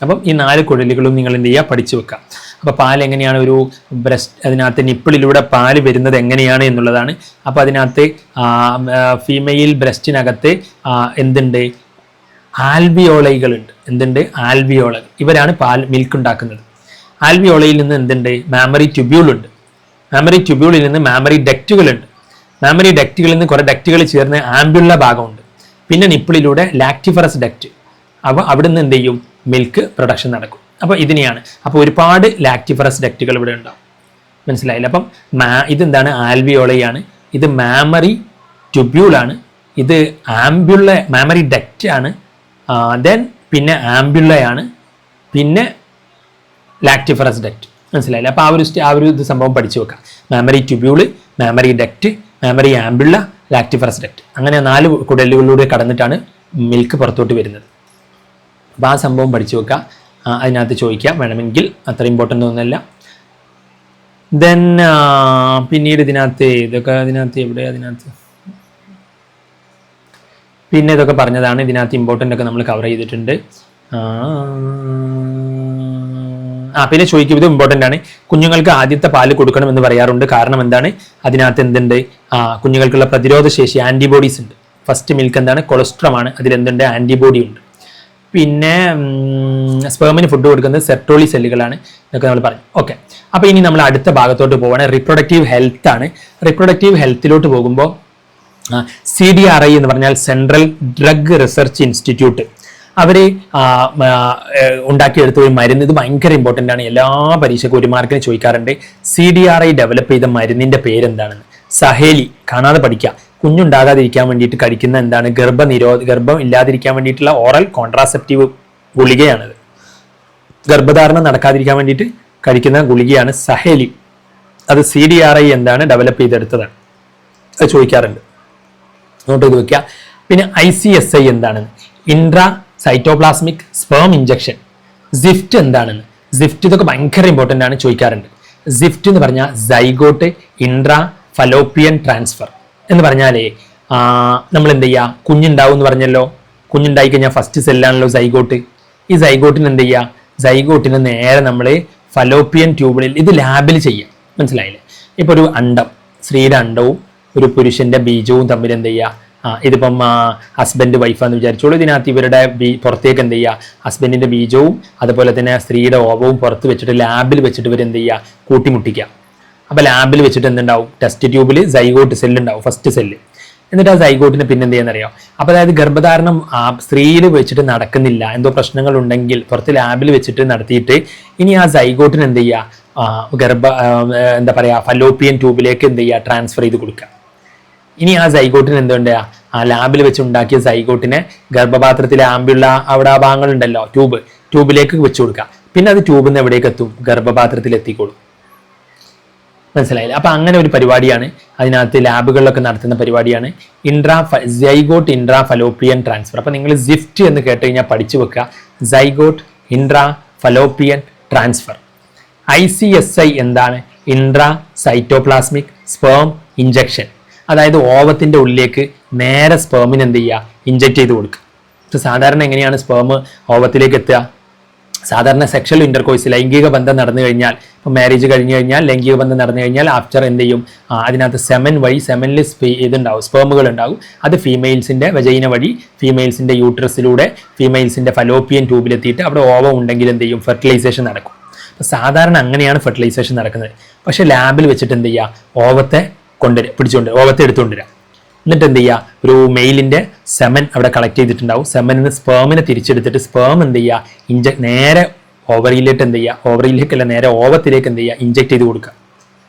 S1: അപ്പം ഈ 4 കുഴലുകളും നിങ്ങൾ എന്ത് ചെയ്യുക? പഠിച്ചു വെക്കുക. അപ്പോൾ പാൽ എങ്ങനെയാണ് ഒരു അതിനകത്ത് നിപ്പിളിലൂടെ പാല് വരുന്നത് എങ്ങനെയാണ് എന്നുള്ളതാണ്. അപ്പോൾ അതിനകത്ത് ഫീമെയിൽ ബ്രസ്റ്റിനകത്ത് എന്തുണ്ട്? ആൽവിയോളൈകളുണ്ട്. എന്തുണ്ട്? ആൽവിയോളകൾ. ഇവരാണ് മിൽക്ക് ഉണ്ടാക്കുന്നത്. ആൽവിയോളയിൽ നിന്ന് എന്തുണ്ട്? മാമറി ട്യൂബ്യൂളുണ്ട്. മാമറി ട്യൂബ്യൂളിൽ നിന്ന് മാമറി ഡക്റ്റുകളുണ്ട്. മാമറി ഡക്റ്റുകളിൽ നിന്ന് കുറേ ഡക്റ്റുകൾ ചേർന്ന് ആംബുള്ള ഭാഗമുണ്ട്. പിന്നെ നിപ്പിളിലൂടെ ലാക്ടിഫറസ് ഡക്റ്റ്. അപ്പോൾ അവിടുന്ന് എന്ത് ചെയ്യും? മിൽക്ക് പ്രൊഡക്ഷൻ നടക്കും. അപ്പോൾ ഇതിനെയാണ്. അപ്പോൾ ഒരുപാട് ലാക്ടിഫറസ് ഡക്റ്റുകൾ ഇവിടെ ഉണ്ടാവും. മനസ്സിലായില്ല? അപ്പം ഇതെന്താണ്? ആൽവിയോളയാണ്. ഇത് മാമറി ട്യൂബ്യൂളാണ്. ഇത് മാമറി ഡക്റ്റ് ആണ്. ദെൻ പിന്നെ ആംബുള്ളയാണ്, പിന്നെ ലാക്ടിഫറസ് ഡക്റ്റ്. മനസ്സിലായില്ല? അപ്പോൾ ആ ഒരു ഇത് സംഭവം പഠിച്ചു വെക്കാം. Mammary tubule, mammary duct, mammary ampulla, lactiferous duct. അങ്ങനെ 4 കുടലുകളിലൂടെ കടന്നിട്ടാണ് മിൽക്ക് പുറത്തോട്ട് വരുന്നത്. അപ്പോൾ ആ സംഭവം പഠിച്ചു വെക്കുക. അതിനകത്ത് ചോദിക്കാം വേണമെങ്കിൽ, അത്ര ഇമ്പോർട്ടൻ്റ് ഒന്നുമല്ല. ദെൻ പിന്നീട് ഇതിനകത്ത് പിന്നെ ഇതൊക്കെ പറഞ്ഞതാണ്. ഇതിനകത്ത് ഇമ്പോർട്ടൻ്റ് ഒക്കെ നമ്മൾ കവർ ചെയ്തിട്ടുണ്ട്. പിന്നെ ചോദിക്കും, ഇത് ഇമ്പോർട്ടൻ്റ് ആണ്, കുഞ്ഞുങ്ങൾക്ക് ആദ്യത്തെ പാല് കൊടുക്കണമെന്ന് പറയാറുണ്ട്. കാരണം എന്താണ്? അതിനകത്ത് എന്തുണ്ട്? കുഞ്ഞുങ്ങൾക്കുള്ള പ്രതിരോധ ശേഷി, ആൻറ്റിബോഡീസ് ഉണ്ട്. ഫസ്റ്റ് മിൽക്ക് എന്താണ്? കൊളസ്ട്രോമാണ്. അതിലെന്തുണ്ട്? ആൻറ്റിബോഡി ഉണ്ട്. പിന്നെ സ്പേമിന് ഫുഡ് കൊടുക്കുന്നത് സെർട്ടോളി സെല്ലുകളാണ്. ഇതൊക്കെ നമ്മൾ പറഞ്ഞു. ഓക്കെ, അപ്പോൾ ഇനി നമ്മൾ അടുത്ത ഭാഗത്തോട്ട് പോവാണ്. റിപ്രൊഡക്റ്റീവ് ഹെൽത്ത് ആണ്. റിപ്രൊഡക്റ്റീവ് ഹെൽത്തിലോട്ട് പോകുമ്പോൾ CDRI എന്ന് പറഞ്ഞാൽ സെൻട്രൽ ഡ്രഗ് റിസർച്ച് ഇൻസ്റ്റിറ്റ്യൂട്ട്, അവർ ഉണ്ടാക്കിയെടുത്ത ഒരു മരുന്ന്. ഇത് ഭയങ്കര ഇമ്പോർട്ടൻ്റ് ആണ്. എല്ലാ പരീക്ഷയ്ക്കും 1 മാർക്കിന് ചോദിക്കാറുണ്ട്. CDRI ഡെവലപ്പ് ചെയ്ത മരുന്നിന്റെ പേരെന്താണെന്ന്. സഹേലി. കാണാതെ പഠിക്കുക. കുഞ്ഞുണ്ടാകാതിരിക്കാൻ വേണ്ടിയിട്ട് കഴിക്കുന്ന എന്താണ്? ഗർഭം ഇല്ലാതിരിക്കാൻ വേണ്ടിയിട്ടുള്ള ഓറൽ കോൺട്രാസെപ്റ്റീവ് ഗുളികയാണിത്. ഗർഭധാരണം നടക്കാതിരിക്കാൻ വേണ്ടിയിട്ട് കഴിക്കുന്ന ഗുളികയാണ് സഹേലി. അത് CDRI എന്താണ്? ഡെവലപ്പ് ചെയ്തെടുത്തതാണ്. അത് ചോദിക്കാറുണ്ട്, നോട്ട് ചെയ്ത് വെക്കുക. പിന്നെ ICSI എന്താണെന്ന്. Intracytoplasmic sperm injection. ZIFT എന്താണെന്ന്. സിഫ്റ്റ് ഇതൊക്കെ ഭയങ്കര ഇമ്പോർട്ടൻ്റ് ആണ്, ചോദിക്കാറുണ്ട്. സിഫ്റ്റ് എന്ന് പറഞ്ഞാൽ സൈഗോട്ട് ഇൻട്രാ ഫലോപ്പിയൻ ട്രാൻസ്ഫർ എന്ന് പറഞ്ഞാലേ നമ്മൾ എന്ത് ചെയ്യുക? കുഞ്ഞുണ്ടാവും എന്ന് പറഞ്ഞല്ലോ. കുഞ്ഞുണ്ടായി കഴിഞ്ഞാൽ ഫസ്റ്റ് സെല്ലാണല്ലോ സൈഗോട്ട്. ഈ സൈഗോട്ടിന് എന്ത് ചെയ്യുക? സൈഗോട്ടിന് നേരെ നമ്മൾ ഫലോപ്പിയൻ ട്യൂബിൽ, ഇത് ലാബിൽ ചെയ്യാം. മനസ്സിലായില്ലേ? ഇപ്പോൾ ഒരു അണ്ടം, സ്ത്രീയുടെ അണ്ടവും ഒരു പുരുഷന്റെ ബീജവും തമ്മിൽ എന്ത് ചെയ്യുക? ഇതിപ്പം ഹസ്ബൻഡ് വൈഫാന്ന് വിചാരിച്ചോളൂ. ഇതിനകത്ത് ഇവരുടെ പുറത്തേക്ക് എന്ത് ചെയ്യുക? ഹസ്ബൻഡിന്റെ ബീജവും അതുപോലെ തന്നെ സ്ത്രീയുടെ ഓവവും പുറത്ത് വെച്ചിട്ട് ലാബിൽ വെച്ചിട്ട് ഇവർ എന്ത് ചെയ്യുക? കൂട്ടിമുട്ടിക്കുക. അപ്പോൾ ലാബിൽ വെച്ചിട്ട് എന്തുണ്ടാവും? ടെസ്റ്റ് ട്യൂബിൽ സൈഗോട്ട് സെല്ല് ഉണ്ടാവും, ഫസ്റ്റ് സെല്ല്. എന്നിട്ട് ആ സൈഗോട്ടിനെ പിന്നെ എന്ത് ചെയ്യുന്നറിയാം? അപ്പോൾ അതായത് ഗർഭധാരണം സ്ത്രീയിൽ വെച്ചിട്ട് നടക്കുന്നില്ല, എന്തോ പ്രശ്നങ്ങൾ ഉണ്ടെങ്കിൽ പുറത്ത് ലാബിൽ വെച്ചിട്ട് നടത്തിയിട്ട് ഇനി ആ സൈഗോട്ടിന് എന്ത് ചെയ്യുക? എന്താ പറയുക, ഫലോപ്പിയൻ ട്യൂബിലേക്ക് എന്ത് ചെയ്യുക? ട്രാൻസ്ഫർ ചെയ്ത് കൊടുക്കുക. ഇനി ആ സൈഗോട്ടിന് എന്തുണ്ട്? ആ ലാബിൽ വെച്ച് ഉണ്ടാക്കിയ സൈഗോട്ടിനെ ഗർഭപാത്രത്തിലെ ആമ്പുള്ള അവിടെ ആ ഭാഗങ്ങളുണ്ടല്ലോ, ട്യൂബിലേക്ക് വെച്ച് കൊടുക്കുക. പിന്നെ അത് ട്യൂബിൽ നിന്ന് എവിടേക്ക് എത്തും? ഗർഭപാത്രത്തിൽ എത്തിക്കോളും. മനസ്സിലായില്ലേ? അപ്പൊ അങ്ങനെ ഒരു പരിപാടിയാണ് അതിനകത്ത് ലാബുകളിലൊക്കെ നടത്തുന്ന പരിപാടിയാണ് സൈഗോട്ട് ഇൻട്രാ ഫലോപ്പിയൻ ട്രാൻസ്ഫർ. അപ്പൊ നിങ്ങൾ സിഫ്റ്റ് എന്ന് കേട്ട് കഴിഞ്ഞാൽ പഠിച്ചു വെക്കുക. Zygote intrafallopian transfer. ICSI എന്താണ്? Intra cytoplasmic sperm injection. അതായത് ഓവത്തിന്റെ ഉള്ളിലേക്ക് നേരെ സ്പേമിന് എന്ത് ചെയ്യുക? ഇഞ്ചക്ട് ചെയ്ത് കൊടുക്കുക. സാധാരണ എങ്ങനെയാണ് സ്പേം ഓവത്തിലേക്ക് എത്തുക? സാധാരണ സെക്ഷൽ ഇന്റർകോഴ്സ്, ലൈംഗിക ബന്ധം നടന്നു കഴിഞ്ഞാൽ, ഇപ്പോൾ മാരേജ് കഴിഞ്ഞു കഴിഞ്ഞാൽ ലൈംഗിക ബന്ധം നടന്നു കഴിഞ്ഞാൽ ആഫ്റ്റർ എന്ത് ചെയ്യും? അതിനകത്ത് സെമൻ വഴി, സെമനിൽ ഇതുണ്ടാവും, സ്പേമുകൾ ഉണ്ടാവും. അത് ഫീമെയിൽസിന്റെ വജൈന വഴി ഫീമെയിൽസിന്റെ യൂട്രസിലൂടെ ഫീമെയിൽസിന്റെ ഫലോപ്പിയൻ ട്യൂബിലെത്തിയിട്ട് അവിടെ ഓവം ഉണ്ടെങ്കിൽ എന്ത് ചെയ്യും? ഫെർട്ടിലൈസേഷൻ നടക്കും. സാധാരണ അങ്ങനെയാണ് ഫെർട്ടിലൈസേഷൻ നടക്കുന്നത്. പക്ഷെ ലാബിൽ വെച്ചിട്ട് എന്ത് ചെയ്യുക? ഓവത്തെ ഓവത്തെ എടുത്തുകൊണ്ടുവരിക. എന്നിട്ട് എന്ത് ചെയ്യുക? ഒരു മെയിലിന്റെ സെമൻ അവിടെ കളക്ട് ചെയ്തിട്ടുണ്ടാവും. സെമനിൽ നിന്ന് സ്പേമിനെ തിരിച്ചെടുത്തിട്ട് സ്പേം എന്ത് ചെയ്യുക? നേരെ ഓവറിയിലേക്ക് എന്ത് ചെയ്യുക? ഓവറിയിലേക്കല്ല, നേരെ ഓവത്തിലേക്ക് എന്ത് ചെയ്യുക? ഇഞ്ചക്ട് ചെയ്ത് കൊടുക്കുക.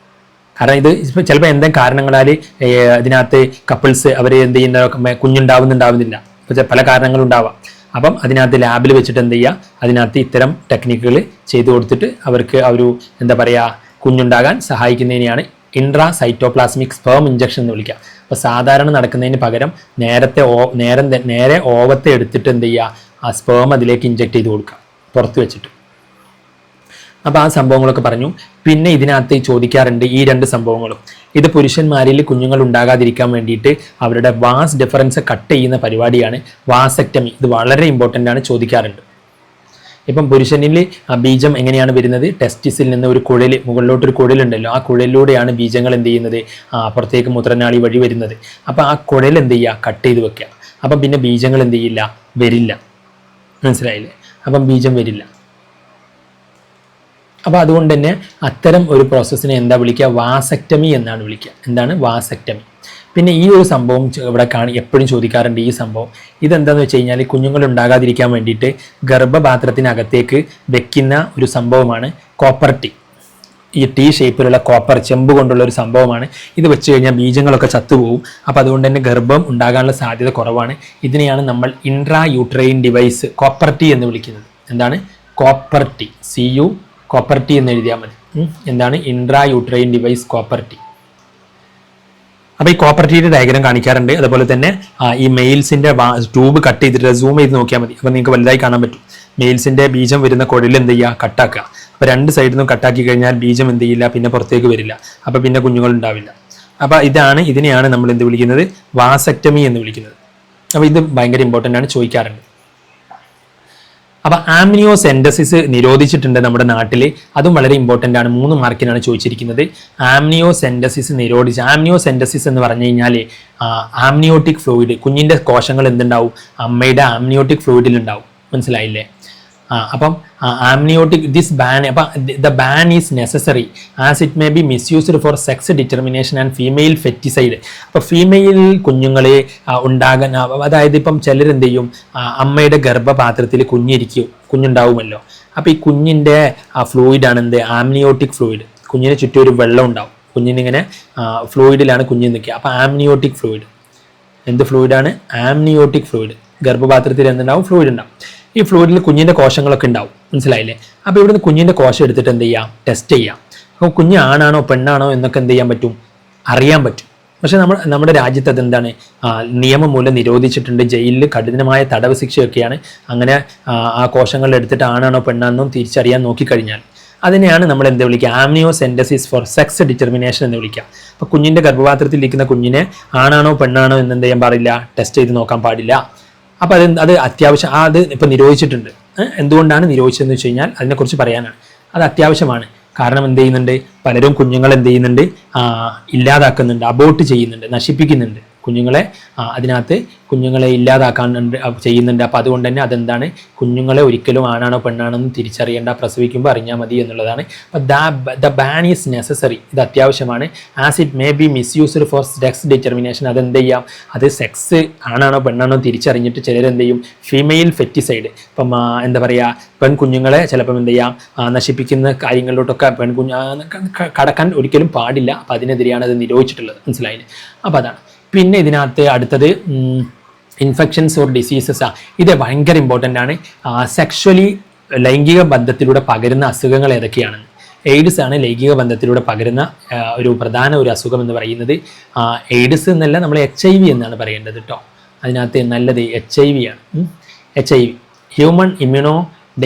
S1: കാരണം ഇത് ചിലപ്പോൾ എന്തെങ്കിലും കാരണങ്ങളാൽ ഇതിനകത്ത് കപ്പിൾസ് അവർ എന്ത് ചെയ്യുന്ന കുഞ്ഞുണ്ടാവുന്നുണ്ടാവുന്നില്ല, പല കാരണങ്ങളുണ്ടാവാം. അപ്പം അതിനകത്ത് ലാബിൽ വെച്ചിട്ട് എന്ത് ചെയ്യുക? അതിനകത്ത് ഇത്തരം ടെക്നിക്കുകൾ ചെയ്തു കൊടുത്തിട്ട് അവർക്ക് ഒരു എന്താ പറയുക, കുഞ്ഞുണ്ടാകാൻ സഹായിക്കുന്നതിനെയാണ് ഇൻട്രാ സൈറ്റോപ്ലാസ്മിക് സ്പേം ഇഞ്ചക്ഷൻ എന്ന് വിളിക്കുക. അപ്പോൾ സാധാരണ നടക്കുന്നതിന് പകരം നേരെ ഓവത്തെ എടുത്തിട്ട് എന്ത് ചെയ്യുക? ആ സ്പേം അതിലേക്ക് ഇഞ്ചക്ട് ചെയ്ത് കൊടുക്കുക, പുറത്ത് വെച്ചിട്ട്. അപ്പോൾ ആ സംഭവങ്ങളൊക്കെ പറഞ്ഞു. പിന്നെ ഇതിനകത്ത് ചോദിക്കാറുണ്ട് ഈ 2 സംഭവങ്ങളും. ഇത് പുരുഷന്മാരിൽ കുഞ്ഞുങ്ങൾ ഉണ്ടാകാതിരിക്കാൻ വേണ്ടിയിട്ട് അവരുടെ വാസ് ഡിഫറൻസ് കട്ട് ചെയ്യുന്ന പരിപാടിയാണ് വാസെക്ടമി. ഇത് വളരെ ഇമ്പോർട്ടൻ്റ് ആണ്, ചോദിക്കാറുണ്ട്. ഇപ്പം പുരുഷനിൽ ബീജം എങ്ങനെയാണ് വരുന്നത്? ടെസ്റ്റിസിൽ നിന്ന് ഒരു കുഴൽ, മുകളിലോട്ടൊരു കുഴലുണ്ടല്ലോ, ആ കുഴലിലൂടെയാണ് ബീജങ്ങൾ എന്ത് ചെയ്യുന്നത്? പുറത്തേക്ക് മൂത്രനാളി വഴി വരുന്നത്. അപ്പം ആ കുഴൽ എന്ത് ചെയ്യുക? കട്ട് ചെയ്ത് വെക്കുക. അപ്പം പിന്നെ ബീജങ്ങൾ എന്ത് ചെയ്യില്ല? വരില്ല. മനസ്സിലായില്ലേ? അപ്പം ബീജം വരില്ല. അപ്പോൾ അതുകൊണ്ട് തന്നെ അത്തരം ഒരു പ്രോസസ്സിനെ എന്താ വിളിക്കുക? വാസെക്ടമി എന്നാണ് വിളിക്കുക. എന്താണ്? വാസെക്ടമി. പിന്നെ ഈ ഒരു സംഭവം ഇവിടെ എപ്പോഴും ചോദിക്കാറുണ്ട്. ഈ സംഭവം ഇതെന്താണെന്ന് വെച്ച് കഴിഞ്ഞാൽ കുഞ്ഞുങ്ങൾ ഉണ്ടാകാതിരിക്കാൻ വേണ്ടിയിട്ട് ഗർഭപാത്രത്തിനകത്തേക്ക് വെക്കുന്ന ഒരു സംഭവമാണ് കോപ്പർ ടീ. ഈ ടീ ഷേപ്പിലുള്ള കോപ്പർ ചെമ്പ് കൊണ്ടുള്ള ഒരു സംഭവമാണ്. ഇത് വെച്ച് കഴിഞ്ഞാൽ ബീജങ്ങളൊക്കെ ചത്തുപോകും. അപ്പോൾ അതുകൊണ്ട് തന്നെ ഗർഭം ഉണ്ടാകാനുള്ള സാധ്യത കുറവാണ്. ഇതിനെയാണ് നമ്മൾ intrauterine device copper T എന്ന് വിളിക്കുന്നത്. എന്താണ്? Copper tea. കോപ്പർ ടീ എന്ന് എഴുതിയാൽ മതി. എന്താണ്? Intrauterine device copper T. അപ്പോൾ ഈ കോപ്പർട്ടിയുടെ ഡയഗ്രാം കാണിക്കാറുണ്ട്. അതുപോലെ തന്നെ ഈ മെയിൽസിന്റെ ട്യൂബ് കട്ട് ചെയ്തിട്ട് സൂം ചെയ്ത് നോക്കിയാൽ മതി. അപ്പോൾ നിങ്ങൾക്ക് വലുതായി കാണാൻ പറ്റും. മെയിൽസിന്റെ ബീജം വരുന്ന കുഴൽ എന്ത് ചെയ്യുക, കട്ടാക്കുക. അപ്പോൾ രണ്ട് സൈഡിൽ നിന്നും കട്ടാക്കി കഴിഞ്ഞാൽ ബീജം എന്ത് ചെയ്യില്ല, പിന്നെ പുറത്തേക്ക് വരില്ല. അപ്പോൾ പിന്നെ കുഞ്ഞുങ്ങൾ ഉണ്ടാവില്ല. അപ്പോൾ ഇതിനെയാണ് നമ്മൾ എന്ത് വിളിക്കുന്നത്, വാസക്ടമി എന്ന് വിളിക്കുന്നത്. അപ്പോൾ ഇത് ഭയങ്കര ഇമ്പോർട്ടൻ്റ് ആണ്, ചോദിക്കാറുണ്ട്. അപ്പോൾ ആംനിയോസെൻറ്റസിസ് നിരോധിച്ചിട്ടുണ്ട് നമ്മുടെ നാട്ടിൽ. അതും വളരെ ഇമ്പോർട്ടൻ്റ് ആണ്, 3 മാർക്കിനാണ് ചോദിച്ചിരിക്കുന്നത്. ആംനിയോസെൻറ്റസിസ് നിരോധിച്ച്, ആംനിയോസെൻറ്റസിസ് എന്ന് പറഞ്ഞു കഴിഞ്ഞാൽ ആംനിയോട്ടിക് ഫ്ലൂയിഡ്, കുഞ്ഞിൻ്റെ കോശങ്ങൾ എന്തുണ്ടാവും, അമ്മയുടെ ആംനിയോട്ടിക് ഫ്ലൂയിഡിൽ ഉണ്ടാവും. മനസ്സിലായില്ലേ? അപ്പം ആംനിയോട്ടിക് ദിസ് ബാൻ, അപ്പം the ban is necessary as it may be misused for sex determination and female foeticide. അപ്പോൾ ഫീമെയിൽ കുഞ്ഞുങ്ങളെ ഉണ്ടാകാൻ, അതായത് ഇപ്പം ചിലരെന്ത് ചെയ്യും, അമ്മയുടെ ഗർഭപാത്രത്തിൽ കുഞ്ഞുണ്ടാവുമല്ലോ. അപ്പോൾ ഈ കുഞ്ഞിൻ്റെ ഫ്ലൂയിഡാണ് എന്ത്, ആംനിയോട്ടിക് ഫ്ലൂയിഡ്. കുഞ്ഞിന് ചുറ്റും ഒരു വെള്ളം ഉണ്ടാവും, കുഞ്ഞിനിങ്ങനെ ഫ്ലൂയിഡിലാണ് കുഞ്ഞ് നിൽക്കുക. അപ്പോൾ ആംനിയോട്ടിക് ഫ്ലൂയിഡ് എന്ത് ഫ്ലൂയിഡാണ്, ആംനിയോട്ടിക് ഫ്ലൂയിഡ്. ഗർഭപാത്രത്തിൽ എന്തുണ്ടാവും, ഫ്ലൂയിഡ് ഉണ്ടാവും. ഈ ഫ്ലൂയിഡിൽ കുഞ്ഞിൻ്റെ കോശങ്ങളൊക്കെ ഉണ്ടാവും. മനസ്സിലായില്ലേ? അപ്പോൾ ഇവിടുന്ന് കുഞ്ഞിൻ്റെ കോശം എടുത്തിട്ട് എന്ത് ചെയ്യാം, ടെസ്റ്റ് ചെയ്യാം. അപ്പോൾ കുഞ്ഞ് ആണാണോ പെണ്ണാണോ എന്നൊക്കെ എന്ത് ചെയ്യാൻ പറ്റും, അറിയാൻ പറ്റും. പക്ഷെ നമ്മുടെ രാജ്യത്ത് അതെന്താണ്, നിയമം മൂലം നിരോധിച്ചിട്ടുണ്ട്. ജയിലിൽ കഠിനമായ തടവ് ശിക്ഷയൊക്കെയാണ് അങ്ങനെ ആ കോശങ്ങൾ എടുത്തിട്ട് ആണാണോ പെണ്ണാണെന്നും തിരിച്ചറിയാൻ നോക്കിക്കഴിഞ്ഞാൽ. അതിനെയാണ് നമ്മൾ എന്ത് വിളിക്കുക, ആംനിയോസെൻറ്റസിസ് ഫോർ സെക്സ് ഡിറ്റർമിനേഷൻ എന്ന് വിളിക്കുക. അപ്പോൾ കുഞ്ഞിൻ്റെ ഗർഭപാത്രത്തിൽ ഇരിക്കുന്ന കുഞ്ഞിനെ ആണാണോ പെണ്ണാണോ എന്ന് എന്ത് ചെയ്യാൻ പാടില്ല, ടെസ്റ്റ് ചെയ്ത് നോക്കാൻ പാടില്ല. അപ്പോൾ അത് അത്യാവശ്യം, അത് ഇപ്പോൾ നിരോധിച്ചിട്ടുണ്ട്. എന്തുകൊണ്ടാണ് നിരോധിച്ചതെന്ന് വെച്ച് കഴിഞ്ഞാൽ അതിനെക്കുറിച്ച് പറയാനാണ്. അത് അത്യാവശ്യമാണ്. കാരണം എന്ത് ചെയ്യുന്നുണ്ട്, പലരും കുഞ്ഞുങ്ങൾ എന്ത് ചെയ്യുന്നുണ്ട്, ഇല്ലാതാക്കുന്നുണ്ട്, അബോർട്ട് ചെയ്യുന്നുണ്ട്, നശിപ്പിക്കുന്നുണ്ട് കുഞ്ഞുങ്ങളെ. അതിനകത്ത് കുഞ്ഞുങ്ങളെ ഇല്ലാതാക്കാൻ ചെയ്യുന്നുണ്ട്. അപ്പോൾ അതുകൊണ്ട് തന്നെ അതെന്താണ്, കുഞ്ഞുങ്ങളെ ഒരിക്കലും ആണാണോ പെണ്ണാണോ എന്ന് തിരിച്ചറിയേണ്ട, പ്രസവിക്കുമ്പോൾ അറിഞ്ഞാൽ മതി എന്നുള്ളതാണ്. അപ്പോൾ ദ ബാൻ ഈസ് നെസസറി, ഇത് അത്യാവശ്യമാണ്. As it may be misused for sex determination, അതെന്ത് ചെയ്യാം, അത് സെക്സ് ആണാണോ പെണ്ണാണോ തിരിച്ചറിഞ്ഞിട്ട് ചിലരെന്ത് ചെയ്യും, ഫീമെയിൽ ഫെറ്റിസൈഡ്, ഇപ്പം എന്താ പറയുക, പെൺകുഞ്ഞുങ്ങളെ ചിലപ്പം എന്ത് ചെയ്യാം, നശിപ്പിക്കുന്ന കാര്യങ്ങളിലോട്ടൊക്കെ കടക്കാൻ ഒരിക്കലും പാടില്ല. അപ്പോൾ അതിനെതിരെയാണ് അത് നിരോധിച്ചിട്ടുള്ളത്. മനസ്സിലായില്ലേ? അപ്പോൾ അതാണ്. പിന്നെ ഇതിനകത്ത് അടുത്തത് ഇൻഫെക്ഷൻസ് ഓർ ഡിസീസസ്. ഇത് ഭയങ്കര ഇമ്പോർട്ടൻ്റ് ആണ്. സെക്ഷലി ലൈംഗിക ബന്ധത്തിലൂടെ പകരുന്ന അസുഖങ്ങൾ ഏതൊക്കെയാണെന്ന്. എയ്ഡ്സ് ആണ് ലൈംഗിക ബന്ധത്തിലൂടെ പകരുന്ന ഒരു പ്രധാന അസുഖം എന്ന് പറയുന്നത്. എയ്ഡ്സ് എന്നല്ല, നമ്മൾ HIV എന്നാണ് പറയേണ്ടത് കേട്ടോ. അതിനകത്ത് നല്ലത് HIV ആണ്. HIV, human immuno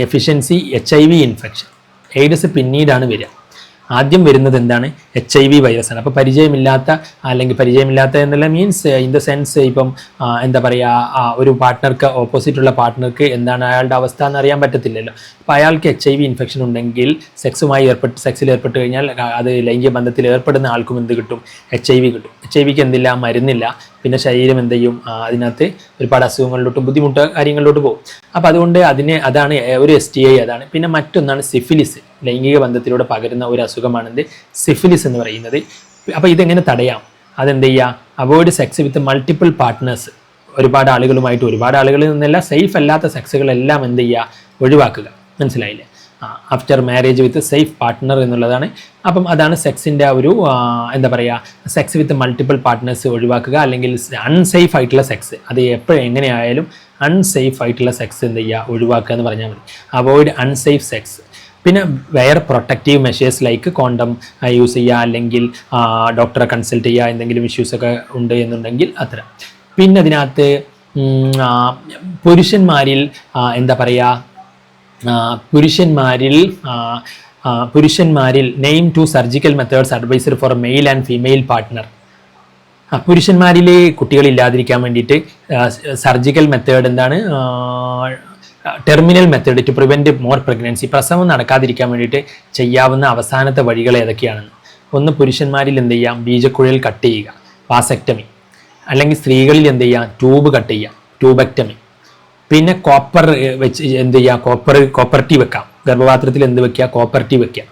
S1: deficiency HIV infection. AIDS പിന്നീടാണ് വരിക. ആദ്യം വരുന്നത് എന്താണ്, HIV വൈറസാണ്. അപ്പോൾ പരിചയമില്ലാത്ത എന്നല്ല, മീൻസ് ഇൻ ദ സെൻസ് ഇപ്പം എന്താ പറയുക, ഒരു പാർട്ട്ണർക്ക്, ഓപ്പോസിറ്റുള്ള പാർട്ട്ണർക്ക് എന്താണ് അയാളുടെ അവസ്ഥ എന്ന് അറിയാൻ പറ്റത്തില്ലല്ലോ. അപ്പോൾ അയാൾക്ക് HIV ഇൻഫെക്ഷൻ ഉണ്ടെങ്കിൽ സെക്സിൽ ഏർപ്പെട്ട് കഴിഞ്ഞാൽ അത് ലൈംഗിക ബന്ധത്തിൽ ഏർപ്പെടുന്ന ആൾക്കും എന്ത് കിട്ടും, HIV കിട്ടും. HIVക്ക് എന്തില്ല, മരുന്നില്ല. പിന്നെ ശരീരം എന്ത് ചെയ്യും, അതിനകത്ത് ഒരുപാട് അസുഖങ്ങളിലോട്ട്, ബുദ്ധിമുട്ട് കാര്യങ്ങളിലോട്ട് പോകും. അപ്പോൾ അതുകൊണ്ട് അതാണ് ഒരു STI അതാണ്. പിന്നെ മറ്റൊന്നാണ് സിഫിലിസ്, ലൈംഗിക ബന്ധത്തിലൂടെ പകരുന്ന ഒരു അസുഖമാണെന്ത്, സിഫിലിസ് എന്ന് പറയുന്നത്. അപ്പോൾ ഇതെങ്ങനെ തടയാം, അതെന്ത് ചെയ്യുക, avoid sex with multiple partners. ഒരുപാട് ആളുകളിൽ നിന്നല്ല, സേഫ് അല്ലാത്ത സെക്സുകളെല്ലാം എന്ത് ചെയ്യുക, ഒഴിവാക്കുക. മനസ്സിലായില്ലേ? ആഫ്റ്റർ മാരേജ് വിത്ത് സേഫ് പാർട്ട്ണർ എന്നുള്ളതാണ്. അപ്പം അതാണ് സെക്സിൻ്റെ ഒരു എന്താ പറയുക, സെക്സ് വിത്ത് മൾട്ടിപ്പിൾ പാർട്ട്നേഴ്സ് ഒഴിവാക്കുക. അല്ലെങ്കിൽ അൺസേഫ് ആയിട്ടുള്ള സെക്സ്, അത് എങ്ങനെയായാലും അൺസേഫ് ആയിട്ടുള്ള സെക്സ് എന്ത് ചെയ്യുക, ഒഴിവാക്കുക എന്ന് പറഞ്ഞാൽ മതി. Avoid unsafe sex. പിന്നെ wear protective measures like condom use ചെയ്യുക, അല്ലെങ്കിൽ ഡോക്ടറെ കൺസൾട്ട് ചെയ്യുക, എന്തെങ്കിലും ഇഷ്യൂസൊക്കെ ഉണ്ട് എന്നുണ്ടെങ്കിൽ അത്ര. പിന്നെ അതിനകത്ത് പുരുഷന്മാരിൽ എന്താ പറയുക, പുരുഷന്മാരിൽ name 2 surgical methods advised for male and female partner. പുരുഷന്മാരിൽ കുട്ടികളില്ലാതിരിക്കാൻ വേണ്ടിയിട്ട് സർജിക്കൽ മെത്തേഡ് എന്താണ്, terminal method to prevent more pregnancy, പ്രസവം നടക്കാതിരിക്കാൻ വേണ്ടിയിട്ട് ചെയ്യാവുന്ന അവസാനത്തെ വഴികൾ ഏതൊക്കെയാണെന്ന്. ഒന്ന്, പുരുഷന്മാരിൽ എന്ത് ചെയ്യാം, ബീജക്കുഴൽ കട്ട് ചെയ്യുക, വാസെക്ടമി. അല്ലെങ്കിൽ സ്ത്രീകളിൽ എന്ത് ചെയ്യാം, ട്യൂബ് കട്ട് ചെയ്യുക, ട്യൂബെക്ടമി. പിന്നെ കോപ്പർ വെച്ച് എന്ത് ചെയ്യുക, കോപ്പർട്ടി വെക്കാം. ഗർഭപാത്രത്തിൽ എന്ത് വെക്കുക, കോപ്പർട്ടി വെക്കുക.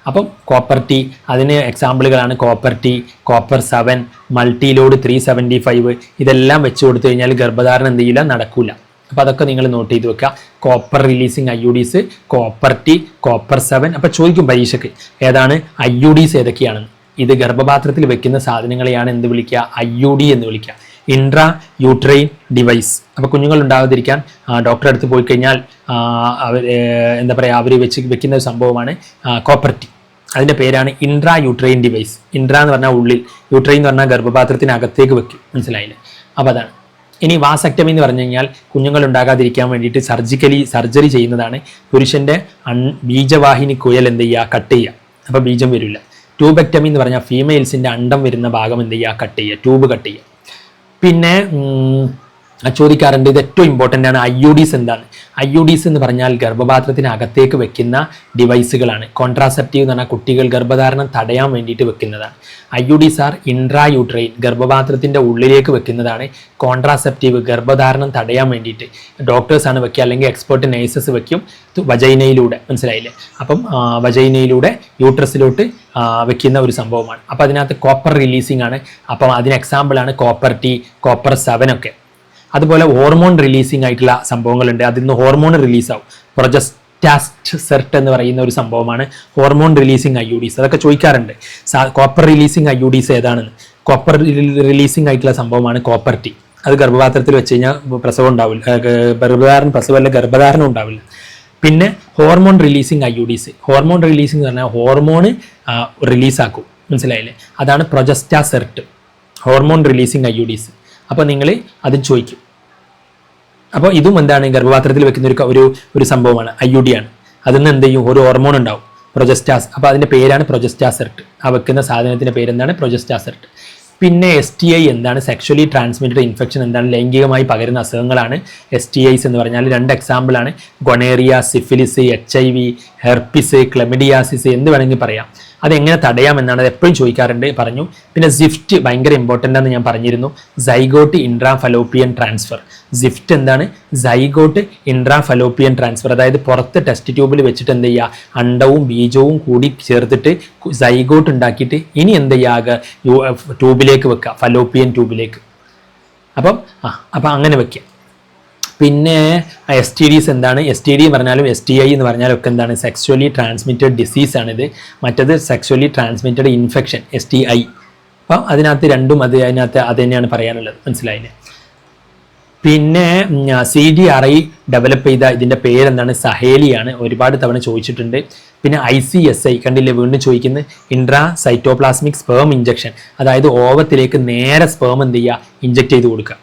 S1: അപ്പം കോപ്പർട്ടി, അതിന് എക്സാമ്പിളുകളാണ് കോപ്പർട്ടി, കോപ്പർ 7, മൾട്ടിലോഡ് 375. ഇതെല്ലാം വെച്ച് കൊടുത്തു കഴിഞ്ഞാൽ ഗർഭധാരണം എന്ത് ചെയ്യില്ല, നടക്കില്ല. അപ്പോൾ അതൊക്കെ നിങ്ങൾ നോട്ട് ചെയ്ത് വെക്കുക. Copper releasing IUDs, copper T, copper 7. അപ്പോൾ ചോദിക്കും പരീക്ഷയ്ക്ക്, ഏതാണ് IUDs ഏതൊക്കെയാണെന്ന്. ഇത് ഗർഭപാത്രത്തിൽ വെക്കുന്ന സാധനങ്ങളെയാണ് എന്ത് വിളിക്കുക, IUD എന്ന് വിളിക്കുക, ഇൻട്രാ യൂട്രൈൻ ഡിവൈസ്. അപ്പോൾ കുഞ്ഞുങ്ങൾ ഉണ്ടാകാതിരിക്കാൻ ഡോക്ടറെ അടുത്ത് പോയി കഴിഞ്ഞാൽ എന്താ പറയുക, അവർ വെക്കുന്ന ഒരു സംഭവമാണ് കോപ്പർട്ടി. അതിൻ്റെ പേരാണ് ഇൻട്രാ യൂട്രൈൻ ഡിവൈസ്. ഇൻട്രാ എന്ന് പറഞ്ഞാൽ ഉള്ളിൽ, യൂട്രൈൻ എന്ന് പറഞ്ഞാൽ ഗർഭപാത്രത്തിനകത്തേക്ക് വെക്കും. മനസ്സിലായില്ലേ? അപ്പോൾ അതാണ്. ഇനി വാസക്ടമി എന്ന് പറഞ്ഞു കഴിഞ്ഞാൽ കുഞ്ഞുങ്ങൾ ഉണ്ടാകാതിരിക്കാൻ വേണ്ടിയിട്ട് സർജറി ചെയ്യുന്നതാണ്. പുരുഷൻ്റെ ബീജവാഹിനി കുഴൽ എന്ത് ചെയ്യുക, കട്ട് ചെയ്യുക, അപ്പോൾ ബീജം വരില്ല. ട്യൂബെക്ടമി എന്ന് പറഞ്ഞാൽ ഫീമെയിൽസിൻ്റെ അണ്ടം വരുന്ന ഭാഗം എന്ത് ചെയ്യുക, കട്ട് ചെയ്യുക, ട്യൂബ് കട്ട് ചെയ്യുക. പിന്നെ ചോദിക്കാറുണ്ട്, ഇത് ഏറ്റവും ഇമ്പോർട്ടൻ്റ് ആണ്, IUDs എന്താണ്? IUDs എന്ന് പറഞ്ഞാൽ ഗർഭപാത്രത്തിനകത്തേക്ക് വെക്കുന്ന ഡിവൈസുകളാണ്. കോൺട്രാസെപ്റ്റീവ് എന്ന് പറഞ്ഞാൽ കുട്ടികൾ ഗർഭധാരണം തടയാൻ വേണ്ടിയിട്ട് വെക്കുന്നതാണ്. IUDs ആർ ഇൻട്രാ യൂട്രൈൻ, ഗർഭപാത്രത്തിൻ്റെ ഉള്ളിലേക്ക് വെക്കുന്നതാണ്. കോൺട്രാസെപ്റ്റീവ് ഗർഭധാരണം തടയാൻ വേണ്ടിയിട്ട് ഡോക്ടേഴ്സാണ് വെക്കുക, അല്ലെങ്കിൽ എക്സ്പേർട്ട് നേഴ്സസ് വെക്കും വജൈനയിലൂടെ. മനസ്സിലായില്ലേ? അപ്പം വജൈനയിലൂടെ യൂട്രസിലോട്ട് വെക്കുന്ന ഒരു സംഭവമാണ്. അപ്പോൾ അതിനകത്ത് കോപ്പർ റിലീസിങ് ആണ്. അപ്പം അതിന് എക്സാമ്പിളാണ് കോപ്പർ T, കോപ്പർ 7 ഒക്കെ. അതുപോലെ ഹോർമോൺ റിലീസിങ് ആയിട്ടുള്ള സംഭവങ്ങളുണ്ട്. അതിൽ നിന്ന് ഹോർമോൺ റിലീസാവും. പ്രൊജസ്റ്റാസെർട്ട് എന്ന് പറയുന്ന ഒരു സംഭവമാണ് ഹോർമോൺ റിലീസിങ് IUDs. അതൊക്കെ ചോദിക്കാറുണ്ട്, കോപ്പർ റിലീസിങ് IUDs ഏതാണെന്ന്. കോപ്പർ റിലീസിങ് ആയിട്ടുള്ള സംഭവമാണ് കോപ്പർ T. അത് ഗർഭപാത്രത്തിൽ വെച്ച് കഴിഞ്ഞാൽ പ്രസവം ഉണ്ടാവില്ല, പ്രസവമല്ല ഗർഭധാരണം ഉണ്ടാവില്ല. പിന്നെ hormone releasing IUDs. Hormone releasing എന്ന് പറഞ്ഞാൽ ഹോർമോൺ റിലീസാക്കും. മനസ്സിലായില്ലേ? അതാണ് പ്രൊജസ്റ്റാസെർട്ട്, ഹോർമോൺ റിലീസിങ് IUDs. അപ്പോൾ നിങ്ങൾ അത് ചോദിക്കും. അപ്പോൾ ഇതും എന്താണ്, ഗർഭപാത്രത്തിൽ വെക്കുന്ന ഒരു സംഭവമാണ്, IUD ആണ്. അതിൽ നിന്ന് എന്ത് ചെയ്യും, ഒരു ഹോർമോൺ ഉണ്ടാവും, പ്രൊജസ്റ്റാസ്. അപ്പോൾ അതിൻ്റെ പേരാണ് പ്രൊജസ്റ്റാസെർട്ട്. ആ വെക്കുന്ന സാധനത്തിൻ്റെ പേരെന്താണ്, പ്രൊജസ്റ്റാസെർട്ട്. പിന്നെ STI എന്താണ്, സെക്ഷലി ട്രാൻസ്മിറ്റഡ് ഇൻഫെക്ഷൻ എന്താണ്, ലൈംഗികമായി പകരുന്ന അസുഖങ്ങളാണ് STIs എന്ന് പറഞ്ഞാൽ. 2 എക്സാമ്പിളാണ് ഗൊണേറിയ, സിഫിലിസ്, HIV, ഹെർപ്പിസ്, ക്ലെമിഡിയാസിസ് എന്ത് വേണമെങ്കിൽ പറയാം. അതെങ്ങനെ തടയാമെന്നാണ് അത് എപ്പോഴും ചോദിക്കാറുണ്ട്, പറഞ്ഞു. പിന്നെ സിഫ്റ്റ് ഭയങ്കര ഇമ്പോർട്ടൻ്റ് ആണെന്ന് ഞാൻ പറഞ്ഞിരുന്നു. Zygote intrafallopian transfer. ZIFT എന്താണ്, സൈഗോട്ട് ഇൻട്രാ ഫലോപ്പിയൻ ട്രാൻസ്ഫർ. അതായത് പുറത്ത് ടെസ്റ്റ് ട്യൂബിൽ വെച്ചിട്ട് എന്ത് ചെയ്യുക, അണ്ടവും ബീജവും കൂടി ചേർത്തിട്ട് സൈഗോട്ട് ഉണ്ടാക്കിയിട്ട് ഇനി എന്ത് ചെയ്യുക, ട്യൂബിലേക്ക് വെക്കുക, ഫലോപ്പിയൻ ട്യൂബിലേക്ക്. അപ്പം അങ്ങനെ വെക്കുക. പിന്നെ STDs എന്താണ്, STD പറഞ്ഞാലും STI എന്ന് പറഞ്ഞാലും ഒക്കെ എന്താണ്, സെക്സ്വലി ട്രാൻസ്മിറ്റഡ് ഡിസീസ് ആണിത്. മറ്റത് സെക്സ്വലി ട്രാൻസ്മിറ്റഡ് ഇൻഫെക്ഷൻ, STI. അപ്പം അതിനകത്ത് രണ്ടും അതിനകത്ത് അത് തന്നെയാണ് പറയാനുള്ളത്. മനസ്സിലായില്ലേ? പിന്നെ CDRI ഡെവലപ്പ് ചെയ്ത ഇതിൻ്റെ പേരെന്താണ്, സഹേലിയാണ്. ഒരുപാട് തവണ ചോദിച്ചിട്ടുണ്ട്. പിന്നെ ICSI കണ്ടില്ലേ, വീണ്ടും ചോദിക്കുന്നത്, ഇൻട്രാ സൈറ്റോപ്ലാസ്മിക് സ്പേം ഇഞ്ചക്ഷൻ. അതായത് ഓവത്തിലേക്ക് നേരെ സ്പേം എന്ത് ചെയ്യുക, ഇഞ്ചക്ട് ചെയ്ത് കൊടുക്കുക.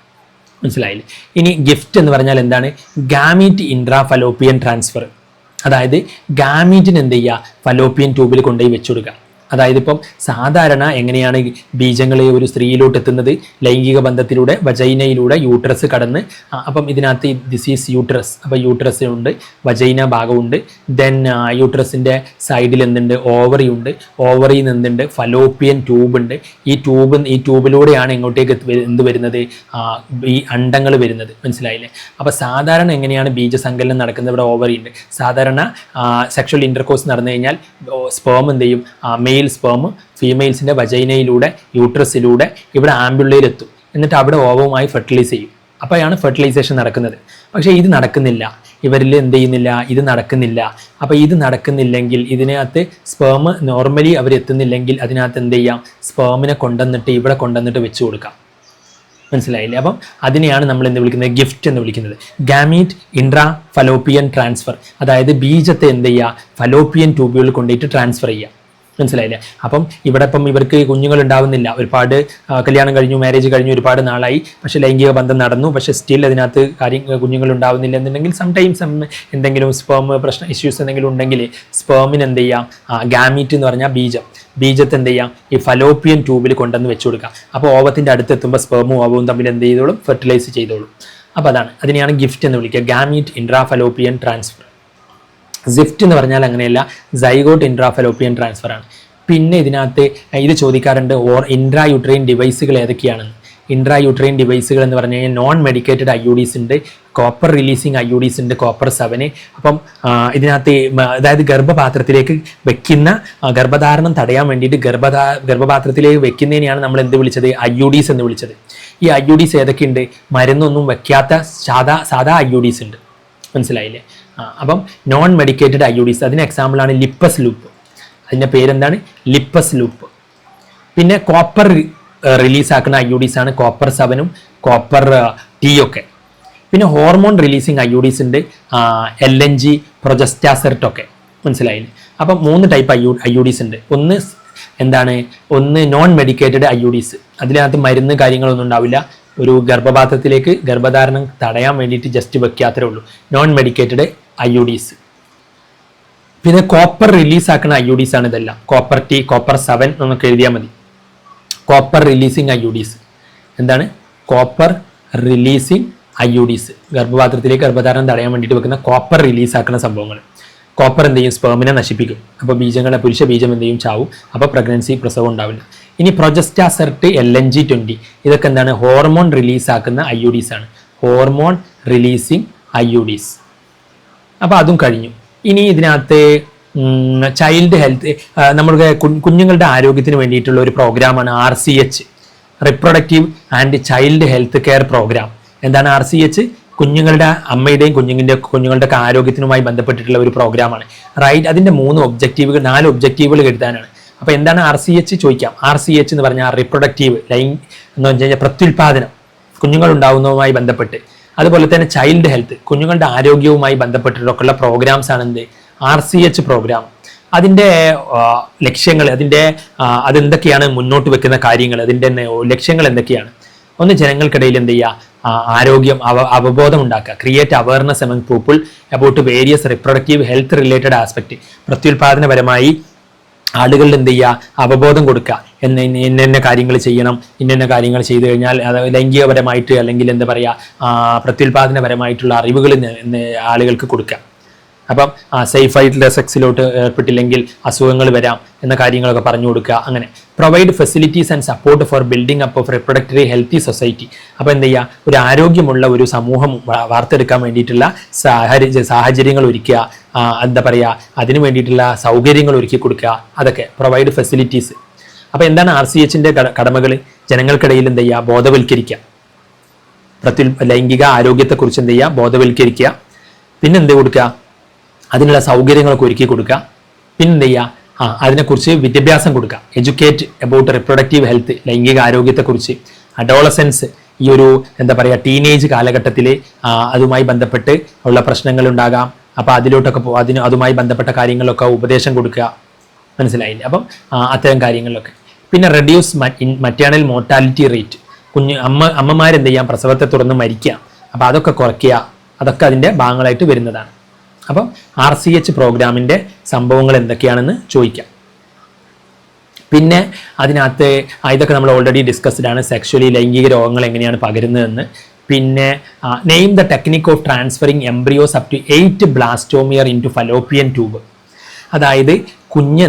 S1: മനസ്സിലായില്ലേ? ഇനി ഗിഫ്റ്റ് എന്ന് പറഞ്ഞാൽ എന്താണ്, ഗാമീറ്റ് ഇൻട്രാ ഫലോപ്പിയൻ ട്രാൻസ്ഫർ. അതായത് ഗാമീറ്റിന് എന്ത് ചെയ്യുക, ഫലോപ്പിയൻ ട്യൂബിൽ കൊണ്ടുപോയി വെച്ചു കൊടുക്കുക. അതായത് ഇപ്പം സാധാരണ എങ്ങനെയാണ് ബീജങ്ങൾ ഒരു സ്ത്രീയിലോട്ട് എത്തുന്നത്, ലൈംഗിക ബന്ധത്തിലൂടെ, വജൈനയിലൂടെ, യൂട്രസ് കടന്ന്. അപ്പം ഇതിനകത്ത് ദിസ് ഈസ് യൂട്രസ്. അപ്പോൾ യൂട്രസ് ഉണ്ട്, വജൈന ഭാഗമുണ്ട്. ദെൻ യൂട്രസിൻ്റെ സൈഡിൽ എന്തുണ്ട്, ഓവറി ഉണ്ട്. ഓവറിയിൽ നിന്ന് എന്തുണ്ട്, ഫലോപ്പിയൻ ട്യൂബ് ഉണ്ട്. ഈ ട്യൂബിലൂടെയാണ് ഇങ്ങോട്ടേക്ക് എന്ത് വരുന്നത്, ഈ അണ്ടങ്ങൾ വരുന്നത്. മനസ്സിലായില്ലേ? അപ്പോൾ സാധാരണ എങ്ങനെയാണ് ബീജസങ്കലനം നടക്കുന്നത്, ഇവിടെ ഓവറി ഉണ്ട്. സാധാരണ സെക്ഷൽ ഇൻ്റർകോഴ്സ് നടന്നു കഴിഞ്ഞാൽ സ്പേം എന്ത് ചെയ്യും, മെയിൽ സ്പേം ഫീമെയിൽസിൻ്റെ വജൈനയിലൂടെ, യൂട്രസിലൂടെ ഇവിടെ ആംബുള്ളയിലെത്തും. എന്നിട്ട് അവിടെ ഓവവുമായി ഫെർട്ടിലൈസ് ചെയ്യും. അപ്പോഴാണ് ഫെർട്ടിലൈസേഷൻ നടക്കുന്നത്. പക്ഷേ ഇത് നടക്കുന്നില്ല, ഇവരിൽ എന്ത് ചെയ്യുന്നില്ല, ഇത് നടക്കുന്നില്ല. അപ്പോൾ ഇത് നടക്കുന്നില്ലെങ്കിൽ, ഇതിനകത്ത് സ്പേം നോർമലി അവരെത്തുന്നില്ലെങ്കിൽ അതിനകത്ത് എന്ത് ചെയ്യാം, സ്പേമിനെ കൊണ്ടുവന്നിട്ട് ഇവിടെ കൊണ്ടുവന്നിട്ട് വെച്ച് കൊടുക്കാം. മനസ്സിലായില്ലേ? അപ്പം അതിനെയാണ് നമ്മൾ എന്ത് വിളിക്കുന്നത്, ഗിഫ്റ്റ് എന്ന് വിളിക്കുന്നത്. Gamete intrafallopian transfer. അതായത് ബീജത്തെ എന്ത് ചെയ്യുക, ഫലോപ്പിയൻ ട്യൂബുകളിൽ കൊണ്ടുപോയിട്ട് ട്രാൻസ്ഫർ ചെയ്യുക. മനസ്സിലായില്ലേ? അപ്പം ഇവിടെ ഇപ്പം ഇവർക്ക് കുഞ്ഞുങ്ങൾ ഉണ്ടാവുന്നില്ല, ഒരുപാട് കല്യാണം കഴിഞ്ഞു, മാരേജ് കഴിഞ്ഞു, ഒരുപാട് നാളായി, പക്ഷേ ലൈംഗിക ബന്ധം നടന്നു, പക്ഷേ സ്റ്റിൽ അതിനകത്ത് കുഞ്ഞുങ്ങൾ ഉണ്ടാവുന്നില്ല എന്നുണ്ടെങ്കിൽ സംടൈംസ് എന്തെങ്കിലും സ്പേം പ്രശ്നം ഇഷ്യൂസ് എന്തെങ്കിലും ഉണ്ടെങ്കിൽ സ്പേമിന് എന്ത് ചെയ്യാം, ഗാമീറ്റ് എന്ന് പറഞ്ഞാൽ ബീജത്തെ എന്ത് ചെയ്യാം, ഈ ഫലോപ്പിയൻ ട്യൂബിൽ കൊണ്ടുവന്ന് വെച്ച് കൊടുക്കാം. അപ്പോൾ ഓവത്തിൻ്റെ അടുത്ത് എത്തുമ്പോൾ സ്പേമും ഓവവും തമ്മിൽ എന്ത് ചെയ്തോളും, ഫെർട്ടിലൈസ് ചെയ്തോളും. അപ്പോൾ അതിനെയാണ് ഗിഫ്റ്റ് എന്ന് വിളിക്കുക, gamete intrafallopian transfer. ZIFT എന്ന് പറഞ്ഞാൽ അങ്ങനെയല്ല, സൈഗോട്ട് ഇൻട്രാ ഫലോപ്പിയൻ ട്രാൻസ്ഫർ ആണ്. പിന്നെ ഇതിനകത്ത് ഇത് ചോദിക്കാറുണ്ട്, ഇൻട്രാ യൂട്രൈൻ ഡിവൈസുകൾ ഏതൊക്കെയാണെന്ന്. ഇൻട്രാ യൂട്രൈൻ ഡിവൈസുകൾ എന്ന് പറഞ്ഞു കഴിഞ്ഞാൽ നോൺ മെഡിക്കേറ്റഡ് IUDs ഉണ്ട്, കോപ്പർ റിലീസിങ് IUDs ഉണ്ട്, കോപ്പർ 7. അപ്പം ഇതിനകത്ത് അതായത് ഗർഭപാത്രത്തിലേക്ക് വെക്കുന്ന, ഗർഭധാരണം തടയാൻ വേണ്ടിയിട്ട് ഗർഭപാത്രത്തിലേക്ക് വെക്കുന്നതിനെയാണ് നമ്മൾ എന്ത് വിളിച്ചത്, IUDs എന്ന് വിളിച്ചത്. ഈ IUDs ഏതൊക്കെയുണ്ട്, മരുന്നൊന്നും വെക്കാത്ത സാധാ IUDs ഉണ്ട്. മനസ്സിലായില്ലേ? അപ്പം നോൺ മെഡിക്കേറ്റഡ് IUDs, അതിന് എക്സാമ്പിളാണ് ലിപ്പസ് ലൂപ്പ്. അതിൻ്റെ പേരെന്താണ്, ലിപ്പസ് ലൂപ്പ്. പിന്നെ കോപ്പർ റിലീസാക്കുന്ന IUDs ആണ് കോപ്പർ 7ഉം കോപ്പർ T ഒക്കെ. പിന്നെ ഹോർമോൺ റിലീസിങ് IUDs ഉണ്ട്, LNG, പ്രൊജസ്റ്റാസെർട്ട് ഒക്കെ. മനസ്സിലായില്ലേ? അപ്പം 3 ടൈപ്പ് IUDs ഉണ്ട്. ഒന്ന് നോൺ മെഡിക്കേറ്റഡ് IUDs. അതിനകത്ത് മരുന്ന് കാര്യങ്ങളൊന്നും ഉണ്ടാവില്ല. ഒരു ഗർഭധാരണം തടയാൻ വേണ്ടിയിട്ട് ജസ്റ്റ് വെക്കാത്രേ ഉള്ളൂ. Non medicated IUDs. പിന്നെ കോപ്പർ റിലീസ് ആക്കുന്ന IUDs ആണ് ഇതെല്ലാം. കോപ്പർ T, കോപ്പർ 7 എന്നൊക്കെ എഴുതിയാൽ മതി. Copper releasing IUDs. Copper releasing IUDs, ഗർഭധാരണം തടയാൻ വേണ്ടിയിട്ട് വെക്കുന്ന കോപ്പർ റിലീസ് ആക്കുന്ന സംഭവങ്ങൾ. കോപ്പർ എന്ത് ചെയ്യും? സ്പേമിനെ നശിപ്പിക്കും. അപ്പോൾ പുരുഷ ബീജം എന്ത് ചെയ്യും? ചാവും. അപ്പോൾ പ്രസവം ഉണ്ടാവില്ല. ഇനി പ്രൊജസ്റ്റാസെർട്ട് LNG-20 ഇതൊക്കെ ഹോർമോൺ റിലീസ് ആക്കുന്ന IUDs ആണ്. Hormone releasing IUDs. അപ്പോൾ അതും കഴിഞ്ഞു. ഇനി ഇതിനകത്ത് ചൈൽഡ് ഹെൽത്ത്, നമ്മളുടെ കുഞ്ഞുങ്ങളുടെ ആരോഗ്യത്തിന് വേണ്ടിയിട്ടുള്ള ഒരു പ്രോഗ്രാമാണ് RCH, reproductive and child health care programme. RCH? കുഞ്ഞുങ്ങളുടെ അമ്മയുടെയും കുഞ്ഞുങ്ങളുടെ ആരോഗ്യത്തിനുമായി ബന്ധപ്പെട്ടിട്ടുള്ള ഒരു പ്രോഗ്രാമാണ്. റൈറ്റ്. അതിൻ്റെ 4 ഒബ്ജക്റ്റീവുകൾ എഴുതാനാണ്. അപ്പോൾ എന്താണ് RCH ചോദിക്കാം. RCH എന്ന് പറഞ്ഞാൽ റിപ്രൊഡക്റ്റീവ് എന്ന് വെച്ച് കഴിഞ്ഞാൽ പ്രത്യുൽപാദനം, കുഞ്ഞുങ്ങൾ ഉണ്ടാകുന്നതുമായി ബന്ധപ്പെട്ട്. അതുപോലെ തന്നെ ചൈൽഡ് ഹെൽത്ത്, കുഞ്ഞുങ്ങളുടെ ആരോഗ്യവുമായി ബന്ധപ്പെട്ടിട്ടൊക്കെയുള്ള പ്രോഗ്രാംസ് ആണ് RCH പ്രോഗ്രാം. അതിൻ്റെ ലക്ഷ്യങ്ങൾ, അതെന്തൊക്കെയാണ് മുന്നോട്ട് വെക്കുന്ന കാര്യങ്ങൾ, അതിൻ്റെ ലക്ഷ്യങ്ങൾ എന്തൊക്കെയാണ്? ഒന്ന്, ജനങ്ങൾക്കിടയിൽ എന്ത് ചെയ്യുക? ആരോഗ്യം അവബോധം ഉണ്ടാക്കുക. Create awareness among people about various reproductive health related aspect. പ്രത്യുൽപാദനപരമായി ആളുകളിൽ എന്ത് ചെയ്യുക? അവബോധം കൊടുക്കുക. ഇന്ന കാര്യങ്ങൾ ചെയ്യണം, ഇന്ന കാര്യങ്ങൾ ചെയ്തു കഴിഞ്ഞാൽ ലൈംഗികപരമായിട്ട് അല്ലെങ്കിൽ എന്താ പറയുക, പ്രത്യുൽപാദനപരമായിട്ടുള്ള അറിവുകൾ ആളുകൾക്ക് കൊടുക്കുക. അപ്പം സേഫായിട്ടുള്ള സെക്സിലോട്ട് ഏർപ്പെട്ടില്ലെങ്കിൽ അസുഖങ്ങൾ വരാം എന്ന കാര്യങ്ങളൊക്കെ പറഞ്ഞു കൊടുക്കുക. അങ്ങനെ provide facilities and support for building up of reproductively healthy society. അപ്പോൾ എന്ത് ചെയ്യുക? ഒരു ആരോഗ്യമുള്ള ഒരു സമൂഹം വാർത്തെടുക്കാൻ വേണ്ടിയിട്ടുള്ള സാഹചര്യങ്ങൾ ഒരുക്കുക, എന്താ പറയുക, അതിന് വേണ്ടിയിട്ടുള്ള സൗകര്യങ്ങൾ ഒരുക്കി കൊടുക്കുക. അതൊക്കെ പ്രൊവൈഡ് ഫെസിലിറ്റീസ്. അപ്പോൾ എന്താണ് RCHന്റെ കടമകൾ? ജനങ്ങൾക്കിടയിൽ എന്ത് ചെയ്യുക? ബോധവൽക്കരിക്കുക. ലൈംഗിക ആരോഗ്യത്തെക്കുറിച്ച് എന്ത് ചെയ്യുക? ബോധവൽക്കരിക്കുക. പിന്നെ എന്ത് കൊടുക്കുക? അതിനുള്ള സൗകര്യങ്ങളൊക്കെ ഒരുക്കി കൊടുക്കുക. പിന്നെന്ത് ചെയ്യുക? അതിനെക്കുറിച്ച് വിദ്യാഭ്യാസം കൊടുക്കുക. എഡ്യൂക്കേറ്റ് അബൌട്ട് റിപ്രൊഡക്റ്റീവ് ഹെൽത്ത്, ലൈംഗിക ആരോഗ്യത്തെക്കുറിച്ച്. അഡോളസൻസ്, ഈ ഒരു എന്താ പറയുക, ടീനേജ് കാലഘട്ടത്തിൽ അതുമായി ബന്ധപ്പെട്ട് ഉള്ള പ്രശ്നങ്ങൾ ഉണ്ടാകാം. അപ്പോൾ അതിലോട്ടൊക്കെ അതുമായി ബന്ധപ്പെട്ട കാര്യങ്ങളിലൊക്കെ ഉപദേശം കൊടുക്കുക. മനസ്സിലായില്ലേ? അപ്പം അത്തരം കാര്യങ്ങളിലൊക്കെ. പിന്നെ റെഡ്യൂസ് മറ്റേണൽ മോർട്ടാലിറ്റി റേറ്റ്. അമ്മമാരെന്ത് ചെയ്യാം? പ്രസവത്തെ തുടർന്ന് മരിക്കുക. അപ്പോൾ അതൊക്കെ കുറയ്ക്കുക. അതൊക്കെ അതിൻ്റെ ഭാഗങ്ങളായിട്ട് വരുന്നതാണ്. അപ്പം RCH പ്രോഗ്രാമിൻ്റെ സംഭവങ്ങൾ എന്തൊക്കെയാണെന്ന് ചോദിക്കാം. പിന്നെ അതിനകത്ത് ഇതൊക്കെ നമ്മൾ ഓൾറെഡി ഡിസ്കസ്ഡ് ആണ്. സെക്ഷലി ലൈംഗിക രോഗങ്ങൾ എങ്ങനെയാണ് പകരുന്നതെന്ന്. പിന്നെ name the technique of transferring embryos up to 8 blastomere into fallopian tube. അതായത്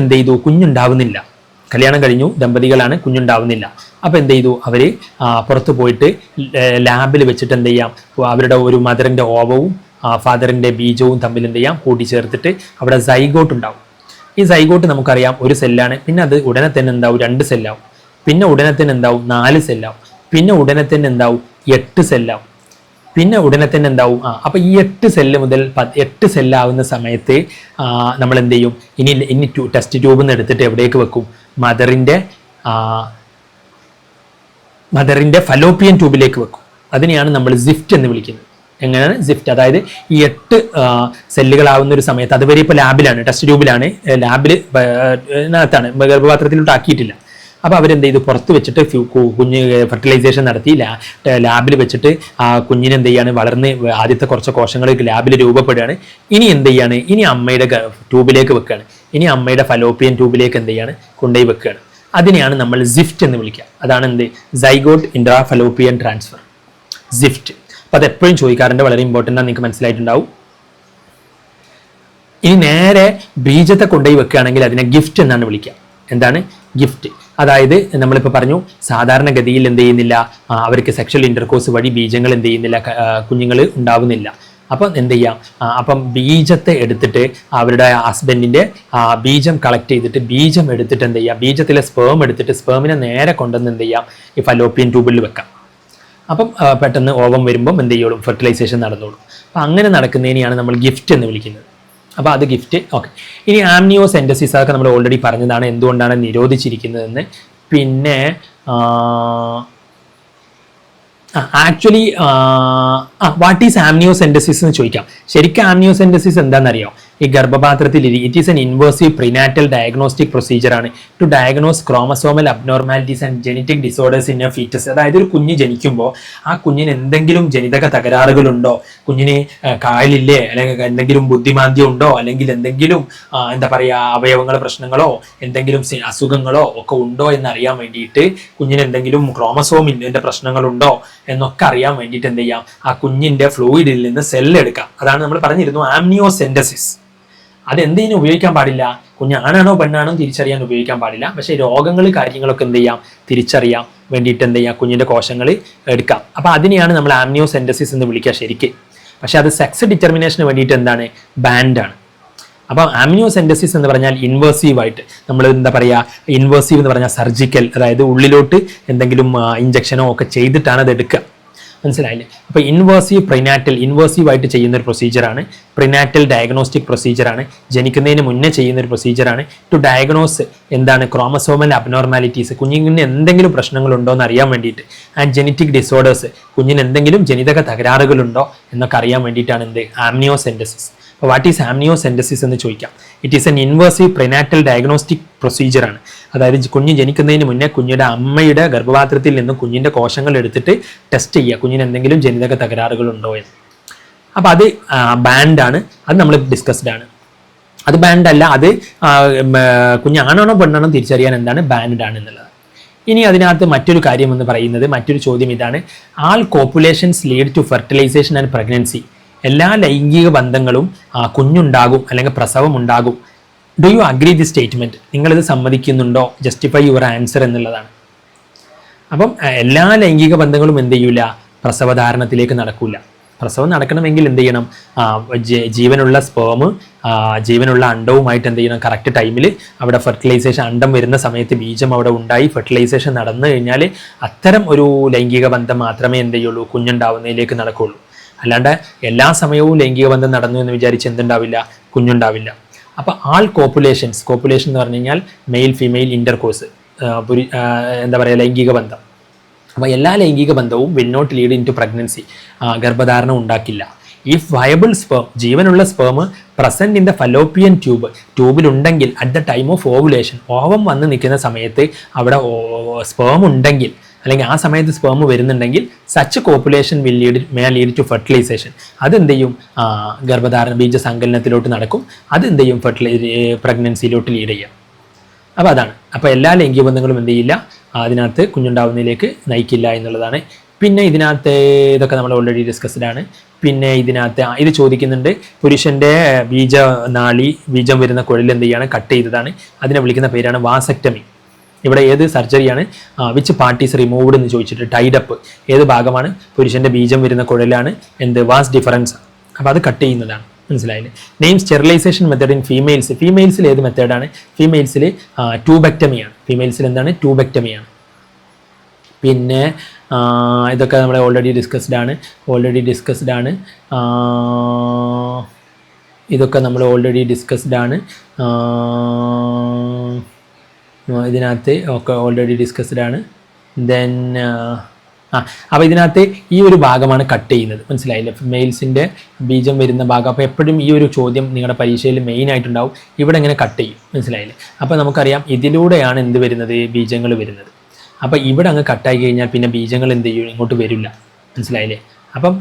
S1: എന്ത് ചെയ്തു? കുഞ്ഞുണ്ടാവുന്നില്ല. കല്യാണം കഴിഞ്ഞു, ദമ്പതികളാണ്, കുഞ്ഞുണ്ടാവുന്നില്ല. അപ്പോൾ എന്ത് ചെയ്തു? അവർ പുറത്ത് പോയിട്ട് ലാബിൽ വെച്ചിട്ട് എന്ത് ചെയ്യാം? അവരുടെ ഒരു മദറിൻ്റെ ഓവവും ഫാദറിൻ്റെ ബീജവും തമ്മിൽ എന്ത് ചെയ്യാം? കൂട്ടിച്ചേർത്തിട്ട് അവിടെ സൈഗോട്ട് ഉണ്ടാവും. ഈ സൈഗോട്ട് നമുക്കറിയാം ഒരു സെല്ലാണ്. പിന്നെ അത് ഉടനെ തന്നെ എന്താവും? 2 സെല്ലാവും. പിന്നെ ഉടനെ തന്നെ എന്താവും? 4 സെല്ലാവും. പിന്നെ ഉടനെ തന്നെ എന്താവും? 8 സെല്ലാവും. പിന്നെ ഉടനെ തന്നെ എന്താവും? അപ്പോൾ ഈ 8 സെല്ല് മുതൽ 8 സെല്ലാവുന്ന സമയത്ത് നമ്മൾ എന്ത് ചെയ്യും? ഇനി ടെസ്റ്റ് ട്യൂബിൽ നിന്ന് എടുത്തിട്ട് എവിടേക്ക് വെക്കും? മദറിൻ്റെ ഫലോപ്പിയൻ ട്യൂബിലേക്ക് വെക്കും. അതിനെയാണ് നമ്മൾ സിഫ്റ്റ് എന്ന് വിളിക്കുന്നത്. എങ്ങനെയാണ് സിഫ്റ്റ്? അതായത് ഈ 8 സെല്ലുകളാവുന്ന ഒരു സമയത്ത്, അതുവരെ ഇപ്പോൾ ലാബിലാണ്, ടെസ്റ്റ് ട്യൂബിലാണ്, ലാബിനകത്താണ്, ഗർഭപാത്രത്തിലോട്ട് ആക്കിയിട്ടില്ല. അപ്പോൾ അവരെന്ത് ചെയ്തു? പുറത്ത് വെച്ചിട്ട് കുഞ്ഞ് ഫെർട്ടിലൈസേഷൻ നടത്തി ലാബിൽ വെച്ചിട്ട് കുഞ്ഞിനെ എന്ത് ചെയ്യാണ്? വളർന്ന് ആദ്യത്തെ കുറച്ച് കോശങ്ങൾ ലാബിൽ രൂപപ്പെടുകയാണ്. ഇനി എന്ത് ചെയ്യാണ്? ഇനി അമ്മയുടെ ട്യൂബിലേക്ക് വെക്കുകയാണ്. ഇനി അമ്മയുടെ ഫലോപ്പിയൻ ട്യൂബിലേക്ക് എന്ത് ചെയ്യാണ്? കൊണ്ടുപോയി വെക്കുകയാണ്. അതിനെയാണ് നമ്മൾ സിഫ്റ്റ് എന്ന് വിളിക്കുക. അതാണ് എന്ത്? Zygote intrafallopian transfer, ZIFT. അപ്പോൾ അത് എപ്പോഴും ചോദിക്കാറുണ്ട്. വളരെ ഇമ്പോർട്ടൻ്റ് ആണ്, നിങ്ങൾക്ക് മനസ്സിലായിട്ടുണ്ടാവും. ഇനി നേരെ ബീജത്തെ കൊണ്ടുപോയി വെക്കുകയാണെങ്കിൽ അതിനെ ഗിഫ്റ്റ് എന്നാണ് വിളിക്കുക. എന്താണ്? ഗിഫ്റ്റ്. അതായത് നമ്മളിപ്പോൾ പറഞ്ഞു, സാധാരണഗതിയിൽ എന്ത് ചെയ്യുന്നില്ല, അവർക്ക് സെക്ഷൽ ഇൻ്റർകോഴ്സ് വഴി ബീജങ്ങൾ എന്ത് ചെയ്യുന്നില്ല, കുഞ്ഞുങ്ങൾ ഉണ്ടാവുന്നില്ല. അപ്പം എന്ത് ചെയ്യാം? അപ്പം ബീജത്തെ എടുത്തിട്ട് അവരുടെ ഹസ്ബൻഡിൻ്റെ ബീജം കളക്ട് ചെയ്തിട്ട് ബീജം എടുത്തിട്ട് എന്ത് ചെയ്യാം? ബീജത്തിലെ സ്പേം എടുത്തിട്ട് സ്പേമിനെ നേരെ കൊണ്ടുവന്ന് എന്ത് ചെയ്യാം? ഈ ഫലോപ്പിയൻ ട്യൂബിൽ വെക്കാം. അപ്പം പെട്ടെന്ന് ഓവം വരുമ്പം എന്ത് ചെയ്യുള്ളൂ? ഫെർട്ടിലൈസേഷൻ നടന്നോളും. അപ്പം അങ്ങനെ നടക്കുന്നതിനെയാണ് നമ്മൾ ഗിഫ്റ്റ് എന്ന് വിളിക്കുന്നത്. അപ്പോൾ അത് ഗിഫ്റ്റ്. ഓക്കെ. ഇനി ആംനിയോസെൻറ്റസിസ് അതൊക്കെ നമ്മൾ ഓൾറെഡി പറഞ്ഞതാണ്, എന്തുകൊണ്ടാണ് നിരോധിച്ചിരിക്കുന്നതെന്ന്. പിന്നെ ആക്ച്വലി വാട്ട് ഈസ് ആംനിയോസെൻറ്റസിസ് എന്ന് ചോദിക്കാം. ശരിക്കും ആംനിയോസെൻറ്റസിസ് എന്താണെന്നറിയോ? ഈ ഗർഭപാത്രത്തിൽ it is an invasive prenatal diagnostic പ്രൊസീജിയറാണ് to diagnose chromosomal abnormalities and genetic disorders in a foetus. അതായത് ഒരു കുഞ്ഞ് ജനിക്കുമ്പോൾ ആ കുഞ്ഞിന് എന്തെങ്കിലും ജനിതക തകരാറുകളുണ്ടോ, കുഞ്ഞിന് കായലില്ലേ, അല്ലെങ്കിൽ എന്തെങ്കിലും ബുദ്ധിമാന്ദ്യം ഉണ്ടോ, അല്ലെങ്കിൽ എന്തെങ്കിലും എന്താ പറയുക അവയവങ്ങളെ പ്രശ്നങ്ങളോ എന്തെങ്കിലും അസുഖങ്ങളോ ഒക്കെ ഉണ്ടോ എന്നറിയാൻ വേണ്ടിയിട്ട്, കുഞ്ഞിന് എന്തെങ്കിലും ക്രോമസോമിൻ്റെ പ്രശ്നങ്ങളുണ്ടോ എന്നൊക്കെ അറിയാൻ വേണ്ടിയിട്ട് എന്ത് ചെയ്യാം, ആ കുഞ്ഞിൻ്റെ ഫ്ലൂയിഡിൽ നിന്ന് സെല്ലെടുക്കാം. അതാണ് നമ്മൾ പറഞ്ഞിരുന്നു ആംനിയോസെൻറ്റസിസ്. അതെന്തിനും ഉപയോഗിക്കാൻ പാടില്ല, കുഞ്ഞാണാണോ പെണ്ണാണോ തിരിച്ചറിയാൻ ഉപയോഗിക്കാൻ പാടില്ല. പക്ഷേ രോഗങ്ങൾ കാര്യങ്ങളൊക്കെ എന്ത് ചെയ്യാം, തിരിച്ചറിയാൻ വേണ്ടിയിട്ട് എന്ത് ചെയ്യാം, കുഞ്ഞിൻ്റെ കോശങ്ങൾ എടുക്കാം. അപ്പോൾ അതിനെയാണ് നമ്മൾ ആംനിയോസെൻറ്റസിസ് എന്ന് വിളിക്കുക ശരിക്ക്. പക്ഷേ അത് സെക്സ് ഡിറ്റർമിനേഷന് വേണ്ടിയിട്ട് എന്താണ്, ബാൻഡാണ്. അപ്പം ആംനിയോസെൻറ്റസിസ് എന്ന് പറഞ്ഞാൽ ഇൻവേഴ്സീവായിട്ട് നമ്മൾ എന്താ പറയുക, ഇൻവേഴ്സീവ് എന്ന് പറഞ്ഞാൽ സർജിക്കൽ, അതായത് ഉള്ളിലോട്ട് എന്തെങ്കിലും ഇഞ്ചക്ഷനോ ഒക്കെ ചെയ്തിട്ടാണ് അത് എടുക്കുക. മനസ്സിലായില്ലേ? അപ്പോൾ ഇൻവേഴ്സീവായിട്ട് ചെയ്യുന്ന ഒരു പ്രൊസീജിയറാണ്. Prenatal diagnostic പ്രൊസീജിയറാണ്. ജനിക്കുന്നതിന് മുന്നേ ചെയ്യുന്ന ഒരു പ്രൊസീജിയറാണ് ടു ഡയഗ്നോസ് എന്താണ് ക്രോമസോമൽ അബ്നോർമാലിറ്റീസ്, കുഞ്ഞിന് എന്തെങ്കിലും പ്രശ്നങ്ങളുണ്ടോ എന്ന് അറിയാൻ വേണ്ടിയിട്ട്, ആൻഡ് ജെനറ്റിക് ഡിസോർഡേഴ്സ്, കുഞ്ഞിന് എന്തെങ്കിലും ജനിതക തകരാറുകളുണ്ടോ എന്നൊക്കെ അറിയാൻ വേണ്ടിയിട്ടാണ് എന്ത് ആംനിയോസെൻറ്റസിസ്. അപ്പോൾ വാട്ട് ഈസ് ആംനിയോസെൻറ്റസിസ് എന്ന് ചോദിക്കാം. It is an invasive prenatal diagnostic പ്രൊസീജിയറാണ്. അതായത് കുഞ്ഞ് ജനിക്കുന്നതിന് മുന്നേ കുഞ്ഞിൻ്റെ അമ്മയുടെ ഗർഭപാത്രത്തിൽ നിന്ന് കുഞ്ഞിൻ്റെ കോശങ്ങൾ എടുത്തിട്ട് ടെസ്റ്റ് ചെയ്യുക, കുഞ്ഞിന് എന്തെങ്കിലും ജനിതക തകരാറുകളുണ്ടോ എന്ന്. അപ്പോൾ അത് ബാൻഡാണ്, അത് നമ്മൾ ഡിസ്കസ്ഡ് ആണ്. അത് ബാൻഡല്ല, അത് കുഞ്ഞാണാണോ പെണ്ണാണോ തിരിച്ചറിയാൻ എന്താണ് ബാൻഡാണ് എന്നുള്ളത്. ഇനി അതിനകത്ത് മറ്റൊരു കാര്യം എന്ന് പറയുന്നത്, മറ്റൊരു ചോദ്യം ഇതാണ്, all copulations lead to fertilisation and pregnancy. എല്ലാ ലൈംഗിക ബന്ധങ്ങളും കുഞ്ഞുണ്ടാകും അല്ലെങ്കിൽ പ്രസവം ഉണ്ടാകും. Do you agree the statement? നിങ്ങളിത് സമ്മതിക്കുന്നുണ്ടോ? ജസ്റ്റിഫൈ യുവർ ആൻസർ എന്നുള്ളതാണ്. അപ്പം എല്ലാ ലൈംഗിക ബന്ധങ്ങളും എന്ത് ചെയ്യൂല, പ്രസവധാരണത്തിലേക്ക് നടക്കൂല. പ്രസവം നടക്കണമെങ്കിൽ എന്ത് ചെയ്യണം, ജീവനുള്ള സ്പേം ജീവനുള്ള അണ്ടവുമായിട്ട് എന്ത് ചെയ്യണം, കറക്റ്റ് ടൈമിൽ അവിടെ ഫെർട്ടിലൈസേഷൻ, അണ്ടം വരുന്ന സമയത്ത് ബീജം അവിടെ ഉണ്ടായി ഫെർട്ടിലൈസേഷൻ നടന്നു കഴിഞ്ഞാൽ അത്തരം ഒരു ലൈംഗിക ബന്ധം മാത്രമേ എന്ത് ചെയ്യുള്ളൂ, കുഞ്ഞുണ്ടാവുന്നതിലേക്ക് നടക്കുകയുള്ളൂ. അല്ലാണ്ട് എല്ലാ സമയവും ലൈംഗിക ബന്ധം നടന്നു എന്ന് വിചാരിച്ച് എന്തുണ്ടാവില്ല, കുഞ്ഞുണ്ടാവില്ല. അപ്പോൾ ആൾ കോപ്പുലേഷൻ എന്ന് പറഞ്ഞു കഴിഞ്ഞാൽ മെയിൽ ഫീമെയിൽ ഇൻ്റർകോഴ്സ്, എന്താ പറയുക, ലൈംഗിക ബന്ധം. അപ്പോൾ എല്ലാ ലൈംഗിക ബന്ധവും will not lead into pregnancy, ഗർഭധാരണം ഉണ്ടാക്കില്ല. ഇഫ് വയബിൾ സ്പേം, ജീവനുള്ള sperm present in the Fallopian ട്യൂബിലുണ്ടെങ്കിൽ at the time of ovulation, ovum വന്ന് നിൽക്കുന്ന സമയത്ത് അവിടെ സ്പേം ഉണ്ടെങ്കിൽ, അല്ലെങ്കിൽ ആ സമയത്ത് സ്പേം വരുന്നുണ്ടെങ്കിൽ such copulation may lead to fertilization. അതെന്ത് ചെയ്യും, ഗർഭധാരണ ബീജസങ്കലനത്തിലോട്ട് നടക്കും. അതെന്ത് ചെയ്യും, പ്രഗ്നൻസിയിലോട്ട് ലീഡ് ചെയ്യാം. അപ്പോൾ അതാണ്. അപ്പോൾ എല്ലാ ലൈംഗിക ബന്ധങ്ങളും എന്ത് ചെയ്യില്ല, അതിനകത്ത് കുഞ്ഞുണ്ടാവുന്നതിലേക്ക് നയിക്കില്ല എന്നുള്ളതാണ്. പിന്നെ ഇതിനകത്ത് ഇതൊക്കെ നമ്മൾ ഓൾറെഡി ഡിസ്കസ്ഡ് ആണ്. പിന്നെ ഇതിനകത്ത് ഇത് ചോദിക്കുന്നുണ്ട്, പുരുഷൻ്റെ ബീജം വരുന്ന കുഴൽ എന്ത് ചെയ്യാണ്, കട്ട് ചെയ്തതാണ്. അതിനെ വിളിക്കുന്ന പേരാണ് വാസക്ടമി. ഇവിടെ ഏത് സർജറിയാണ്, വിച്ച് പാർട്ട് ഈസ് റിമൂവ്ഡ് എന്ന് ചോദിച്ചിട്ട് ടൈഡപ്പ്, ഏത് ഭാഗമാണ്, പുരുഷൻ്റെ ബീജം വരുന്ന കുഴലാണ്, വാസ് ഡിഫറൻസ്. അപ്പോൾ അത് കട്ട് ചെയ്യുന്നതാണ്. മനസ്സിലായില്ലേ? നെയിം സ്റ്റെറിലൈസേഷൻ മെത്തേഡ് ഇൻ ഫീമെയിൽസിൽ ഏത് മെത്തേഡാണ്, ഫീമെയിൽസിൽ ട്യൂബെക്ടമിയാണ്. ഫീമെയിൽസിൽ എന്താണ്, ട്യൂബെക്ടമിയാണ്. പിന്നെ ഇതൊക്കെ നമ്മൾ ഓൾറെഡി ഡിസ്കസ്ഡ് ആണ്. ഇതൊക്കെ നമ്മൾ ഓൾറെഡി ഡിസ്കസ്ഡ് ആണ്. ഇതിനകത്ത് ഒക്കെ ഓൾറെഡി ഡിസ്കസ്ഡ് ആണ്. ദെൻ അപ്പോൾ ഇതിനകത്ത് ഈ ഒരു ഭാഗമാണ് കട്ട് ചെയ്യുന്നത്. മനസ്സിലായില്ലേ? മെയിൽസിൻ്റെ ബീജം വരുന്ന ഭാഗം. അപ്പോൾ എപ്പോഴും ഈ ഒരു ചോദ്യം നിങ്ങളുടെ പരീക്ഷയിൽ മെയിൻ ആയിട്ടുണ്ടാവും, ഇവിടെ ഇങ്ങനെ കട്ട് ചെയ്യും. മനസ്സിലായില്ലേ? അപ്പോൾ നമുക്കറിയാം ഇതിലൂടെയാണ് എന്ത് വരുന്നത്, ബീജങ്ങൾ വരുന്നത്. അപ്പോൾ ഇവിടെ അങ്ങ് കട്ടായി കഴിഞ്ഞാൽ പിന്നെ ബീജങ്ങൾ എന്ത് ചെയ്യും, ഇങ്ങോട്ട് വരില്ല. മനസ്സിലായില്ലേ? അപ്പം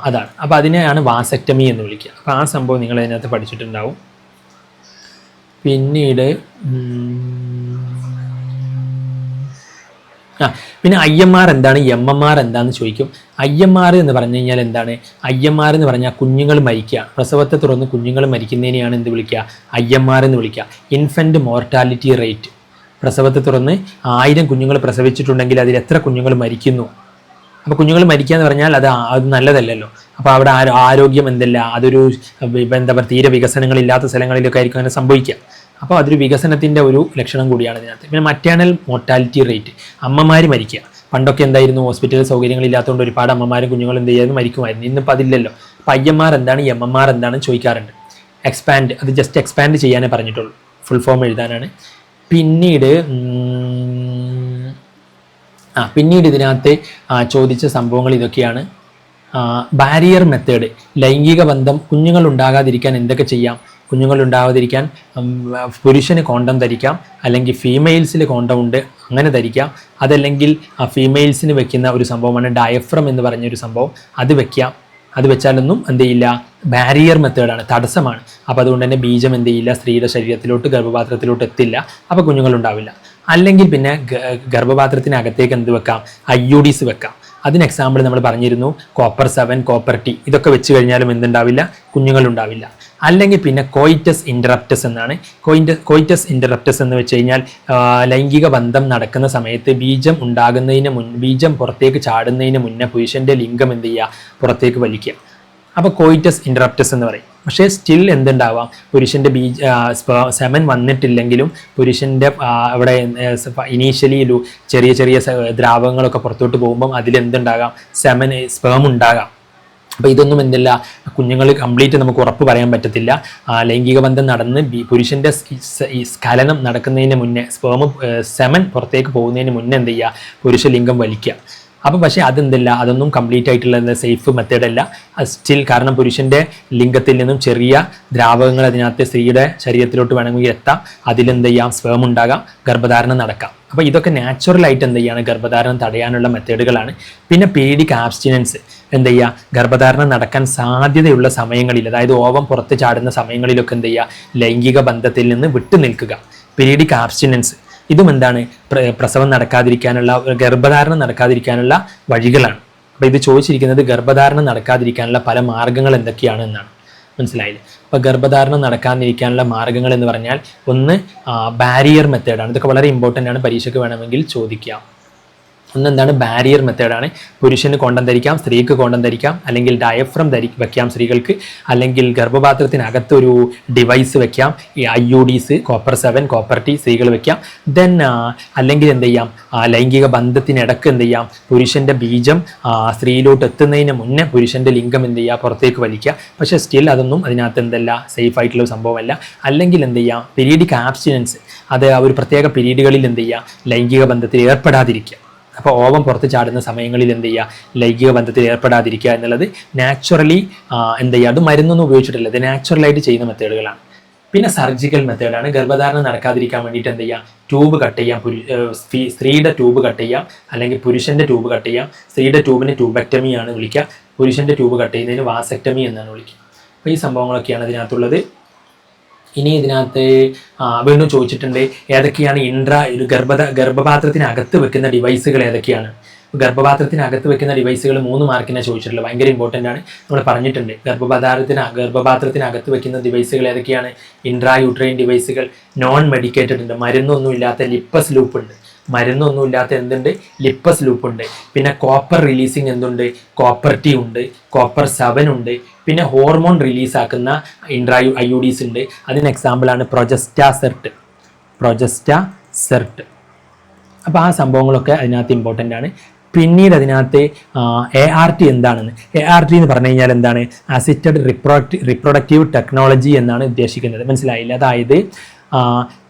S1: അതാണ്. അപ്പോൾ അതിനെയാണ് വാസക്ടമി എന്ന് വിളിക്കുക. അപ്പോൾ ആ സംഭവം നിങ്ങൾ അതിനകത്ത് പഠിച്ചിട്ടുണ്ടാവും. പിന്നീട് പിന്നെ IMR എന്താണ്, MMR എന്താണെന്ന് ചോദിക്കും. IMR എന്ന് പറഞ്ഞു കഴിഞ്ഞാൽ എന്താണ്, IMR എന്ന് പറഞ്ഞാൽ കുഞ്ഞുങ്ങൾ മരിക്കുക, പ്രസവത്തെ തുടർന്ന് കുഞ്ഞുങ്ങൾ മരിക്കുന്നതിനെയാണ് എന്ത് വിളിക്കുക, IMR എന്ന് വിളിക്കുക. Infant mortality rate. പ്രസവത്തെ തുടർന്ന് 1000 കുഞ്ഞുങ്ങൾ പ്രസവിച്ചിട്ടുണ്ടെങ്കിൽ അതിൽ എത്ര കുഞ്ഞുങ്ങൾ മരിക്കുന്നു. അപ്പോൾ കുഞ്ഞുങ്ങൾ മരിക്കുക എന്ന് പറഞ്ഞാൽ അത് നല്ലതല്ലല്ലോ. അപ്പോൾ അവിടെ ആരോഗ്യം എന്തല്ല, അതൊരു എന്താ പറയുക, തീരെ വികസനങ്ങളില്ലാത്ത സ്ഥലങ്ങളിലൊക്കെ ആയിരിക്കും അങ്ങനെ സംഭവിക്കുക. അപ്പോൾ അതൊരു വികസനത്തിൻ്റെ ഒരു ലക്ഷണം കൂടിയാണ് ഇതിനകത്ത്. പിന്നെ മറ്റേണൽ മോർട്ടാലിറ്റി റേറ്റ്, അമ്മമാർ മരിക്കുക. പണ്ടൊക്കെ എന്തായിരുന്നു, ഹോസ്പിറ്റൽ സൗകര്യങ്ങളില്ലാത്തതുകൊണ്ട് ഒരുപാട് അമ്മമാരും കുഞ്ഞുങ്ങളും എന്ത് ചെയ്യാതെ മരിക്കുമായിരുന്നു. ഇന്നിപ്പോൾ അതില്ലല്ലോ. അപ്പോൾ IMR എന്താണ്, MMR എന്താണെന്ന് ചോദിക്കാറുണ്ട്. എക്സ്പാൻഡ്, അത് ജസ്റ്റ് എക്സ്പാൻഡ് ചെയ്യാനേ പറഞ്ഞിട്ടുള്ളൂ, ഫുൾ ഫോം എഴുതാനാണ്. പിന്നീട് ഇതിനകത്ത് ചോദിച്ച സംഭവങ്ങൾ ഇതൊക്കെയാണ്. ബാരിയർ മെത്തേഡ്, ലൈംഗിക ബന്ധം കുഞ്ഞുങ്ങൾ ഉണ്ടാകാതിരിക്കാൻ എന്തൊക്കെ ചെയ്യാം, കുഞ്ഞുങ്ങൾ ഉണ്ടാവാതിരിക്കാൻ പുരുഷന് കോണ്ടം ധരിക്കാം, അല്ലെങ്കിൽ ഫീമെയിൽസിൽ കോണ്ടം ഉണ്ട് അങ്ങനെ ധരിക്കാം. അതല്ലെങ്കിൽ ഫീമെയിൽസിന് വെക്കുന്ന ഒരു സംഭവമാണ് ഡയഫ്രം എന്ന് പറഞ്ഞൊരു സംഭവം, അത് വെക്കാം. അത് വെച്ചാലൊന്നും എന്ത് ചെയ്യില്ല, ബാരിയർ മെത്തേഡാണ്, തടസ്സമാണ്. അപ്പോൾ അതുകൊണ്ട് തന്നെ ബീജം എന്ത് ചെയ്യില്ല, സ്ത്രീയുടെ ശരീരത്തിലോട്ട് ഗർഭപാത്രത്തിലോട്ട് എത്തില്ല, അപ്പോൾ കുഞ്ഞുങ്ങൾ ഉണ്ടാവില്ല. അല്ലെങ്കിൽ പിന്നെ ഗർഭപാത്രത്തിനകത്തേക്ക് എന്ത് വെക്കാം, IUDs വെക്കാം. അതിന് എക്സാമ്പിൾ നമ്മൾ പറഞ്ഞിരുന്നു കോപ്പർ 7, കോപ്പർ T, ഇതൊക്കെ വെച്ച് കഴിഞ്ഞാലും എന്തുണ്ടാവില്ല, കുഞ്ഞുങ്ങൾ ഉണ്ടാവില്ല. അല്ലെങ്കിൽ പിന്നെ കോയിറ്റസ് ഇൻറ്ററപ്റ്റസ് എന്നാണ്. കോയിറ്റസ് ഇൻറ്ററപ്റ്റസ് എന്ന് വെച്ച് കഴിഞ്ഞാൽ ലൈംഗിക ബന്ധം നടക്കുന്ന സമയത്ത് ബീജം പുറത്തേക്ക് ചാടുന്നതിന് മുന്നേ പുരുഷൻ്റെ ലിംഗം എന്ത് ചെയ്യുക, പുറത്തേക്ക് വലിക്കുക. അപ്പോൾ കോയിറ്റസ് ഇൻറ്ററപ്റ്റസ് എന്ന് പറയും. പക്ഷേ സ്റ്റിൽ എന്തുണ്ടാവാം, പുരുഷൻ്റെ സെമൻ വന്നിട്ടില്ലെങ്കിലും പുരുഷൻ്റെ അവിടെ ഇനീഷ്യലി ഒരു ചെറിയ ചെറിയ ദ്രാവകങ്ങളൊക്കെ പുറത്തോട്ട് പോകുമ്പം അതിലെന്തുണ്ടാകാം, സ്പേം ഉണ്ടാകാം. അപ്പോൾ ഇതൊന്നും എന്തില്ല, കുഞ്ഞുങ്ങൾ കംപ്ലീറ്റ് നമുക്ക് ഉറപ്പ് പറയാൻ പറ്റത്തില്ല. ലൈംഗിക ബന്ധം നടന്ന് പുരുഷൻ്റെ ഈ സ്ഖലനം നടക്കുന്നതിന് മുന്നേ സെമൻ പുറത്തേക്ക് പോകുന്നതിന് മുന്നേ എന്ത് ചെയ്യുക, പുരുഷലിംഗം വലിക്കുക. അപ്പോൾ പക്ഷേ അതെന്തില്ല, അതൊന്നും കംപ്ലീറ്റ് ആയിട്ടുള്ള സേഫ് മെത്തേഡല്ല സ്റ്റിൽ. കാരണം പുരുഷൻ്റെ ലിംഗത്തിൽ നിന്നും ചെറിയ ദ്രാവകങ്ങൾ അതിനകത്ത് സ്ത്രീയുടെ ശരീരത്തിലോട്ട് വേണമെങ്കിൽ എത്താം, അതിലെന്ത് ചെയ്യാം, സ്പേം ഉണ്ടാകാം, ഗർഭധാരണം നടക്കാം. അപ്പോൾ ഇതൊക്കെ നാച്ചുറലായിട്ട് എന്ത് ചെയ്യാണ്, ഗർഭധാരണം തടയാനുള്ള മെത്തേഡുകളാണ്. പിന്നെ പീരിയഡിക് ആബ്സ്റ്റിനൻസ് എന്ത് ചെയ്യുക, ഗർഭധാരണം നടക്കാൻ സാധ്യതയുള്ള സമയങ്ങളിൽ, അതായത് ഓവം പുറത്ത് ചാടുന്ന സമയങ്ങളിലൊക്കെ എന്ത് ചെയ്യുക, ലൈംഗിക ബന്ധത്തിൽ നിന്ന് വിട്ടു നിൽക്കുക. പീരിയഡിക് ആബ്സ്റ്റിനൻസ് ഇതും എന്താണ്, പ്രസവം നടക്കാതിരിക്കാനുള്ള, ഗർഭധാരണം നടക്കാതിരിക്കാനുള്ള വഴികളാണ്. അപ്പോൾ ഇത് ചോദിച്ചിരിക്കുന്നത് ഗർഭധാരണം നടക്കാതിരിക്കാനുള്ള പല മാർഗങ്ങൾ എന്തൊക്കെയാണ് എന്നാണ്. മനസ്സിലായില്ലേ? അപ്പോൾ ഗർഭധാരണം നടക്കാതിരിക്കാനുള്ള മാർഗങ്ങൾ എന്ന് പറഞ്ഞാൽ ഒന്ന് ബാരിയർ മെത്തേഡാണ്. ഇതൊക്കെ വളരെ ഇമ്പോർട്ടൻ്റ് ആണ്, പരീക്ഷയ്ക്ക് വേണമെങ്കിൽ ചോദിക്കാം. ഒന്നെന്താണ്, ബാരിയർ മെത്തേഡാണ്. പുരുഷന് കോണ്ടം ധരിക്കാം, സ്ത്രീക്ക് കോണ്ടം ധരിക്കാം, അല്ലെങ്കിൽ ഡയഫ്രം വെക്കാം സ്ത്രീകൾക്ക്, അല്ലെങ്കിൽ ഗർഭപാത്രത്തിനകത്ത് ഒരു ഡിവൈസ് വെക്കാം, ഈ IUDs, കോപ്പർ 7, കോപ്പർ T സ്ത്രീകൾ വെക്കാം. ദെൻ അല്ലെങ്കിൽ എന്ത് ചെയ്യാം, ലൈംഗിക ബന്ധത്തിനിടക്ക് എന്ത് ചെയ്യാം, പുരുഷൻ്റെ ബീജം സ്ത്രീയിലോട്ട് എത്തുന്നതിന് മുന്നേ പുരുഷൻ്റെ ലിംഗം എന്ത് ചെയ്യുക, പുറത്തേക്ക് വലിക്കുക. പക്ഷേ സ്റ്റിൽ അതൊന്നും അതിനകത്ത് എന്തല്ല, സേഫ് ആയിട്ടുള്ള സംഭവമല്ല. അല്ലെങ്കിൽ എന്ത് ചെയ്യാം, പീരിയഡിക് ആബ്സ്റ്റിനൻസ്, അത് ഒരു പ്രത്യേക പീരീഡുകളിൽ എന്ത് ചെയ്യുക, ലൈംഗിക ബന്ധത്തിൽ ഏർപ്പെടാതിരിക്കുക. അപ്പോൾ ഓവം പുറത്ത് ചാടുന്ന സമയങ്ങളിൽ എന്ത് ചെയ്യുക, ലൈംഗിക ബന്ധത്തിൽ ഏർപ്പെടാതിരിക്കുക എന്നുള്ളത് നാച്ചുറലി എന്ത് ചെയ്യുക, അത് മരുന്നൊന്നും ഉപയോഗിച്ചിട്ടില്ല, ഇത് നാച്ചുറലായിട്ട് ചെയ്യുന്ന മെത്തേഡുകളാണ്. പിന്നെ സർജിക്കൽ മെത്തേഡാണ്. ഗർഭധാരണം നടക്കാതിരിക്കാൻ വേണ്ടിയിട്ട് എന്ത് ചെയ്യാം, ട്യൂബ് കട്ട് ചെയ്യാം, സ്ത്രീയുടെ ട്യൂബ് കട്ട് ചെയ്യാം, അല്ലെങ്കിൽ പുരുഷൻ്റെ ട്യൂബ് കട്ട് ചെയ്യാം. സ്ത്രീയുടെ ട്യൂബിന് ട്യൂബക്ടമി ആണ് വിളിക്കുക, പുരുഷൻ്റെ ട്യൂബ് കട്ട് ചെയ്യുന്നതിന് വാസക്ടമി എന്നാണ് വിളിക്കുക. അപ്പോൾ ഈ സംഭവങ്ങളൊക്കെയാണ് ഇതിനകത്തുള്ളത്. ഇനി ഇതിനകത്ത് വീണ്ടും ചോദിച്ചിട്ടുണ്ട് ഏതൊക്കെയാണ് ഗർഭപാത്രത്തിനകത്ത് വെക്കുന്ന ഡിവൈസുകൾ ഏതൊക്കെയാണ്. ഗർഭപാത്രത്തിനകത്ത് വെക്കുന്ന ഡിവൈസുകൾ 3 മാർക്കിനെ ചോദിച്ചിട്ടുള്ളത്, ഭയങ്കര ഇമ്പോർട്ടൻ്റ് ആണ്. നമ്മൾ പറഞ്ഞിട്ടുണ്ട് ഗർഭപാത്രത്തിനകത്ത് വെക്കുന്ന ഡിവൈസുകൾ ഏതൊക്കെയാണ്. ഇൻട്രാ യൂട്രൈൻ ഡിവൈസുകൾ, നോൺ മെഡിക്കേറ്റഡ് ഉണ്ട്, മരുന്നൊന്നും ഇല്ലാത്ത ലിപ്പസ് ലൂപ്പ് ഉണ്ട്, മരുന്നൊന്നുമില്ലാത്ത എന്തുണ്ട്, ലിപ്പസ് ലൂപ്പ് ഉണ്ട്. പിന്നെ കോപ്പർ റിലീസിങ് എന്തുണ്ട്, കോപ്പർ T ഉണ്ട്, കോപ്പർ 7 ഉണ്ട്. പിന്നെ ഹോർമോൺ റിലീസാക്കുന്ന IUDs ഉണ്ട്. അതിന് എക്സാമ്പിളാണ് പ്രൊജസ്റ്റാസെർട്ട്. അപ്പോൾ ആ സംഭവങ്ങളൊക്കെ അതിനകത്ത് ഇമ്പോർട്ടൻ്റ് ആണ്. പിന്നീട് അതിനകത്ത് ART എന്താണെന്ന്, ART എന്ന് പറഞ്ഞു കഴിഞ്ഞാൽ എന്താണ്, അസിസ്റ്റഡ് റിപ്രൊഡക്റ്റീവ് ടെക്നോളജി എന്നാണ് ഉദ്ദേശിക്കുന്നത്. മനസ്സിലായില്ല? അതായത്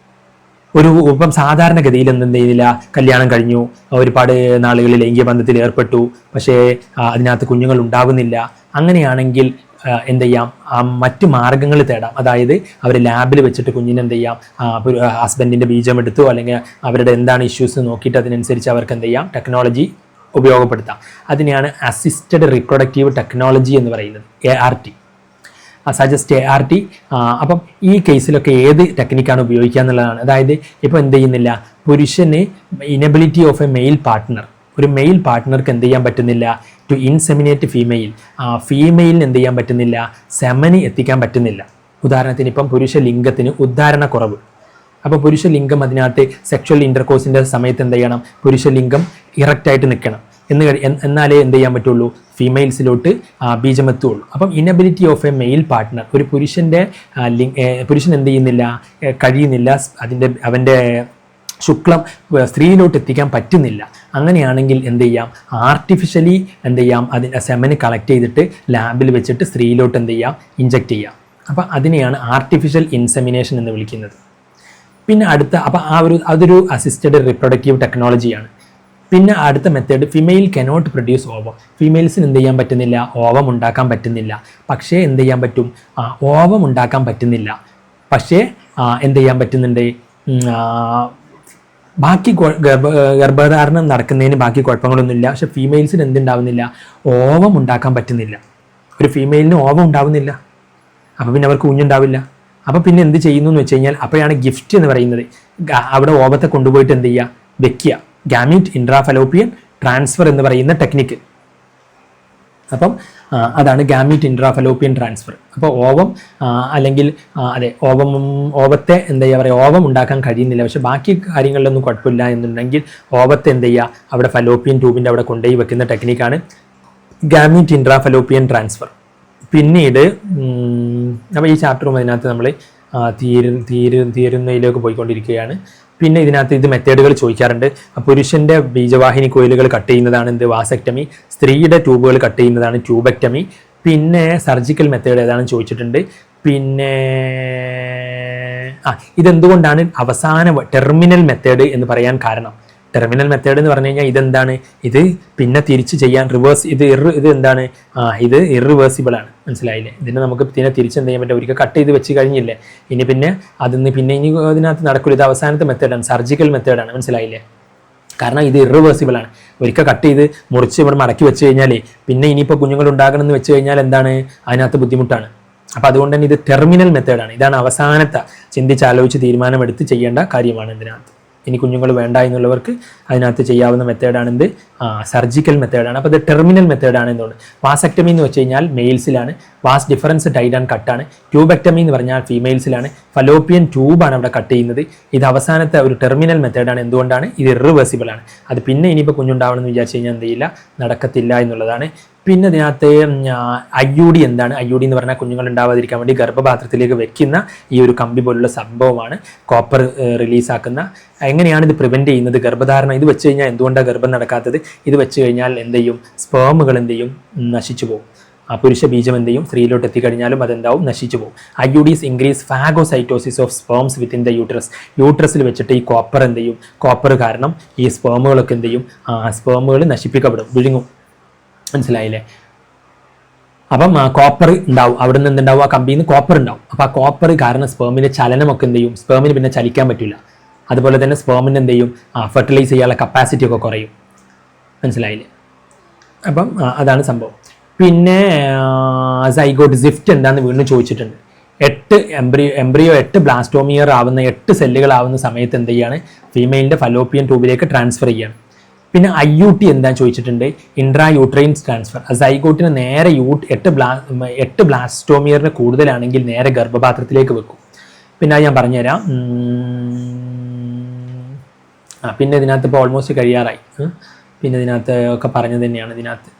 S1: ഇപ്പം സാധാരണഗതിയിൽ എന്തെന്ത് ചെയ്തില്ല, കല്യാണം കഴിഞ്ഞു, ഒരുപാട് നാളുകളിൽ ലൈംഗിക ബന്ധത്തിൽ ഏർപ്പെട്ടു, പക്ഷേ അതിനകത്ത് കുഞ്ഞുങ്ങൾ ഉണ്ടാകുന്നില്ല. അങ്ങനെയാണെങ്കിൽ എന്ത് ചെയ്യാം, മറ്റു മാർഗങ്ങൾ തേടാം. അതായത് അവർ ലാബിൽ വെച്ചിട്ട് കുഞ്ഞിനെ എന്ത് ചെയ്യാം, ഹസ്ബൻഡിൻ്റെ ബീജം എടുത്തു, അല്ലെങ്കിൽ അവരുടെ എന്താണ് ഇഷ്യൂസ് നോക്കിയിട്ട് അതിനനുസരിച്ച് അവർക്ക് എന്ത് ചെയ്യാം, ടെക്നോളജി ഉപയോഗപ്പെടുത്താം. അതിനെയാണ് അസിസ്റ്റഡ് റിപ്രൊഡക്റ്റീവ് ടെക്നോളജി എന്ന് പറയുന്നത്, ART. Suggest ART. അപ്പം ഈ കേസിലൊക്കെ ഏത് ടെക്നിക്കാണ് ഉപയോഗിക്കുക എന്നുള്ളതാണ്. അതായത് ഇപ്പോൾ എന്ത് ചെയ്യുന്നില്ല, പുരുഷന് inability of A mail partner, ഒരു മെയിൽ പാർട്ട്ണർക്ക് എന്ത് ചെയ്യാൻ പറ്റുന്നില്ല, ടു ഇൻസെമിനേറ്റ് ഫീമെയിലിന് എന്ത് ചെയ്യാൻ പറ്റുന്നില്ല, സെമനി എത്തിക്കാൻ പറ്റുന്നില്ല. ഉദാഹരണത്തിന് ഇപ്പം പുരുഷ ലിംഗത്തിന് ഉദ്ധാരണ കുറവ്. അപ്പോൾ പുരുഷ ലിംഗം അതിനകത്ത് സെക്ഷൽ ഇൻ്റർകോഴ്സിൻ്റെ സമയത്ത് എന്ത് ചെയ്യണം, പുരുഷ ലിംഗം ഇറക്റ്റായിട്ട് നിൽക്കണം. എന്നാലേ എന്ത് ചെയ്യാൻ പറ്റുള്ളൂ, ഫീമെയിൽസിലോട്ട് ബീജമെത്തുള്ളൂ. അപ്പം inability of A mail partner, ഒരു പുരുഷൻ എന്ത് ചെയ്യുന്നില്ല, കഴിയുന്നില്ല, അവൻ്റെ ശുക്ലം സ്ത്രീയിലോട്ട് എത്തിക്കാൻ പറ്റുന്നില്ല. അങ്ങനെയാണെങ്കിൽ എന്ത് ചെയ്യാം, ആർട്ടിഫിഷ്യലി എന്ത് ചെയ്യാം, അതിൻ്റെ സെമന് കളക്ട് ചെയ്തിട്ട് ലാബിൽ വെച്ചിട്ട് സ്ത്രീയിലോട്ട് എന്ത് ചെയ്യാം, ഇഞ്ചെക്ട് ചെയ്യാം. അപ്പം അതിനെയാണ് ആർട്ടിഫിഷ്യൽ ഇൻസെമിനേഷൻ എന്ന് വിളിക്കുന്നത്. പിന്നെ അതൊരു അസിസ്റ്റഡ് റിപ്രൊഡക്റ്റീവ് ടെക്നോളജിയാണ്. പിന്നെ അടുത്ത method, female cannot produce ovum. ഫീമെയിൽസിന് എന്ത് ചെയ്യാൻ പറ്റുന്നില്ല, ഓവം ഉണ്ടാക്കാൻ പറ്റുന്നില്ല. പക്ഷേ എന്ത് ചെയ്യാൻ പറ്റും, ഓവം ഉണ്ടാക്കാൻ പറ്റുന്നില്ല, പക്ഷേ എന്ത് ചെയ്യാൻ പറ്റുന്നുണ്ട്, ബാക്കി ഗർഭധാരണം നടക്കുന്നതിന് ബാക്കി കുഴപ്പങ്ങളൊന്നുമില്ല. പക്ഷെ ഫീമെയിൽസിന് എന്തുണ്ടാവുന്നില്ല, ഓവം ഉണ്ടാക്കാൻ പറ്റുന്നില്ല. ഒരു ഫീമെയിലിന് ഓവം ഉണ്ടാവുന്നില്ല, അപ്പോൾ പിന്നെ അവർക്ക് കുഞ്ഞുണ്ടാവില്ല. അപ്പോൾ പിന്നെ എന്ത് ചെയ്യുന്നു എന്ന് വെച്ച് കഴിഞ്ഞാൽ അപ്പോഴാണ് ഗിഫ്റ്റ് എന്ന് പറയുന്നത്. അവിടെ ഓവത്തെ കൊണ്ടുപോയിട്ട് എന്ത് ചെയ്യുക, വെക്കുക. ഗാമീറ്റ് ഇൻട്രാഫലോപ്പിയൻ ട്രാൻസ്ഫർ എന്ന് പറയുന്ന ടെക്നിക്ക്. അപ്പം അതാണ് ഗാമീറ്റ് ഇൻട്രാഫലോപ്പിയൻ ട്രാൻസ്ഫർ. അപ്പോൾ ഓവം അല്ലെങ്കിൽ ഓവത്തെ എന്താ പറയുക, ഓവം ഉണ്ടാക്കാൻ കഴിയുന്നില്ല, പക്ഷെ ബാക്കി കാര്യങ്ങളിലൊന്നും കുഴപ്പമില്ല എന്നുണ്ടെങ്കിൽ ഓവത്തെ എന്ത് ചെയ്യുക, അവിടെ ഫലോപ്പിയൻ ട്യൂബിൻ്റെ അവിടെ കൊണ്ടുപോയി വെക്കുന്ന ടെക്നിക്കാണ് ഗാമീറ്റ് ഇൻട്രാഫലോപ്പിയൻ ട്രാൻസ്ഫർ. പിന്നീട് അപ്പോൾ ഈ ചാപ്റ്ററും അതിനകത്ത് നമ്മൾ തീരുന്നതിലേക്ക് പോയിക്കൊണ്ടിരിക്കുകയാണ്. പിന്നെ ഇതിനകത്ത് ഇത് മെത്തേഡുകൾ ചോദിക്കാറുണ്ട്. പുരുഷന്റെ ബീജവാഹിനി കോയിലുകൾ കട്ട് ചെയ്യുന്നതാണ് എന്ത്, വാസെക്ടമി. സ്ത്രീയുടെ ട്യൂബുകൾ കട്ട് ചെയ്യുന്നതാണ് ട്യൂബെക്ടമി. പിന്നെ സർജിക്കൽ മെത്തേഡ് ഏതാണെന്ന് ചോദിച്ചിട്ടുണ്ട്. പിന്നെ ഇതെന്തുകൊണ്ടാണ് അവസാന ടെർമിനൽ മെത്തേഡ് എന്ന് പറയാൻ കാരണം? ടെർമിനൽ മെത്തേഡ് എന്ന് പറഞ്ഞു കഴിഞ്ഞാൽ ഇതെന്താണ്, ഇത് പിന്നെ തിരിച്ച് ചെയ്യാൻ റിവേഴ്സ്, ഇത് എന്താണ്, ഇത് ഇറിവേഴ്സിബിൾ ആണ്. മനസ്സിലായില്ലേ? ഇതിനെ നമുക്ക് പിന്നെ തിരിച്ചെന്ത് ചെയ്യാൻ പറ്റും, ഒരിക്കൽ കട്ട് ചെയ്ത് വെച്ച് കഴിഞ്ഞില്ലേ, ഇനി പിന്നെ ഇനി അതിനകത്ത് നടക്കില്ല. ഇത് അവസാനത്തെ മെത്തേഡാണ്, സർജിക്കൽ മെത്തേഡാണ്. മനസ്സിലായില്ലേ? കാരണം ഇത് ഇറിവേഴ്സിബിൾ ആണ്. ഒരിക്കൽ കട്ട് ചെയ്ത് മുറിച്ച് ഇവിടെ മടക്കി വെച്ച് കഴിഞ്ഞാൽ പിന്നെ ഇനിയിപ്പോൾ കുഞ്ഞുങ്ങൾ ഉണ്ടാകണം എന്ന് വെച്ച് കഴിഞ്ഞാൽ എന്താണ്, അതിനകത്ത് ബുദ്ധിമുട്ടാണ്. അപ്പോൾ അതുകൊണ്ട് തന്നെ ഇത് ടെർമിനൽ മെത്തേഡാണ്. ഇതാണ് അവസാനത്തെ ചിന്തിച്ചാലോചിച്ച് തീരുമാനമെടുത്ത് ചെയ്യേണ്ട കാര്യമാണ് ഇതിനകത്ത്. ഇനി കുഞ്ഞുങ്ങൾ വേണ്ട എന്നുള്ളവർക്ക് അതിനകത്ത് ചെയ്യാവുന്ന മെത്തേഡാണ് എന്ത്, സർജിക്കൽ മെത്തേഡാണ്. അപ്പോൾ ഇത് ടെർമിനൽ മെത്തേഡാണ്. എന്തുകൊണ്ട് വാസെക്ടമി എന്ന് വെച്ച് കഴിഞ്ഞാൽ മെയിൽസിലാണ്, വാസ് ഡിഫറൻസ് ടൈഡ് ആൻഡ് കട്ടാണ്. ട്യൂബെക്ടമി എന്ന് പറഞ്ഞാൽ ഫീമെയിൽസിലാണ്, ഫലോപ്പിയൻ ട്യൂബാണ് അവിടെ കട്ട് ചെയ്യുന്നത്. ഇത് അവസാനത്തെ ഒരു ടെർമിനൽ മെത്തേഡാണ്. എന്തുകൊണ്ടാണ്, ഇത് ഇറിവേഴ്സിബിൾ ആണ്. അത് പിന്നെ ഇനിയിപ്പോൾ കുഞ്ഞുണ്ടാവണം എന്ന് വിചാരിച്ചു കഴിഞ്ഞാൽ എന്ത് ചെയ്യില്ല, നടക്കത്തില്ല എന്നുള്ളതാണ്. പിന്നെ ഇതിനകത്ത് IUD എന്താണ്? IUD എന്ന് പറഞ്ഞാൽ കുഞ്ഞുങ്ങൾ ഉണ്ടാവാതിരിക്കാൻ വേണ്ടി ഗർഭപാത്രത്തിലേക്ക് വെക്കുന്ന ഈ ഒരു കമ്പി പോലുള്ള സംഭവമാണ്. കോപ്പർ റിലീസാക്കുന്ന. എങ്ങനെയാണ് ഇത് പ്രിവെൻറ്റ് ചെയ്യുന്നത്? ഗർഭധാരണം ഇത് വെച്ച് കഴിഞ്ഞാൽ എന്തുകൊണ്ടാണ് ഗർഭം നടക്കാത്തത്? ഇത് വെച്ച് കഴിഞ്ഞാൽ എന്ത് ചെയ്യും, സ്പേമുകൾ എന്ത് ചെയ്യും, നശിച്ചു പോകും. പുരുഷ ബീജം എന്ത് ചെയ്യും, സ്ത്രീയിലോട്ട് എത്തിക്കഴിഞ്ഞാലും അതെന്താവും, നശിച്ചു പോകും. IUDs increase phagocytosis of sperms within the uterus. യൂട്രസിൽ വെച്ചിട്ട് ഈ കോപ്പർ എന്ത് ചെയ്യും, കോപ്പർ കാരണം ഈ സ്പേമുകളൊക്കെ എന്ത് ചെയ്യും, സ്പേമുകൾ നശിപ്പിക്കപ്പെടും, വിഴുങ്ങും. മനസ്സിലായില്ലേ? അപ്പം കോപ്പർ ഉണ്ടാവും, അവിടെ നിന്ന് എന്തുണ്ടാവും, ആ കമ്പിയിൽ നിന്ന് കോപ്പർ ഉണ്ടാവും. അപ്പോൾ ആ കോപ്പർ കാരണം സ്പേമിൻ്റെ ചലനമൊക്കെ എന്ത് ചെയ്യും, സ്പേമിന് പിന്നെ ചലിക്കാൻ പറ്റില്ല. അതുപോലെ തന്നെ സ്പേമിന് എന്ത് ചെയ്യും, ഫെർട്ടിലൈസ് ചെയ്യാനുള്ള കപ്പാസിറ്റി ഒക്കെ കുറയും. മനസ്സിലായില്ലേ? അപ്പം അതാണ് സംഭവം. പിന്നെ സൈഗോട്ട് സിഫ്റ്റ് എന്താണെന്ന് വീണ്ടും ചോദിച്ചിട്ടുണ്ട്. 8 എംബ്രിയോ 8 ബ്ലാസ്റ്റോമിയർ ആവുന്ന 8 സെല്ലുകളാവുന്ന സമയത്ത് എന്ത് ചെയ്യാണ്, ഫീമെയിലിൻ്റെ ഫലോപ്പിയൻ ട്യൂബിലേക്ക് ട്രാൻസ്ഫർ ചെയ്യാണ്. പിന്നെ IUT എന്താണെന്ന് ചോദിച്ചിട്ടുണ്ട്, ഇൻട്രാ യൂട്രൈൻ ട്രാൻസ്ഫർ. സൈഗോട്ടിന് നേരെ 8 ബ്ലാസ്റ്റോമിയറിന് കൂടുതലാണെങ്കിൽ നേരെ ഗർഭപാത്രത്തിലേക്ക് വെക്കും. പിന്നെ അത് ഞാൻ പറഞ്ഞുതരാം. പിന്നെ ഇതിനകത്ത് ഇപ്പോൾ ഓൾമോസ്റ്റ് കഴിയാറായി. പിന്നെ ഇതിനകത്ത് ഒക്കെ പറഞ്ഞത് തന്നെയാണ്. ഇതിനകത്ത്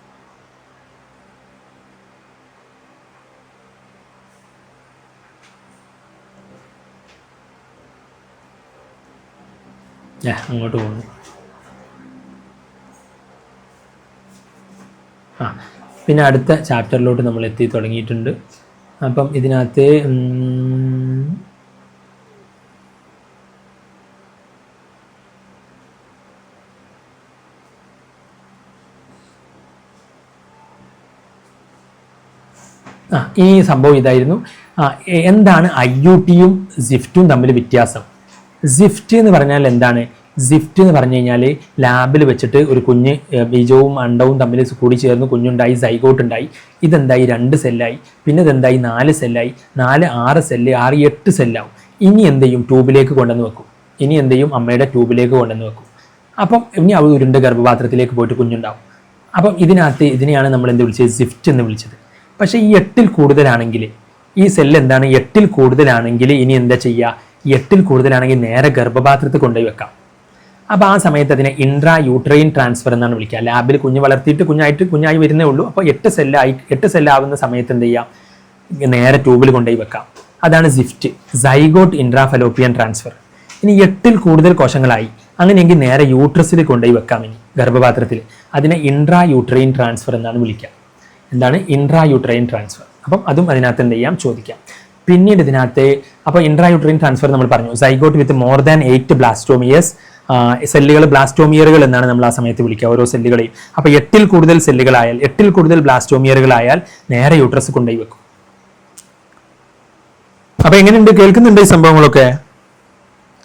S1: അങ്ങോട്ട് പോകുന്നു. പിന്നെ അടുത്ത ചാപ്റ്ററിലോട്ട് നമ്മൾ എത്തി തുടങ്ങിയിട്ടുണ്ട്. അപ്പം ഇതിനകത്ത് ഈ സംഭവം ഇതായിരുന്നു. എന്താണ് IUTയും സിഫ്റ്റും തമ്മിൽ വ്യത്യാസം? സിഫ്റ്റ് എന്ന് പറഞ്ഞാൽ എന്താണ്? സിഫ്റ്റ് എന്ന് പറഞ്ഞു കഴിഞ്ഞാൽ ലാബിൽ വെച്ചിട്ട് ഒരു കുഞ്ഞ് ബീജവും അണ്ടവും തമ്മിൽ കൂടി ചേർന്ന് കുഞ്ഞുണ്ടായി, സൈഗോട്ട് ഉണ്ടായി. ഇതെന്തായി, 2 സെല്ലായി. പിന്നെ ഇതെന്തായി, 4 സെല്ലായി. 4, 6 സെല്ല്, 6, 8 സെല്ലാവും. ഇനി എന്ത് ചെയ്യും, ട്യൂബിലേക്ക് കൊണ്ടുവന്ന് വെക്കും. ഇനി എന്ത് ചെയ്യും, അമ്മയുടെ ട്യൂബിലേക്ക് കൊണ്ടുവന്ന് വെക്കും. അപ്പം ഇനി അവ ഉരുണ്ട ഗർഭപാത്രത്തിലേക്ക് പോയിട്ട് കുഞ്ഞുണ്ടാവും. അപ്പം ഇതിനെയാണ് നമ്മൾ എന്ത് വിളിച്ചത്, സിഫ്റ്റ് എന്ന് വിളിച്ചത്. പക്ഷേ ഈ 8ൽ കൂടുതലാണെങ്കിൽ, ഈ സെല്ല് എന്താണ്, 8ൽ കൂടുതലാണെങ്കിൽ ഇനി എന്താ ചെയ്യുക, 8ൽ കൂടുതലാണെങ്കിൽ നേരെ ഗർഭപാത്രത്തിൽ കൊണ്ടുപോയി വെക്കാം. അപ്പോൾ ആ സമയത്ത് അതിനെ ഇൻട്രാ യൂട്രൈൻ ട്രാൻസ്ഫർ എന്നാണ് വിളിക്കുക. ലാബിൽ കുഞ്ഞ് വളർത്തിയിട്ട് കുഞ്ഞായി വരുന്നേ ഉള്ളൂ. അപ്പോൾ 8 സെല്ലാവുന്ന സമയത്ത് എന്ത് ചെയ്യാം, നേരെ ട്യൂബിൽ കൊണ്ടുപോയി വെക്കാം. അതാണ് സിഫ്റ്റ്, സൈഗോട്ട് ഇൻട്രാഫലോപ്പിയൻ ട്രാൻസ്ഫർ. ഇനി 8ൽ കൂടുതൽ കോശങ്ങളായി, അങ്ങനെയെങ്കിൽ നേരെ യൂട്രസിൽ കൊണ്ടുപോയി വെക്കാം. ഇനി ഗർഭപാത്രത്തിൽ അതിനെ ഇൻട്രാ യൂട്രൈൻ ട്രാൻസ്ഫർ എന്നാണ് വിളിക്കുക. എന്താണ് ഇൻട്രാ യൂട്രൈൻ ട്രാൻസ്ഫർ? അപ്പം അതും അതിനകത്ത് എന്ത് ചെയ്യാം, ചോദിക്കാം. പിന്നീട് ഇതിനകത്ത് അപ്പോൾ ഇൻട്രാ യൂട്രൈൻ ട്രാൻസ്ഫർ നമ്മൾ പറഞ്ഞു, zygote with more than 8 blastomeres. സെല്ലുകൾ ബ്ലാസ്റ്റോമിയറുകൾ എന്നാണ് നമ്മൾ ആ സമയത്ത് വിളിക്കുക, ഓരോ സെല്ലുകളെയും. അപ്പോൾ 8ൽ കൂടുതൽ സെല്ലുകളായാൽ, 8ൽ കൂടുതൽ ബ്ലാസ്റ്റോമിയറുകളായാൽ നേരെ യൂട്രസ് കൊണ്ടുപോയി വെക്കും. അപ്പൊ എങ്ങനെയുണ്ട്, കേൾക്കുന്നുണ്ട് ഈ സംഭവങ്ങളൊക്കെ?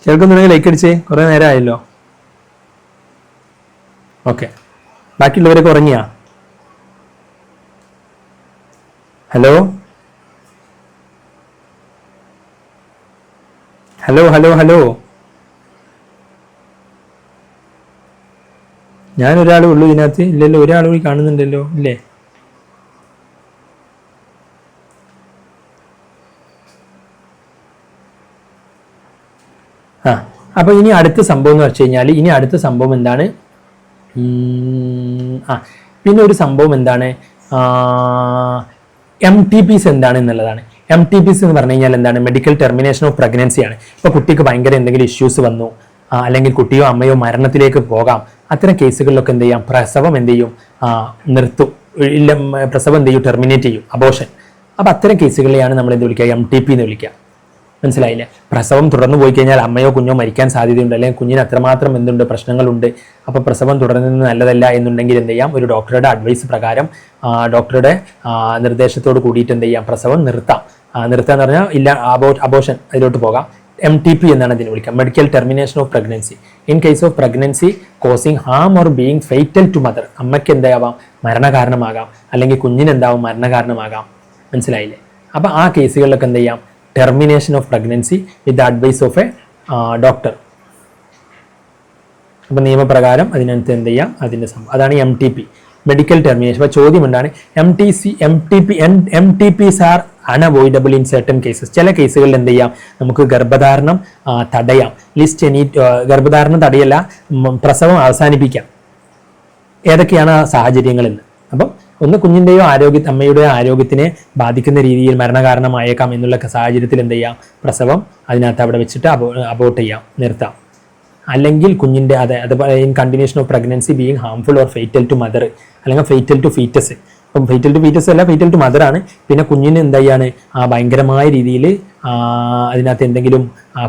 S1: കേൾക്കുന്നുണ്ടെങ്കിൽ ലൈക്ക് അടിച്ചേ, കുറെ നേരം ആയല്ലോ. ഓക്കെ, ബാക്കിയുള്ളവരൊക്കെ ഉറങ്ങിയാ? ഹലോ ഹലോ ഹലോ ഹലോ, ഞാൻ ഒരാളേ ഉള്ളൂ ഇതിനകത്ത്? ഇല്ലല്ലോ, ഒരാൾ കൂടി കാണുന്നുണ്ടല്ലോ, ഇല്ലേ? ആ, അപ്പൊ ഇനി അടുത്ത സംഭവം എന്ന് വെച്ച് കഴിഞ്ഞാൽ, ഇനി അടുത്ത സംഭവം എന്താണ്? പിന്നെ ഒരു സംഭവം എന്താണ്, MTPs എന്താണ് എന്നുള്ളതാണ്. MTPs എന്ന് പറഞ്ഞു കഴിഞ്ഞാൽ എന്താണ്? മെഡിക്കൽ ടെർമിനേഷൻ ഓഫ് പ്രഗ്നൻസി ആണ്. ഇപ്പൊ കുട്ടിക്ക് ഭയങ്കര എന്തെങ്കിലും ഇഷ്യൂസ് വന്നു, അല്ലെങ്കിൽ കുട്ടിയോ അമ്മയോ മരണത്തിലേക്ക് പോകാം. അത്തരം കേസുകളിലൊക്കെ എന്ത് ചെയ്യാം? പ്രസവം എന്ത് ചെയ്യും? നിർത്തും, ഇല്ല, പ്രസവം എന്ത് ചെയ്യും? ടെർമിനേറ്റ് ചെയ്യും, അബോഷൻ. അപ്പൊ അത്തരം കേസുകളെയാണ് നമ്മൾ എന്ത് വിളിക്കുക? MTP എന്ന് വിളിക്കുക. മനസ്സിലായില്ലേ? പ്രസവം തുടർന്നു പോയി കഴിഞ്ഞാൽ അമ്മയോ കുഞ്ഞോ മരിക്കാൻ സാധ്യതയുണ്ട്, അല്ലെങ്കിൽ കുഞ്ഞിന് അത്രമാത്രം എന്തുണ്ട്, പ്രശ്നങ്ങളുണ്ട്. അപ്പോൾ പ്രസവം തുടരുന്നത് നല്ലതല്ല എന്നുണ്ടെങ്കിൽ എന്ത് ചെയ്യാം? ഒരു ഡോക്ടറുടെ അഡ്വൈസ് പ്രകാരം, ഡോക്ടറുടെ നിർദ്ദേശത്തോട് കൂടിയിട്ട് എന്ത് ചെയ്യാം? പ്രസവം നിർത്താം. നിർത്താന്ന് പറഞ്ഞാൽ ഇല്ല, അബോഷൻ അതിലോട്ട് പോകാം. MTP എന്നാണ് ഇതിനെ വിളിക്കുക, medical termination of pregnancy. In case of pregnancy causing harm or being fatal to mother, അമ്മയ്ക്ക് എന്താവാം? മരണകാരണമാകാം, അല്ലെങ്കിൽ കുഞ്ഞിന് എന്താവും? മരണകാരണമാകാം. മനസ്സിലായില്ലേ? അപ്പം ആ കേസുകളിലൊക്കെ എന്ത് ചെയ്യാം? Termination of pregnancy with advice of a doctor. അപ്പം നിയമപ്രകാരം അതിനകത്ത് എന്ത് ചെയ്യാം? അതിൻ്റെ അതാണ് MTP, മെഡിക്കൽ ടെർമിനേഷൻ. അപ്പോൾ ചോദ്യം എന്താണ്? MTPs are unavoidable in certain cases. ചില കേസുകളിൽ എന്ത് ചെയ്യാം? നമുക്ക് ഗർഭധാരണം തടയാം. ലിസ്റ്റ് എനി ഗർഭധാരണം തടയല്ല, പ്രസവം അവസാനിപ്പിക്കാം. ഏതൊക്കെയാണ് ആ സാഹചര്യങ്ങളെന്ന്? അപ്പം ഒന്ന്, കുഞ്ഞിൻ്റെയോ അമ്മയുടെയോ ആരോഗ്യത്തിനെ ബാധിക്കുന്ന രീതിയിൽ മരണകാരണമായേക്കാം എന്നുള്ള സാഹചര്യത്തിൽ എന്ത് ചെയ്യാം? പ്രസവം അതിനകത്ത് അവിടെ വെച്ചിട്ട് അബോർട്ട് ചെയ്യാം, നിർത്താം. അല്ലെങ്കിൽ കുഞ്ഞിൻ്റെ in continuation of pregnancy being harmful or fatal to mother, അല്ലെങ്കിൽ ഫെയ്റ്റൽ ടു ഫീറ്റസ്. അപ്പം ഫെയ്റ്റൽ ടു ഫീറ്റസ് അല്ല, ഫെയ്റ്റൽ ടു മദർ ആണ്. പിന്നെ കുഞ്ഞിന് എന്ത് ചെയ്യാണ്? ഭയങ്കരമായ രീതിയിൽ അതിനകത്ത് എന്തെങ്കിലും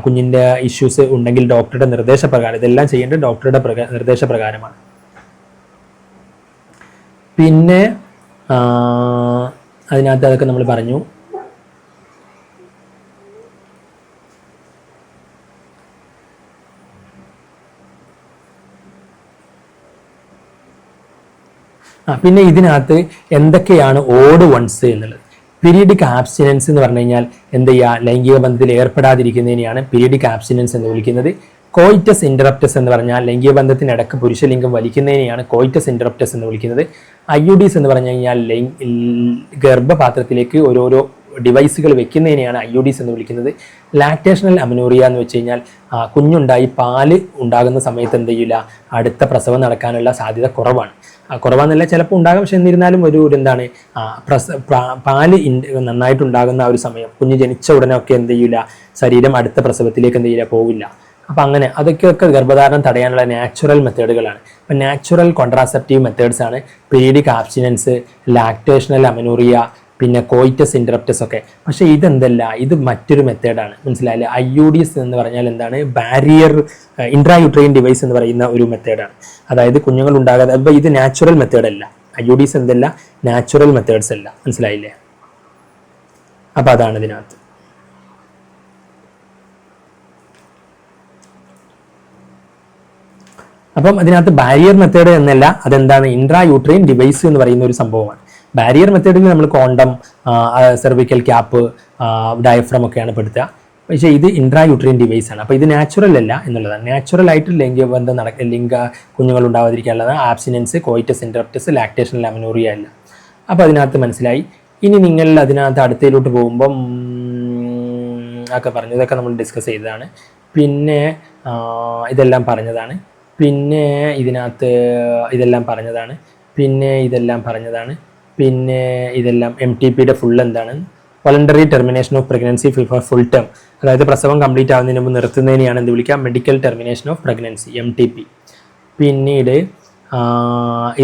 S1: കുഞ്ഞിൻ്റെ ഇഷ്യൂസ് ഉണ്ടെങ്കിൽ ഡോക്ടറുടെ നിർദ്ദേശപ്രകാരം, ഇതെല്ലാം ചെയ്യേണ്ടത് ഡോക്ടറുടെ നിർദ്ദേശപ്രകാരമാണ്. പിന്നെ അതിനകത്ത് അതൊക്കെ നമ്മൾ പറഞ്ഞു. പിന്നെ ഇതിനകത്ത് എന്തൊക്കെയാണ് ഓഡ് വൺസ് എന്നുള്ളത്? പീരിയഡിക് ആബ്സ്റ്റിനൻസ് എന്ന് പറഞ്ഞു കഴിഞ്ഞാൽ എന്ത് ചെയ്യുക? ലൈംഗിക ബന്ധത്തിൽ ഏർപ്പെടാതിരിക്കുന്നതിനെയാണ് പീരിയഡിക് ആബ്സ്റ്റിനൻസ് എന്ന് വിളിക്കുന്നത്. കോയിറ്റസ് ഇൻറ്ററപ്റ്റസ് എന്ന് പറഞ്ഞാൽ ലൈംഗിക ബന്ധത്തിനിടക്ക് പുരുഷലിംഗം വലിക്കുന്നതിനെയാണ് കോയിറ്റസ് ഇൻറ്ററപ്റ്റസ് എന്ന് വിളിക്കുന്നത്. IUDs എന്ന് പറഞ്ഞു കഴിഞ്ഞാൽ ഗർഭപാത്രത്തിലേക്ക് ഓരോരോ ഡിവൈസുകൾ വെക്കുന്നതിനെയാണ് IUDs എന്ന് വിളിക്കുന്നത്. ലാക്ടേഷണൽ അമനോറിയ എന്ന് വെച്ച് കഴിഞ്ഞാൽ കുഞ്ഞുണ്ടായി പാല് ഉണ്ടാകുന്ന സമയത്ത് എന്ത് ചെയ്യില്ല? അടുത്ത പ്രസവം നടക്കാനുള്ള സാധ്യത കുറവാണ്. കുറവാന്നല്ല, ചിലപ്പോൾ ഉണ്ടാകാം, പക്ഷെ എന്നിരുന്നാലും ഒരു എന്താണ്, പാല് നന്നായിട്ടുണ്ടാകുന്ന ആ ഒരു സമയം, കുഞ്ഞ് ജനിച്ച ഉടനെ ഒക്കെ എന്ത് ചെയ്യില്ല? ശരീരം അടുത്ത പ്രസവത്തിലേക്ക് എന്ത് ചെയ്യില്ല? പോവില്ല. അപ്പം അങ്ങനെ അതൊക്കെ ഗർഭധാരണം തടയാനുള്ള നാച്ചുറൽ മെത്തേഡുകളാണ്. അപ്പം നാച്ചുറൽ കോൺട്രാസെപ്റ്റീവ് മെത്തേഡ്സ് ആണ് പീരിയഡിക് ആബ്സ്റ്റിനൻസ്, ലാക്ടേഷണൽ അമനോറിയ, പിന്നെ കോയിറ്റസ് ഇൻറ്ററപ്റ്റസ് ഒക്കെ. പക്ഷേ ഇതെന്തല്ല, ഇത് മറ്റൊരു മെത്തേഡാണ്. മനസ്സിലായില്ലേ? IUDs എന്ന് പറഞ്ഞാൽ എന്താണ്? ബാരിയർ ഇൻട്രായൂട്രൈൻ ഡിവൈസ് എന്ന് പറയുന്ന ഒരു മെത്തേഡാണ്. അതായത് കുഞ്ഞുങ്ങൾ ഉണ്ടാകാതെ, അപ്പോൾ ഇത് നാച്ചുറൽ മെത്തേഡ് അല്ല. IUDs എന്തല്ല? നാച്ചുറൽ മെത്തേഡ്സ് അല്ല. മനസ്സിലായില്ലേ? അപ്പം അതാണ് ഇതിനകത്ത്. അപ്പം അതിനകത്ത് ബാരിയർ മെത്തേഡ് എന്നല്ല, അതെന്താണ്? ഇൻട്രായൂട്രൈൻ ഡിവൈസ് എന്ന് പറയുന്ന ഒരു സംഭവമാണ്. ബാരിയർ മെത്തേഡിൽ നമ്മൾ കോണ്ടം, സെർവിക്കൽ ക്യാപ്പ്, ഡയഫ്രം ഒക്കെയാണ് പെടുത്തുക. പക്ഷേ ഇത് ഇൻട്രായൂട്രൈൻ ഡിവൈസ് ആണ്. അപ്പോൾ ഇത് നാച്ചുറൽ അല്ല എന്നുള്ളതാണ്. നാച്ചുറൽ ആയിട്ട് ലൈംഗികബന്ധം കുഞ്ഞുങ്ങൾ ഉണ്ടാവാതിരിക്കാനുള്ളത് ആബ്സിനൻസ്, കോയിറ്റസ് ഇൻറ്ററപ്റ്റസ്, ലാക്ടേഷണൽ അമനോറിയ അല്ല. അപ്പോൾ അതിനകത്ത് മനസ്സിലായി. ഇനി നിങ്ങൾ അതിനകത്ത് അടുത്തയിലോട്ട് പോകുമ്പം ഒക്കെ പറഞ്ഞു, ഇതൊക്കെ നമ്മൾ ഡിസ്കസ് ചെയ്തതാണ്. പിന്നെ ഇതെല്ലാം പറഞ്ഞതാണ്. പിന്നെ ഇതിനകത്ത് ഇതെല്ലാം പറഞ്ഞതാണ്. പിന്നെ ഇതെല്ലാം MTPയുടെ ഫുൾ എന്താണ്? Voluntary termination of pregnancy for full term, അതായത് പ്രസവം കംപ്ലീറ്റ് ആവുന്നതിന് മുമ്പ് നിർത്തുന്നതിനെയാണ് എന്ത് വിളിക്കുക? Medical termination of pregnancy, MTP. പിന്നീട്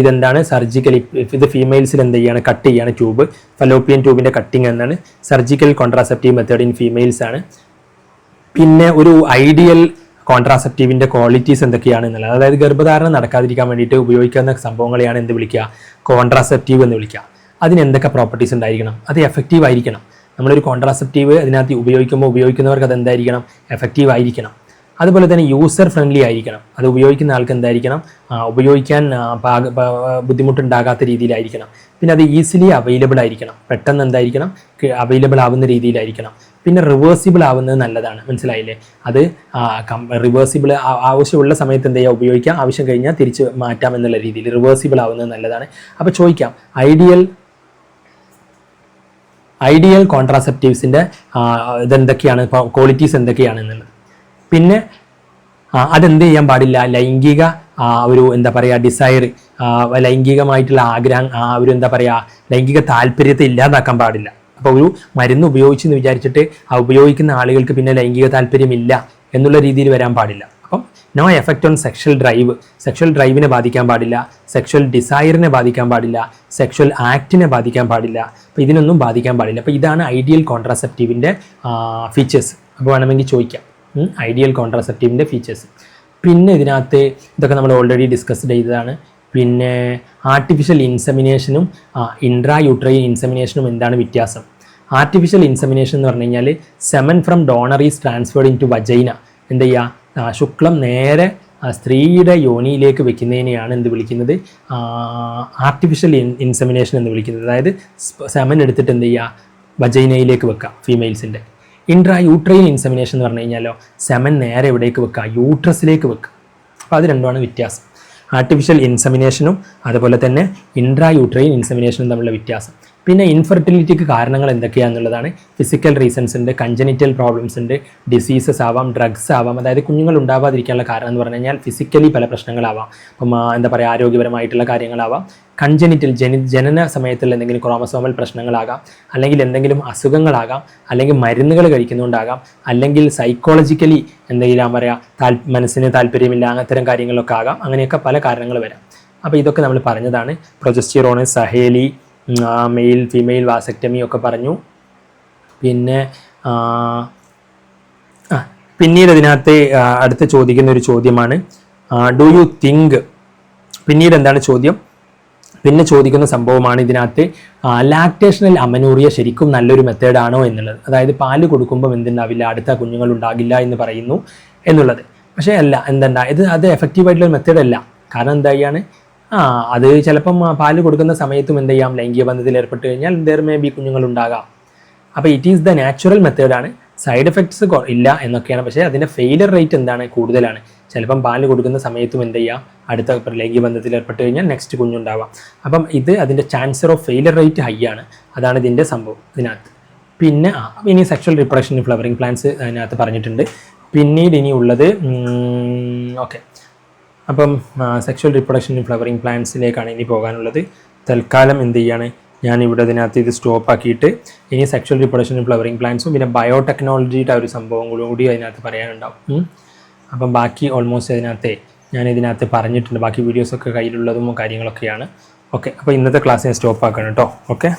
S1: ഇതെന്താണ്? സർജിക്കൽ. ഇത് ഫീമെയിൽസിൽ എന്ത് ചെയ്യാണ്? കട്ട് ചെയ്യാണ് ട്യൂബ്. ഫലോപ്പിയൻ ട്യൂബിൻ്റെ കട്ടിങ് എന്നാണ്. Surgical contraceptive method in females ആണ്. പിന്നെ ഒരു ഐഡിയൽ കോൺട്രാസെപ്റ്റീവിൻ്റെ ക്വാളിറ്റീസ് എന്തൊക്കെയാണ് എന്നുള്ളത്, അതായത് ഗർഭധാരണം നടക്കാതിരിക്കാൻ വേണ്ടിയിട്ട് ഉപയോഗിക്കുന്ന സംഭവങ്ങളെയാണ് എന്ത് വിളിക്കുക? കോൺട്രാസെപ്റ്റീവ് എന്ന് വിളിക്കുക. അതിന് എന്തൊക്കെ പ്രോപ്പർട്ടീസ് ഉണ്ടായിരിക്കണം? അത് എഫക്റ്റീവ് ആയിരിക്കണം. നമ്മളൊരു കോൺട്രാസെപ്റ്റീവ് അതിനകത്ത് ഉപയോഗിക്കുന്നവർക്ക് അത് എന്തായിരിക്കണം, എഫക്റ്റീവ് ആയിരിക്കണം. അതുപോലെ തന്നെ യൂസർ ഫ്രണ്ട്ലി ആയിരിക്കണം. അത് ഉപയോഗിക്കുന്ന ആൾക്ക് എന്തായിരിക്കണം, ഉപയോഗിക്കാൻ ബുദ്ധിമുട്ടുണ്ടാകാത്ത രീതിയിലായിരിക്കണം. പിന്നെ അത് ഈസിലി അവൈലബിൾ ആയിരിക്കണം, പെട്ടെന്ന് എന്തായിരിക്കണം, അവൈലബിൾ ആവുന്ന രീതിയിലായിരിക്കണം. പിന്നെ റിവേഴ്സിബിൾ ആവുന്നത് നല്ലതാണ്, മനസ്സിലായില്ലേ? അത് റിവേഴ്സിബിൾ ആവശ്യമുള്ള സമയത്ത് എന്ത് ചെയ്യുക, ഉപയോഗിക്കാം, ആവശ്യം കഴിഞ്ഞാൽ തിരിച്ച് മാറ്റാം എന്നുള്ള രീതിയിൽ റിവേഴ്സിബിൾ ആവുന്നത് നല്ലതാണ്. അപ്പോൾ ചോദിക്കാം ഐഡിയൽ കോൺട്രാസെപ്റ്റീവ്സിൻ്റെ ഇതെന്തൊക്കെയാണ്, ക്വാളിറ്റീസ് എന്തൊക്കെയാണ് എന്നുള്ളത്. പിന്നെ അതെന്ത് ചെയ്യാൻ പാടില്ല, ലൈംഗിക ഒരു എന്താ പറയുക ഡിസയർ, ലൈംഗികമായിട്ടുള്ള ആഗ്രഹം, ഒരു എന്താ പറയുക ലൈംഗിക താല്പര്യത്തെ ഇല്ലാതാക്കാൻ പാടില്ല. അപ്പോൾ ഒരു മരുന്ന് ഉപയോഗിച്ചെന്ന് വിചാരിച്ചിട്ട് ഉപയോഗിക്കുന്ന ആളുകൾക്ക് പിന്നെ ലൈംഗിക താല്പര്യമില്ല എന്നുള്ള രീതിയിൽ വരാൻ പാടില്ല. അപ്പം നോ എഫക്റ്റ് ഓൺ സെക്ഷൽ ഡ്രൈവിനെ ബാധിക്കാൻ പാടില്ല, സെക്ഷൽ ഡിസയറിനെ ബാധിക്കാൻ പാടില്ല, സെക്ഷൽ ആക്റ്റിനെ ബാധിക്കാൻ പാടില്ല. അപ്പോൾ ഇതിനൊന്നും ബാധിക്കാൻ പാടില്ല. അപ്പോൾ ഇതാണ് ഐഡിയൽ കോൺട്രാസെപ്റ്റീവിൻ്റെ ഫീച്ചേഴ്സ്. അപ്പോൾ വേണമെങ്കിൽ ചോദിക്കാം ഐഡിയൽ കോൺട്രാസെപ്റ്റീവിൻ്റെ ഫീച്ചേഴ്സ്. പിന്നെ ഇതിനകത്ത് ഇതൊക്കെ നമ്മൾ ഓൾറെഡി ഡിസ്കസ്ഡ് ചെയ്തതാണ്. പിന്നെ ആർട്ടിഫിഷ്യൽ ഇൻസെമിനേഷനും ഇൻട്രാ യൂട്രൈൻ ഇൻസെമിനേഷനും എന്താണ് വ്യത്യാസം? ആർട്ടിഫിഷ്യൽ ഇൻസെമിനേഷൻ എന്ന് പറഞ്ഞു കഴിഞ്ഞാൽ semen from donor is transferred into vagina. എന്ത് ചെയ്യുക, ശുക്ലം നേരെ സ്ത്രീയുടെ യോനിയിലേക്ക് വെക്കുന്നതിനെയാണ് എന്ത് വിളിക്കുന്നത്, ആർട്ടിഫിഷ്യൽ ഇൻസെമിനേഷൻ എന്ന് വിളിക്കുന്നത്. അതായത് സെമൻ എടുത്തിട്ട് എന്ത് ചെയ്യുക, വജൈനയിലേക്ക് വെക്കുക ഫീമെയിൽസിൻ്റെ. ഇൻട്രാ യൂട്രൈൻ ഇൻസെമിനേഷൻ എന്ന് പറഞ്ഞു കഴിഞ്ഞാലോ സെമൻ നേരെ എവിടേക്ക് വെക്കുക, യൂട്രസിലേക്ക് വെക്കുക. അപ്പോൾ അത് രണ്ടുമാണ് വ്യത്യാസം, ആർട്ടിഫിഷ്യൽ ഇൻസെമിനേഷനും അതുപോലെ തന്നെ ഇൻട്രാ യൂട്രൈൻ ഇൻസെമിനേഷനും തമ്മിലുള്ള വ്യത്യാസം. പിന്നെ ഇൻഫെർട്ടിലിറ്റിക്ക് കാരണങ്ങൾ എന്തൊക്കെയാണെന്നുള്ളതാണ്. ഫിസിക്കൽ റീസൺസ് ഉണ്ട്, കൺജനിറ്റൽ പ്രോബ്ലംസ് ഉണ്ട്, ഡിസീസസ് ആവാം, ഡ്രഗ്സ് ആവാം. അതായത് കുഞ്ഞുങ്ങൾ ഉണ്ടാവാതിരിക്കാനുള്ള കാരണം എന്ന് പറഞ്ഞു കഴിഞ്ഞാൽ ഫിസിക്കലി പല പ്രശ്നങ്ങളാവാം. അപ്പം എന്താ പറയുക, ആരോഗ്യപരമായിട്ടുള്ള കാര്യങ്ങളാവാം. കൺജനിറ്റൽ ജനന സമയത്തുള്ള എന്തെങ്കിലും ക്രോമസോമൽ പ്രശ്നങ്ങളാകാം, അല്ലെങ്കിൽ എന്തെങ്കിലും അസുഖങ്ങളാകാം, അല്ലെങ്കിൽ മരുന്നുകൾ കഴിക്കുന്നുകൊണ്ടാകാം, അല്ലെങ്കിൽ സൈക്കോളജിക്കലി എന്തെങ്കിലും പറയുക മനസ്സിന് താല്പര്യമില്ല, അത്തരം കാര്യങ്ങളൊക്കെ ആകാം. അങ്ങനെയൊക്കെ പല കാരണങ്ങൾ വരാം. അപ്പോൾ ഇതൊക്കെ നമ്മൾ പറഞ്ഞതാണ്. Progesterone, Saheli, male female vasectomy ഒക്കെ പറഞ്ഞു. പിന്നെ പിന്നീട് ഇതിനകത്ത് അടുത്ത് ചോദിക്കുന്ന ഒരു ചോദ്യമാണ് ഡു യു തിങ്ക്. പിന്നീട് എന്താണ് ചോദ്യം, പിന്നെ ചോദിക്കുന്ന സംഭവമാണ് ഇതിനകത്ത് ലാക്ടേഷണൽ അമനൂറിയ ശരിക്കും നല്ലൊരു മെത്തേഡാണോ എന്നുള്ളത്. അതായത് പാല് കൊടുക്കുമ്പോൾ എന്തുണ്ടാവില്ല, അടുത്ത കുഞ്ഞുങ്ങൾ ഉണ്ടാകില്ല എന്ന് പറയുന്നു എന്നുള്ളത്. പക്ഷേ അല്ല, അത് എഫക്റ്റീവായിട്ടുള്ള മെത്തേഡ് അല്ല. കാരണം എന്താണ്, അത് ചിലപ്പം പാല് കൊടുക്കുന്ന സമയത്തും എന്ത് ചെയ്യാം, ലൈംഗിക ബന്ധത്തിൽ ഏർപ്പെട്ട് കഴിഞ്ഞാൽ ദർ മേ ബി കുഞ്ഞുങ്ങൾ ഉണ്ടാകാം. അപ്പോൾ ഇറ്റ് ഈസ് ദ നാച്ചുറൽ മെത്തേഡാണ്, സൈഡ് എഫക്ട്സ് ഇല്ല എന്നൊക്കെയാണ്. പക്ഷേ അതിൻ്റെ ഫെയിലിയർ റേറ്റ് എന്താണ്, കൂടുതലാണ്. ചിലപ്പം പാല് കൊടുക്കുന്ന സമയത്തും എന്ത് ചെയ്യാം, അടുത്ത ലൈംഗിക ബന്ധത്തിൽ ഏർപ്പെട്ട് കഴിഞ്ഞാൽ നെക്സ്റ്റ് കുഞ്ഞുണ്ടാവാം. അപ്പം അതിൻ്റെ ചാൻസർ ഓഫ് ഫെയിലിയർ റേറ്റ് ഹൈ ആണ്. അതാണ് ഇതിൻ്റെ സംഭവം ഇതിനകത്ത്. പിന്നെ ഇനി sexual reproduction in flowering plants അതിനകത്ത് പറഞ്ഞിട്ടുണ്ട്. പിന്നീട് ഇനി ഉള്ളത് ഓക്കെ, അപ്പം സെക്ഷൽ റിപ്രൊഡക്ഷൻ ഇൻ ഫ്ലവറിംഗ് പ്ലാന്റ്സിലേക്കാണ് ഇനി പോകാനുള്ളത്. തൽക്കാലം എന്ത് ചെയ്യാണ്, ഞാൻ ഇവിടെ ഇതിനകത്ത് ഇത് സ്റ്റോപ്പ് ആക്കിയിട്ട് ഇനി സെക്ഷൽ റിപ്രൊഡക്ഷൻ ഇൻ ഫ്ലവറിംഗ് പ്ലാന്റ്സും പിന്നെ ബയോടെക്നോളജിയുടെ ഒരു സംഭവം കൂടി അതിനകത്ത് പറയാനുണ്ടാവും. അപ്പം ബാക്കി ഓൾമോസ്റ്റ് ഞാൻ ഇതിനകത്ത് പറഞ്ഞിട്ടുണ്ട്. ബാക്കി വീഡിയോസൊക്കെ കയ്യിലുള്ളതും കാര്യങ്ങളൊക്കെയാണ്. ഓക്കെ, അപ്പോൾ ഇന്നത്തെ ക്ലാസ് ഞാൻ സ്റ്റോപ്പ് ആക്കണം കേട്ടോ. ഓക്കെ.